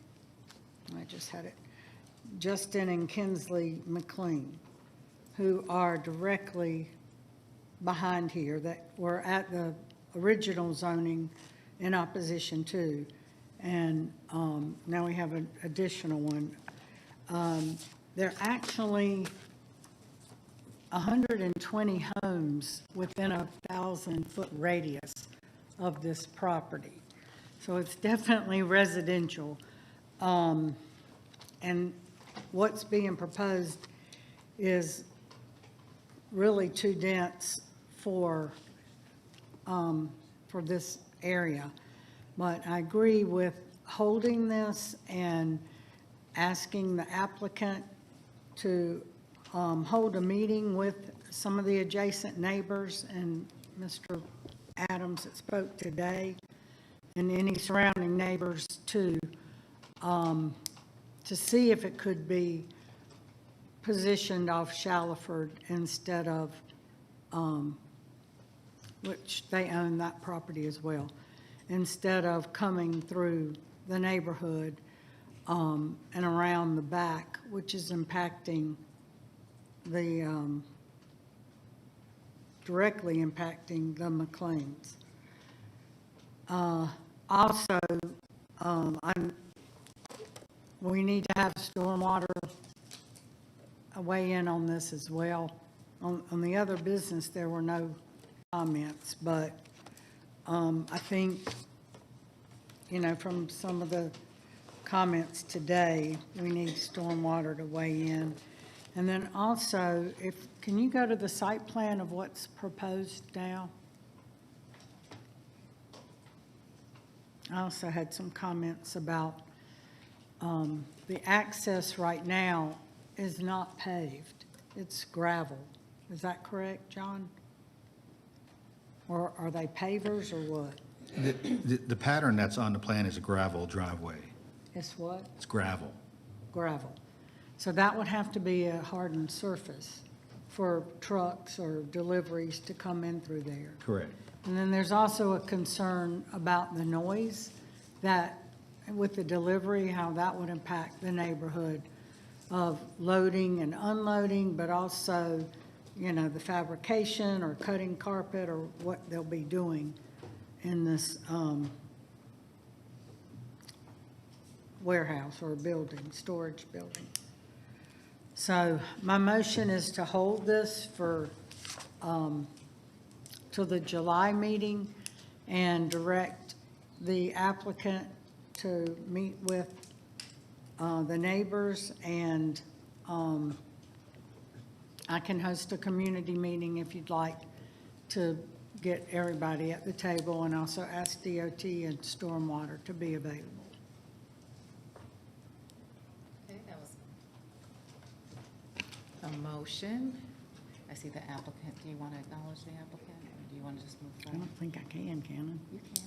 I just had it. Justin and Kinsley McLean, who are directly behind here, that were at the original zoning in opposition to. And now we have an additional one. There are actually 120 homes within a 1,000-foot radius of this property. So it's definitely residential. And what's being proposed is really too dense for this area. But I agree with holding this and asking the applicant to hold a meeting with some of the adjacent neighbors and Mr. Adams that spoke today, and any surrounding neighbors too, to see if it could be positioned off Shallowford instead of, which they own that property as well, instead of coming through the neighborhood and around the back, which is impacting the, directly impacting the McLeans. Also, we need to have stormwater weigh in on this as well. On the other business, there were no comments, but I think, you know, from some of the comments today, we need stormwater to weigh in. And then also, can you go to the site plan of what's proposed now? I also had some comments about the access right now is not paved. It's gravel. Is that correct, John? Or are they pavers or what? The pattern that's on the plan is a gravel driveway. It's what? It's gravel. Gravel. So that would have to be a hardened surface for trucks or deliveries to come in through there. Correct. And then there's also a concern about the noise that, with the delivery, how that would impact the neighborhood of loading and unloading, but also, you know, the fabrication or cutting carpet or what they'll be doing in this warehouse or building, storage building. So my motion is to hold this for till the July meeting and direct the applicant to meet with the neighbors, and I can host a community meeting if you'd like to get everybody at the table, and also ask DOT and Stormwater to be available. Okay, that was a motion. I see the applicant. Do you want to acknowledge the applicant, or do you want to just move I forward? don't think I can I? You can.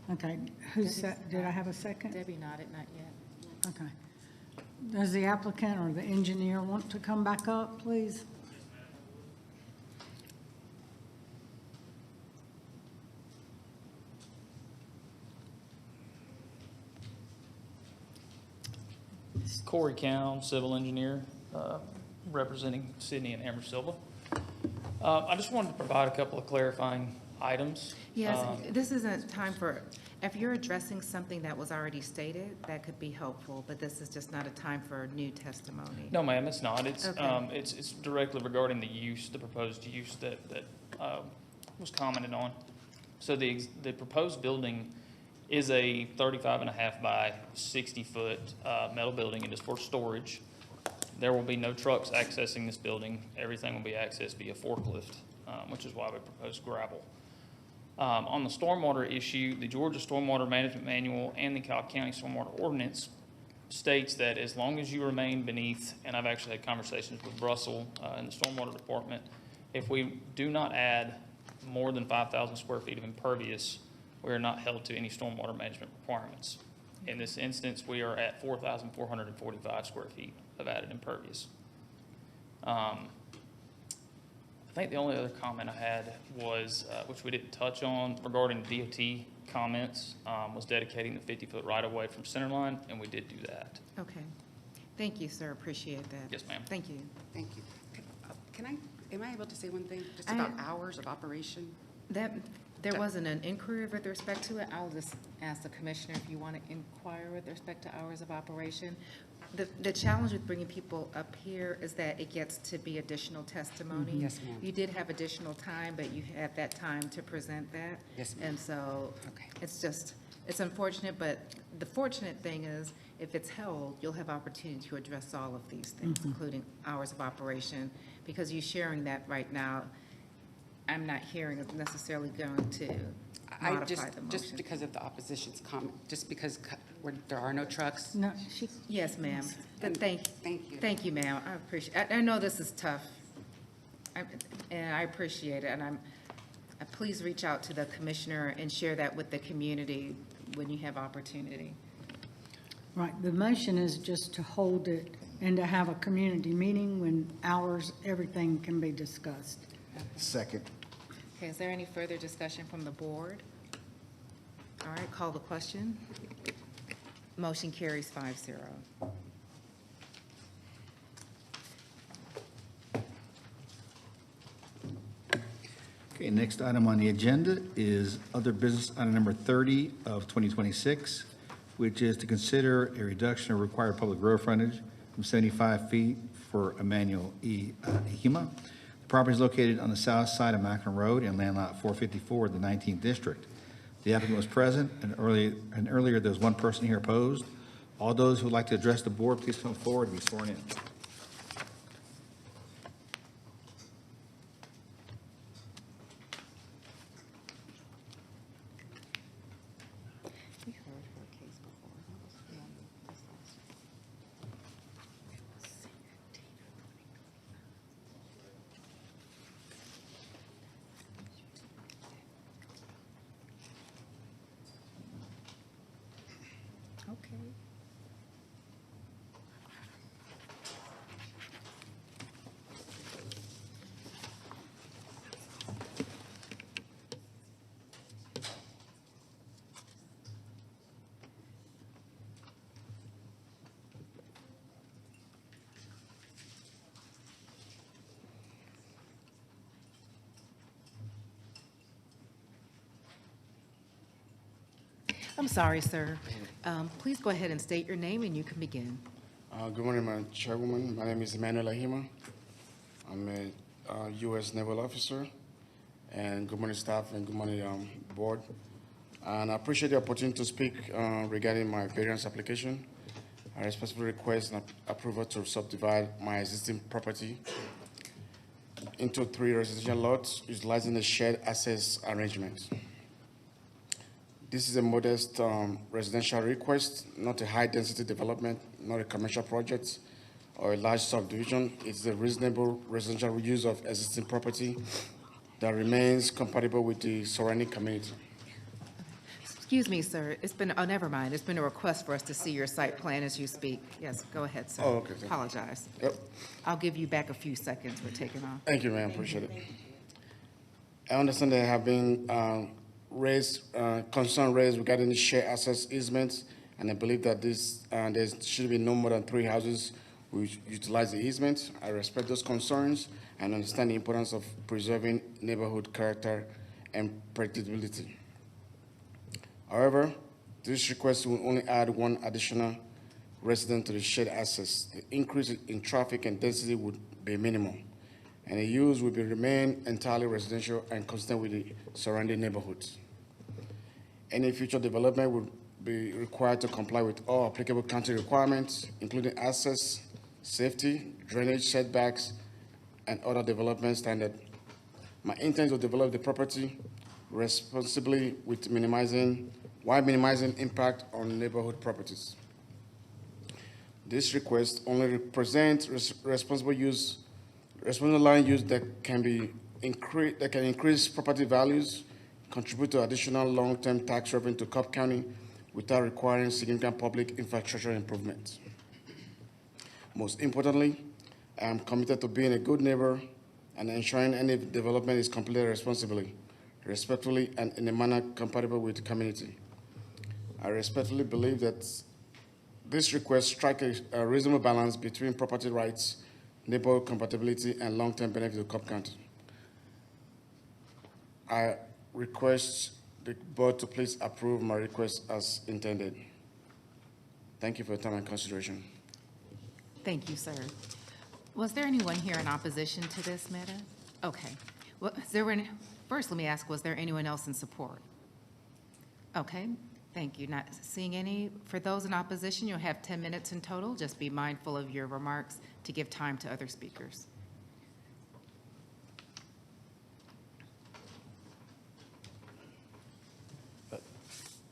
Okay, who said, did I have a second? Debbie nodded, not yet. Okay. Does the applicant or the engineer want to come back up, please? Corey Cown, civil engineer, representing Sydney and Amber Silva. I just wanted to provide a couple of clarifying items. Yes, this isn't time for, if you're addressing something that was already stated, that could be helpful, but this is just not a time for new testimony. No, ma'am, it's not. It's, Okay. it's directly regarding the use, the proposed use that was commented on. So the proposed building is a 35.5 by 60-foot metal building. It is for storage. There will be no trucks accessing this building. Everything will be accessed via forklift, which is why we propose gravel. On the stormwater issue, the Georgia Stormwater Management Manual and the Cobb County Stormwater Ordinance states that as long as you remain beneath, and I've actually had conversations with Russell in the Stormwater Department, if we do not add more than 5,000 square feet of impervious, we are not held to any stormwater management requirements. In this instance, we are at 4,445 square feet of added impervious. I think the only other comment I had was, which we didn't touch on, regarding DOT comments, was dedicating the 50-foot right-of-way from center line, and we did do that. Okay. Thank you, sir. Appreciate that. Yes, ma'am. Thank you. Thank you. Am I able to say one thing, just I- about hours of operation? There wasn't an inquiry with respect to it. I'll just ask the commissioner if you want to inquire with respect to hours of operation. The challenge with bringing people up here is that it gets to be additional testimony. Mhm. Yes, ma'am. You did have additional time, but you had that time to present that. Yes, ma'am. And so Okay. it's unfortunate, but the fortunate thing is if it's held, you'll have opportunity to address all of these things, including hours of operation, because you're sharing that right now. I'm not hearing it's necessarily going to modify the motion. Just because of the opposition's comment, just because there are no trucks. No, Yes, ma'am. Thank you. Thank you, ma'am. I appreciate, I know this is tough. And I appreciate it, and please reach out to the commissioner and share that with the community when you have opportunity. Right, the motion is just to hold it and to have a community meeting when hours, everything can be discussed. Second. Okay, is there any further discussion from the board? All right, call the question. Motion carries 5-0. Okay, next item on the agenda is other business item number 30 of 2026, which is to consider a reduction of required public road frontage from 75 feet for Emmanuel E. Hema. The property is located on the south side of Macklin Road in land lot 454 of the 19th District. The applicant was present, and earlier there was one person here opposed. All those who would like to address the board, please come forward and be sworn in. We heard her case before. What was the name of this last Okay. I'm sorry, sir. Please go ahead and state your name and you can begin. Good morning, Madam Chairwoman. My name is Emmanuel Ahima. I'm a U.S. Naval officer. And good morning, staff, and good morning, board. And I appreciate the opportunity to speak regarding my variance application. I respectfully request approval to subdivide my existing property into 3 residential lots utilizing a shared access arrangement. This is a modest residential request, not a high-density development, not a commercial project or a large subdivision. It's a reasonable residential use of existing property that remains compatible with the surrounding community. Excuse me, sir. It's been, oh, never mind. It's been a request for us to see your site plan as you speak. Yes, go ahead, sir. Oh, okay. Thank you. Apologize. Yep. I'll give you back a few seconds for taking off. Thank you, ma'am. Appreciate it. I understand there have been concern raised regarding the shared access easements and I believe that there should be no more than 3 houses which utilize the easement. I respect those concerns and understand the importance of preserving neighborhood character and predictability. However, this request will only add 1 additional resident to the shared access. The increase in traffic and density would be minimal, and the use will remain entirely residential and consistent with the surrounding neighborhoods. Any future development would be required to comply with all applicable county requirements, including access, safety, drainage setbacks, and other development standards. My intent is to develop the property responsibly while minimizing impact on neighborhood properties. This request only represents responsible land use that can increase property values, contribute to additional long-term tax revenue to Cobb County without requiring significant public infrastructure improvements. Most importantly, I am committed to being a good neighbor and ensuring any development is completed responsibly, respectfully, and in a manner compatible with the community. I respectfully believe that this request strikes a reasonable balance between property rights, neighborhood compatibility, and long-term benefit to Cobb County. I request the board to please approve my request as intended. Thank you for your time and consideration. Thank you, sir. Was there anyone here in opposition to this matter? Okay. Well, first, let me ask, was there anyone else in support? Okay, thank you. Not seeing any. For those in opposition, you'll have 10 minutes in total. Just be mindful of your remarks to give time to other speakers.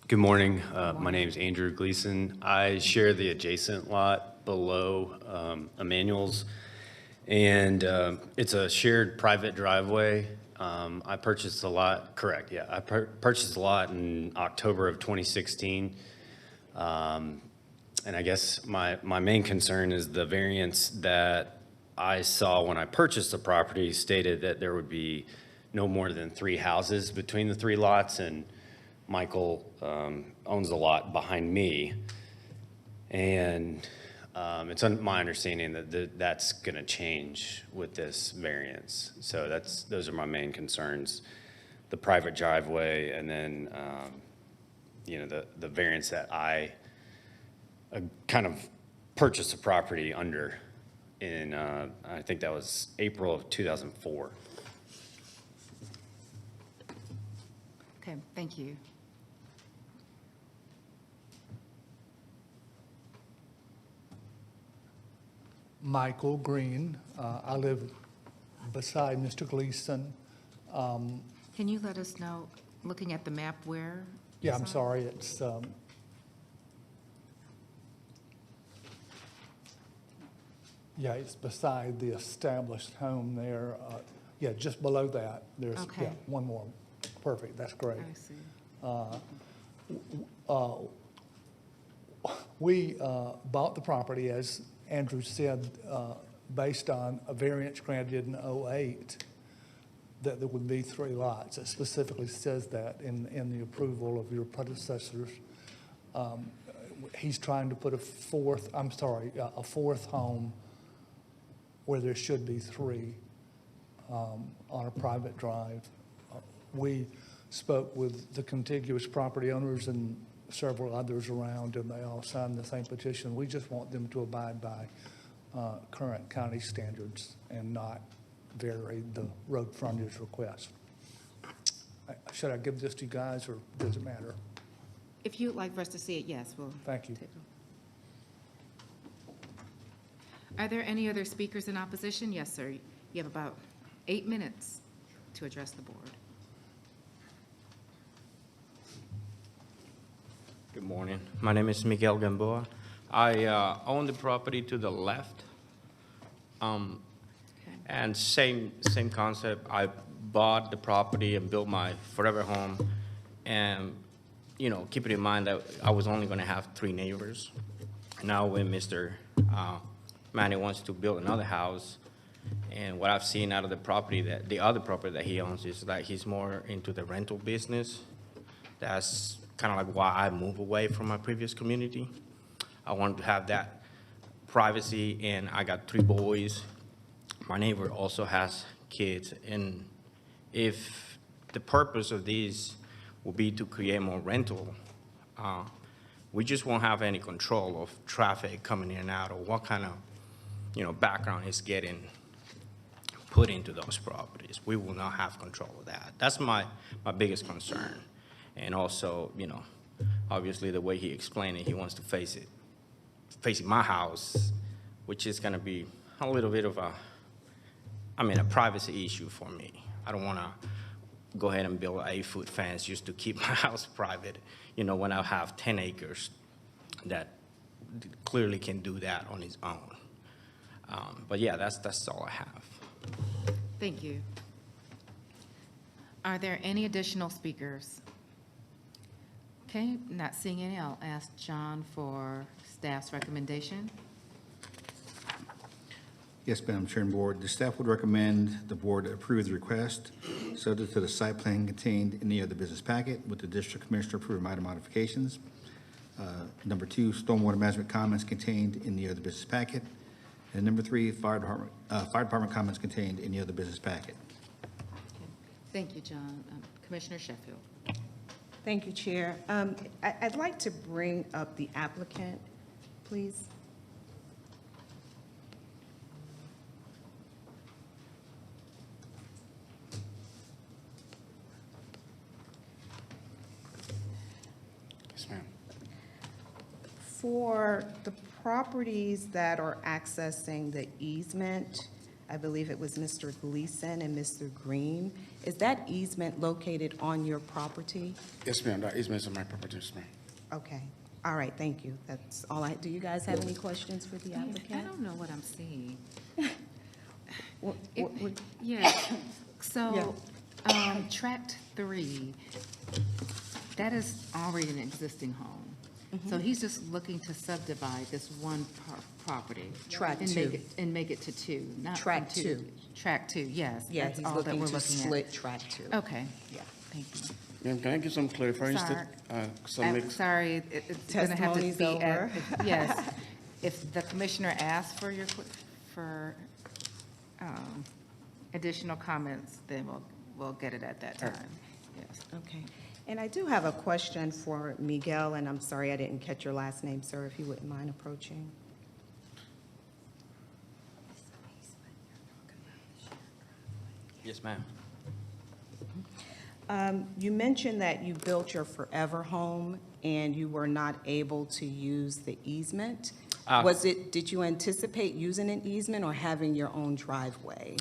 Good morning. My name is Andrew Gleason. I share the adjacent lot below Emmanuel's, and it's a shared private driveway. I purchased the lot, correct, yeah. I purchased the lot in October of 2016. And I guess my main concern is the variance that I saw when I purchased the property stated that there would be no more than 3 houses between the 3 lots, and Michael owns the lot behind me, and it's my understanding that that's going to change with this variance. So those are my main concerns: the private driveway, and then the variance that I kind of purchased the property under in I think that was April of 2004. Okay, thank you. Michael Green. I live beside Mr. Gleason. Can you let us know, looking at the map, where? Yeah, I'm sorry, it's, yeah, it's beside the established home there. Yeah, just below that, there's, Okay. yeah, one more. Perfect, that's great. I see. We bought the property, as Andrew said, based on a variance granted in '08, that there would be 3 lots. It specifically says that in the approval of your predecessors. He's trying to put a fourth home where there should be 3 on a private drive. We spoke with the contiguous property owners and several others around, and they all signed the same petition. We just want them to abide by current county standards and not vary the road frontage request. Should I give this to you guys, or does it matter? If you'd like for us to see it, yes, we'll. Thank you. Are there any other speakers in opposition? Yes, sir. You have about 8 minutes to address the board. Good morning. My name is Miguel Gamboa. I own the property to the left. And same concept. I bought the property and built my forever home. And, keeping in mind that I was only going to have 3 neighbors. Now when Mr. Manny wants to build another house, and what I've seen out of the property, that the other property that he owns, is that he's more into the rental business. That's kind of like why I moved away from my previous community. I wanted to have that privacy, and I got 3 boys. My neighbor also has kids, and if the purpose of these will be to create more rental, we just won't have any control of traffic coming in and out, or what kind of, background is getting put into those properties. We will not have control of that. That's my biggest concern. And also, obviously the way he explained it, he wants to facing my house, which is gonna be a little bit of a privacy issue for me. I don't wanna go ahead and build an 8-foot fence just to keep my house private, when I have 10 acres that clearly can do that on its own. But yeah, that's all I have. Thank you. Are there any additional speakers? Okay, not seeing any, I'll ask John for staff's recommendation. Yes, Madam Chair and Board, the staff would recommend the board approve the request subject to the site plan contained in the other business packet with the district commissioner approving minor modifications. Number 2, stormwater management comments contained in the other business packet. And number 3, fire department comments contained in the other business packet. Okay. Thank you, John. Commissioner Sheffield. Thank you, Chair. I'd like to bring up the applicant, please. Yes, ma'am. For the properties that are accessing the easement, I believe it was Mr. Gleason and Mr. Green, is that easement located on your property? Yes, ma'am, that is my property, yes, ma'am. Okay, all right, thank you. That's all do you guys have any questions for the I applicant? don't know what I'm seeing. What- Yeah, so, tract 3, that is already an existing home. So he's just looking to subdivide this one property. Tract and 2. make it to 2, not from Tract 2. 2. Tract 2, yes. Yeah, that's he's all that looking we're to looking at. split tract 2. Okay. Yeah. Thank you. Ma'am, can I give some clarifying Sorry. some I'm mix? sorry, it's going to have to Testimony's be, over. yes. If the commissioner asks for additional comments, then we'll get it at that time. Yes. Okay. And I do have a question for Miguel, and I'm sorry I didn't catch your last name, sir, if you wouldn't mind approaching. Yes, ma'am. You mentioned that you built your forever home and you were not able to use the easement. Did you anticipate using an easement or having your own driveway?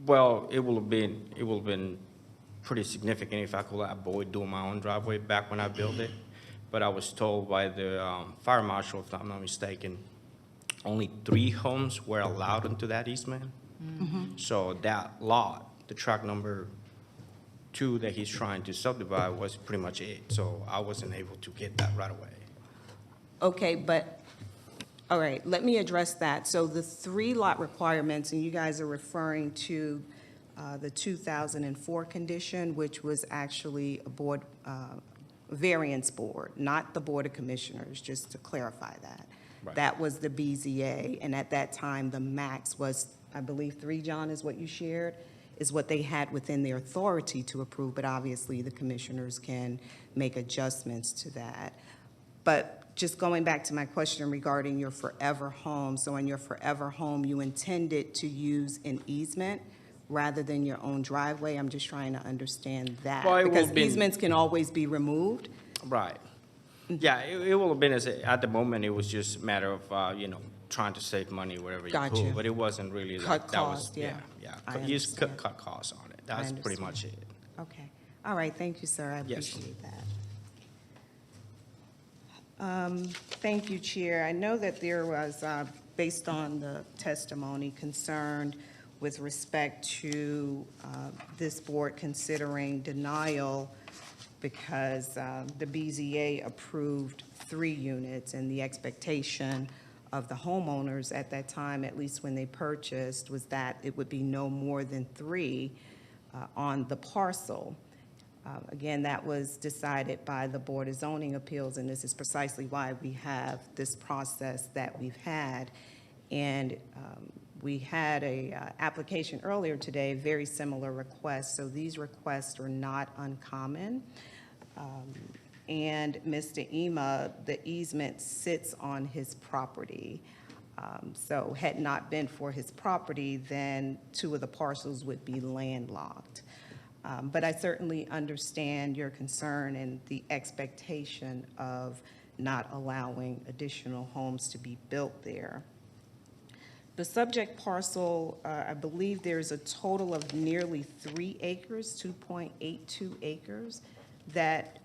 Well, it will have been pretty significant if I could avoid doing my own driveway back when I built it. But I was told by the fire marshal, if I'm not mistaken, only 3 homes were allowed into that easement. So that lot, the tract number 2 that he's trying to subdivide, was pretty much it. So I wasn't able to get that right away. Okay, but, all right, let me address that. So the 3 lot requirements, and you guys are referring to the 2004 condition, which was actually a board, variance board, not the Board of Commissioners, just to clarify that. Right. That was the BZA, and at that time, the max was, I believe, 3, John, is what you shared, is what they had within their authority to approve, but obviously the commissioners can make adjustments to that. But just going back to my question regarding your forever home, so in your forever home, you intended to use an easement rather than your own driveway? I'm just trying to understand that. Well, it will because be- easements can always be removed. Right. Yeah, it will have been, at the moment, it was just a matter of, trying to save money wherever you Gotcha. could. But it wasn't really Cut like, that was, cost, yeah. I You just understand. cut costs on it. That's pretty much it. Okay. All right, thank you, sir. I Yes. appreciate that. Thank you, Chair. I know that there was, based on the testimony, concerned with respect to this board considering denial because the BZA approved 3 units, and the expectation of the homeowners at that time, at least when they purchased, was that it would be no more than 3 on the parcel. Again, that was decided by the Board of Zoning Appeals, and this is precisely why we have this process that we've had. And we had a application earlier today, very similar request, so these requests are not uncommon. And Mr. Ema, the easement sits on his property. So had it not been for his property, then 2 of the parcels would be landlocked. But I certainly understand your concern and the expectation of not allowing additional homes to be built there. The subject parcel, I believe there's a total of nearly 3 acres, 2.82 acres, that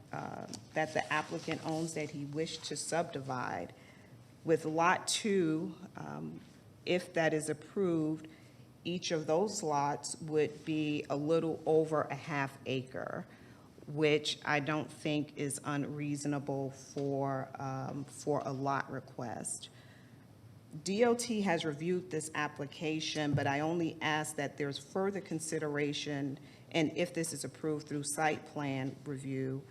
the applicant owns that he wished to subdivide. With Lot 2, if that is approved, each of those lots would be a little over a ½ acre, which I don't think is unreasonable for a lot request. DOT has reviewed this application, but I only ask that there's further consideration, and if this is approved through site plan review,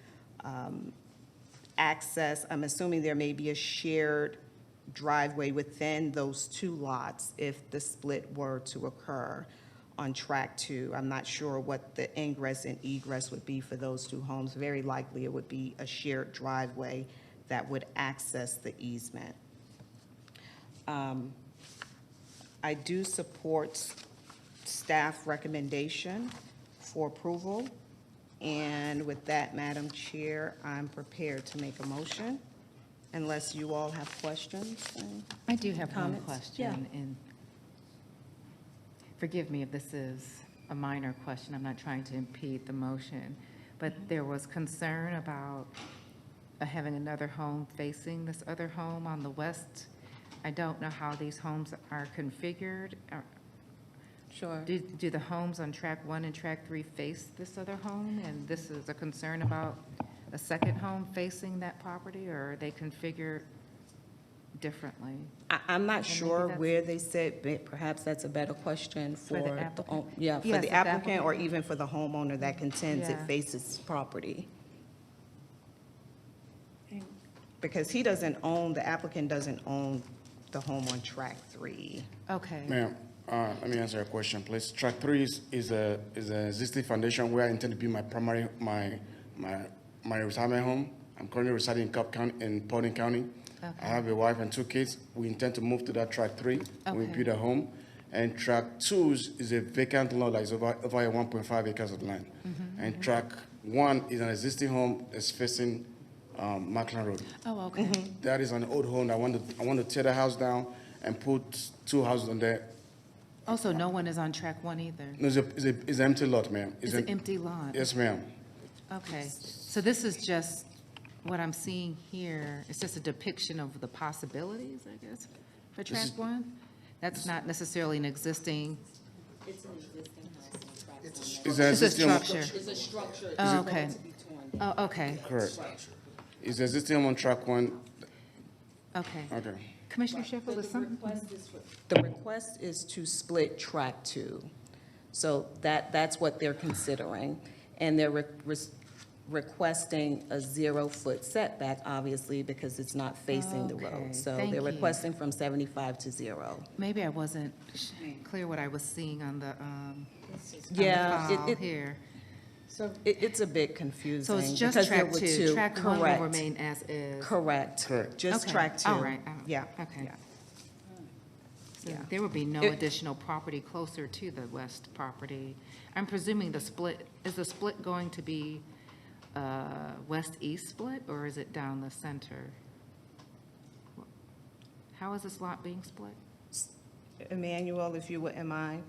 access, I'm assuming there may be a shared driveway within those 2 lots if the split were to occur on track 2. I'm not sure what the ingress and egress would be for those 2 homes. Very likely it would be a shared driveway that would access the easement. I do support staff recommendation for approval. And with that, Madam Chair, I'm prepared to make a motion, unless you all have questions. I do have one Comments? question. Yeah. And forgive me if this is a minor question. I'm not trying to impede the motion. But there was concern about having another home facing this other home on the west. I don't know how these homes are configured. Sure. Do the homes on track 1 and track 3 face this other home? And this is a concern about a second home facing that property, or are they configured differently? I'm not And maybe sure that's- where they sit, but perhaps that's a better question for the the applicant? yeah, for Yes, the the applicant, or applicant. even for the homeowner that contends it Yeah. faces property. Because he doesn't own, the applicant doesn't own the home on track 3. Okay. Ma'am, let me answer your question, please. Track 3 is an existing foundation where I intend to be my primary, my retirement home. I'm currently residing in Cobb County, in Paulding County. Okay. I have a wife and 2 kids. We intend to move to that track 3 when we Okay. build a home. And track 2 is a vacant lot that is over 1.5 acres of land. And track 1 is an existing home that's facing Macklin Road. Oh, okay. That is an old home. I want to tear the house down and put 2 houses on there. Also, no one is on track 1 either. No, it's an empty lot, ma'am. It's an empty lot? Yes, ma'am. Okay. So this is just, what I'm seeing here, it's just a depiction of the possibilities, I guess, for track 1? That's not necessarily an existing, It's an existing house. It's an it's a existing home. structure. It's a structure. Oh, okay. Oh, okay, Correct. It's an existing home on track 1. okay. Okay. Commissioner Sheffield, is something? The request is to split track 2. So that's what they're considering. And they're requesting a 0-foot setback, obviously, because it's not facing the Okay, road. So thank they're you. requesting from 75 to 0. Maybe I wasn't clear what I was seeing on the Yeah, file here. So It's a bit confusing. So it's just because there track were 2. Track 1 will Correct. remain as is. Correct. Correct. Just Okay, track 2. all right, Yeah. Okay. yeah. So Yeah. there would be no It- additional property closer to the west property. I'm presuming the split, is the split going to be west-east split, or is it down the center? How is this lot being split? Emmanuel, if you wouldn't mind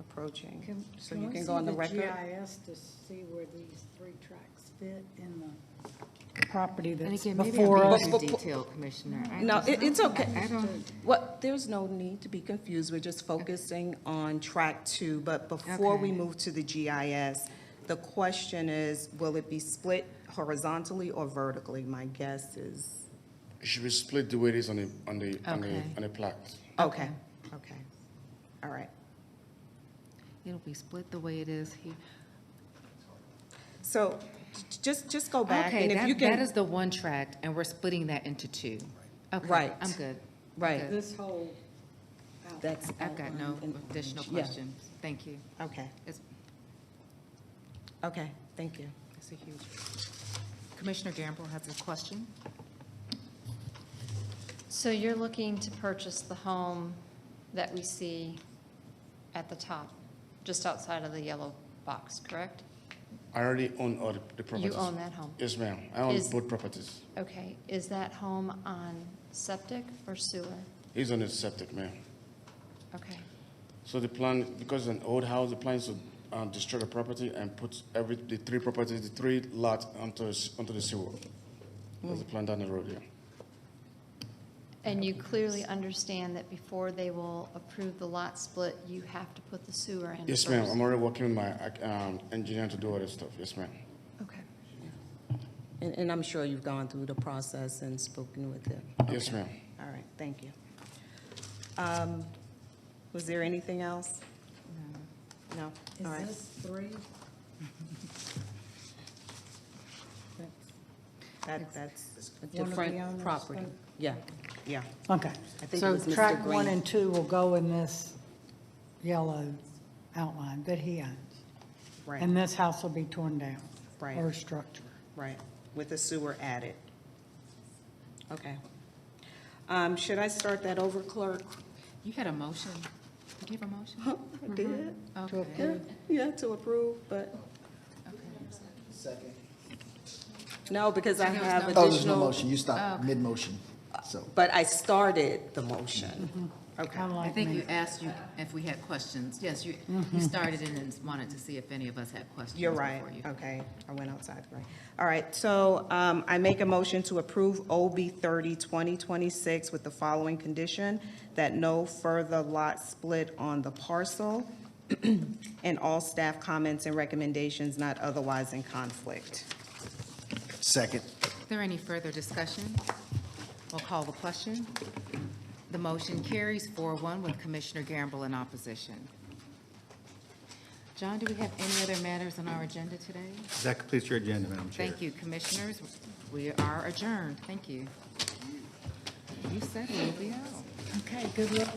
approaching, so you we can see go on the the record. GIS to see where these 3 tracks fit in the property And that's again, maybe before I'm us? being too detailed, Commissioner. I No, just- it's okay. I don't, What, there's no need to be confused. We're just focusing on track 2. But before we Okay. move to the GIS, the question is, will it be split horizontally or vertically? My guess is, It should be split the way it is on the Okay. plat. okay, okay. All right. it'll be split the way it is here. So just go back, Okay, and if you that can. is the one tract, and we're splitting that into two. Okay, Right. I'm good. Right. Good. This whole. That's. I've got no additional Yeah. questions. Thank you. Okay, It's okay, thank you. it's a huge. Commissioner Gamble has a question. So you're looking to purchase the home that we see at the top, just outside of the yellow box, correct? I already own all the properties. You own that home? Yes, ma'am. I own Is- both properties. Okay, is that home on septic or sewer? He's on his septic, ma'am. Okay, So the plan, because it's an old house, the plan is to destroy the property and put the three properties, the three lots onto the sewer. That's the plan down the road, yeah. and you clearly understand that before they will approve the lot split, you have to put the sewer in Yes, first? ma'am. I'm already working with my engineer to do all this stuff. Yes, ma'am. Okay. And I'm sure you've gone through the process and spoken with them. Yes, Okay. ma'am. All right, thank you. Was there anything else? No? All right. Is this 3? That's a One of the different owners, property. right? Yeah, yeah. Okay, I think it so was Mr. track 1 Green. and 2 will go in this yellow outline that he owns. Right. And this house will be torn down. Right. Or structure. Right, with the sewer added. Okay. Should I start that over, clerk? You had a motion. You gave a motion? I did. Okay. Yeah, to approve, but Okay. Second. no, because I So there was have no- additional. Oh, there's no motion. You Oh, stopped okay. mid-motion, so. But I started the motion. Okay. Kind of I like think me. you asked you if we had questions. Yes, you started and then wanted to see if any of us had questions. You're right, before you. okay, I went outside, right. All right, so I make a motion to approve OB 30-2026 with the following condition, that no further lot split on the parcel, and all staff comments and recommendations not otherwise in conflict. Second. Is there any further discussion? We'll call the question. The motion carries 4-1 with Commissioner Gamble in opposition. John, do we have any other matters on our agenda today? That completes your agenda, Madam Chair. Thank you, Commissioners. We are adjourned. Thank you. You said we'll be out. Okay, good luck.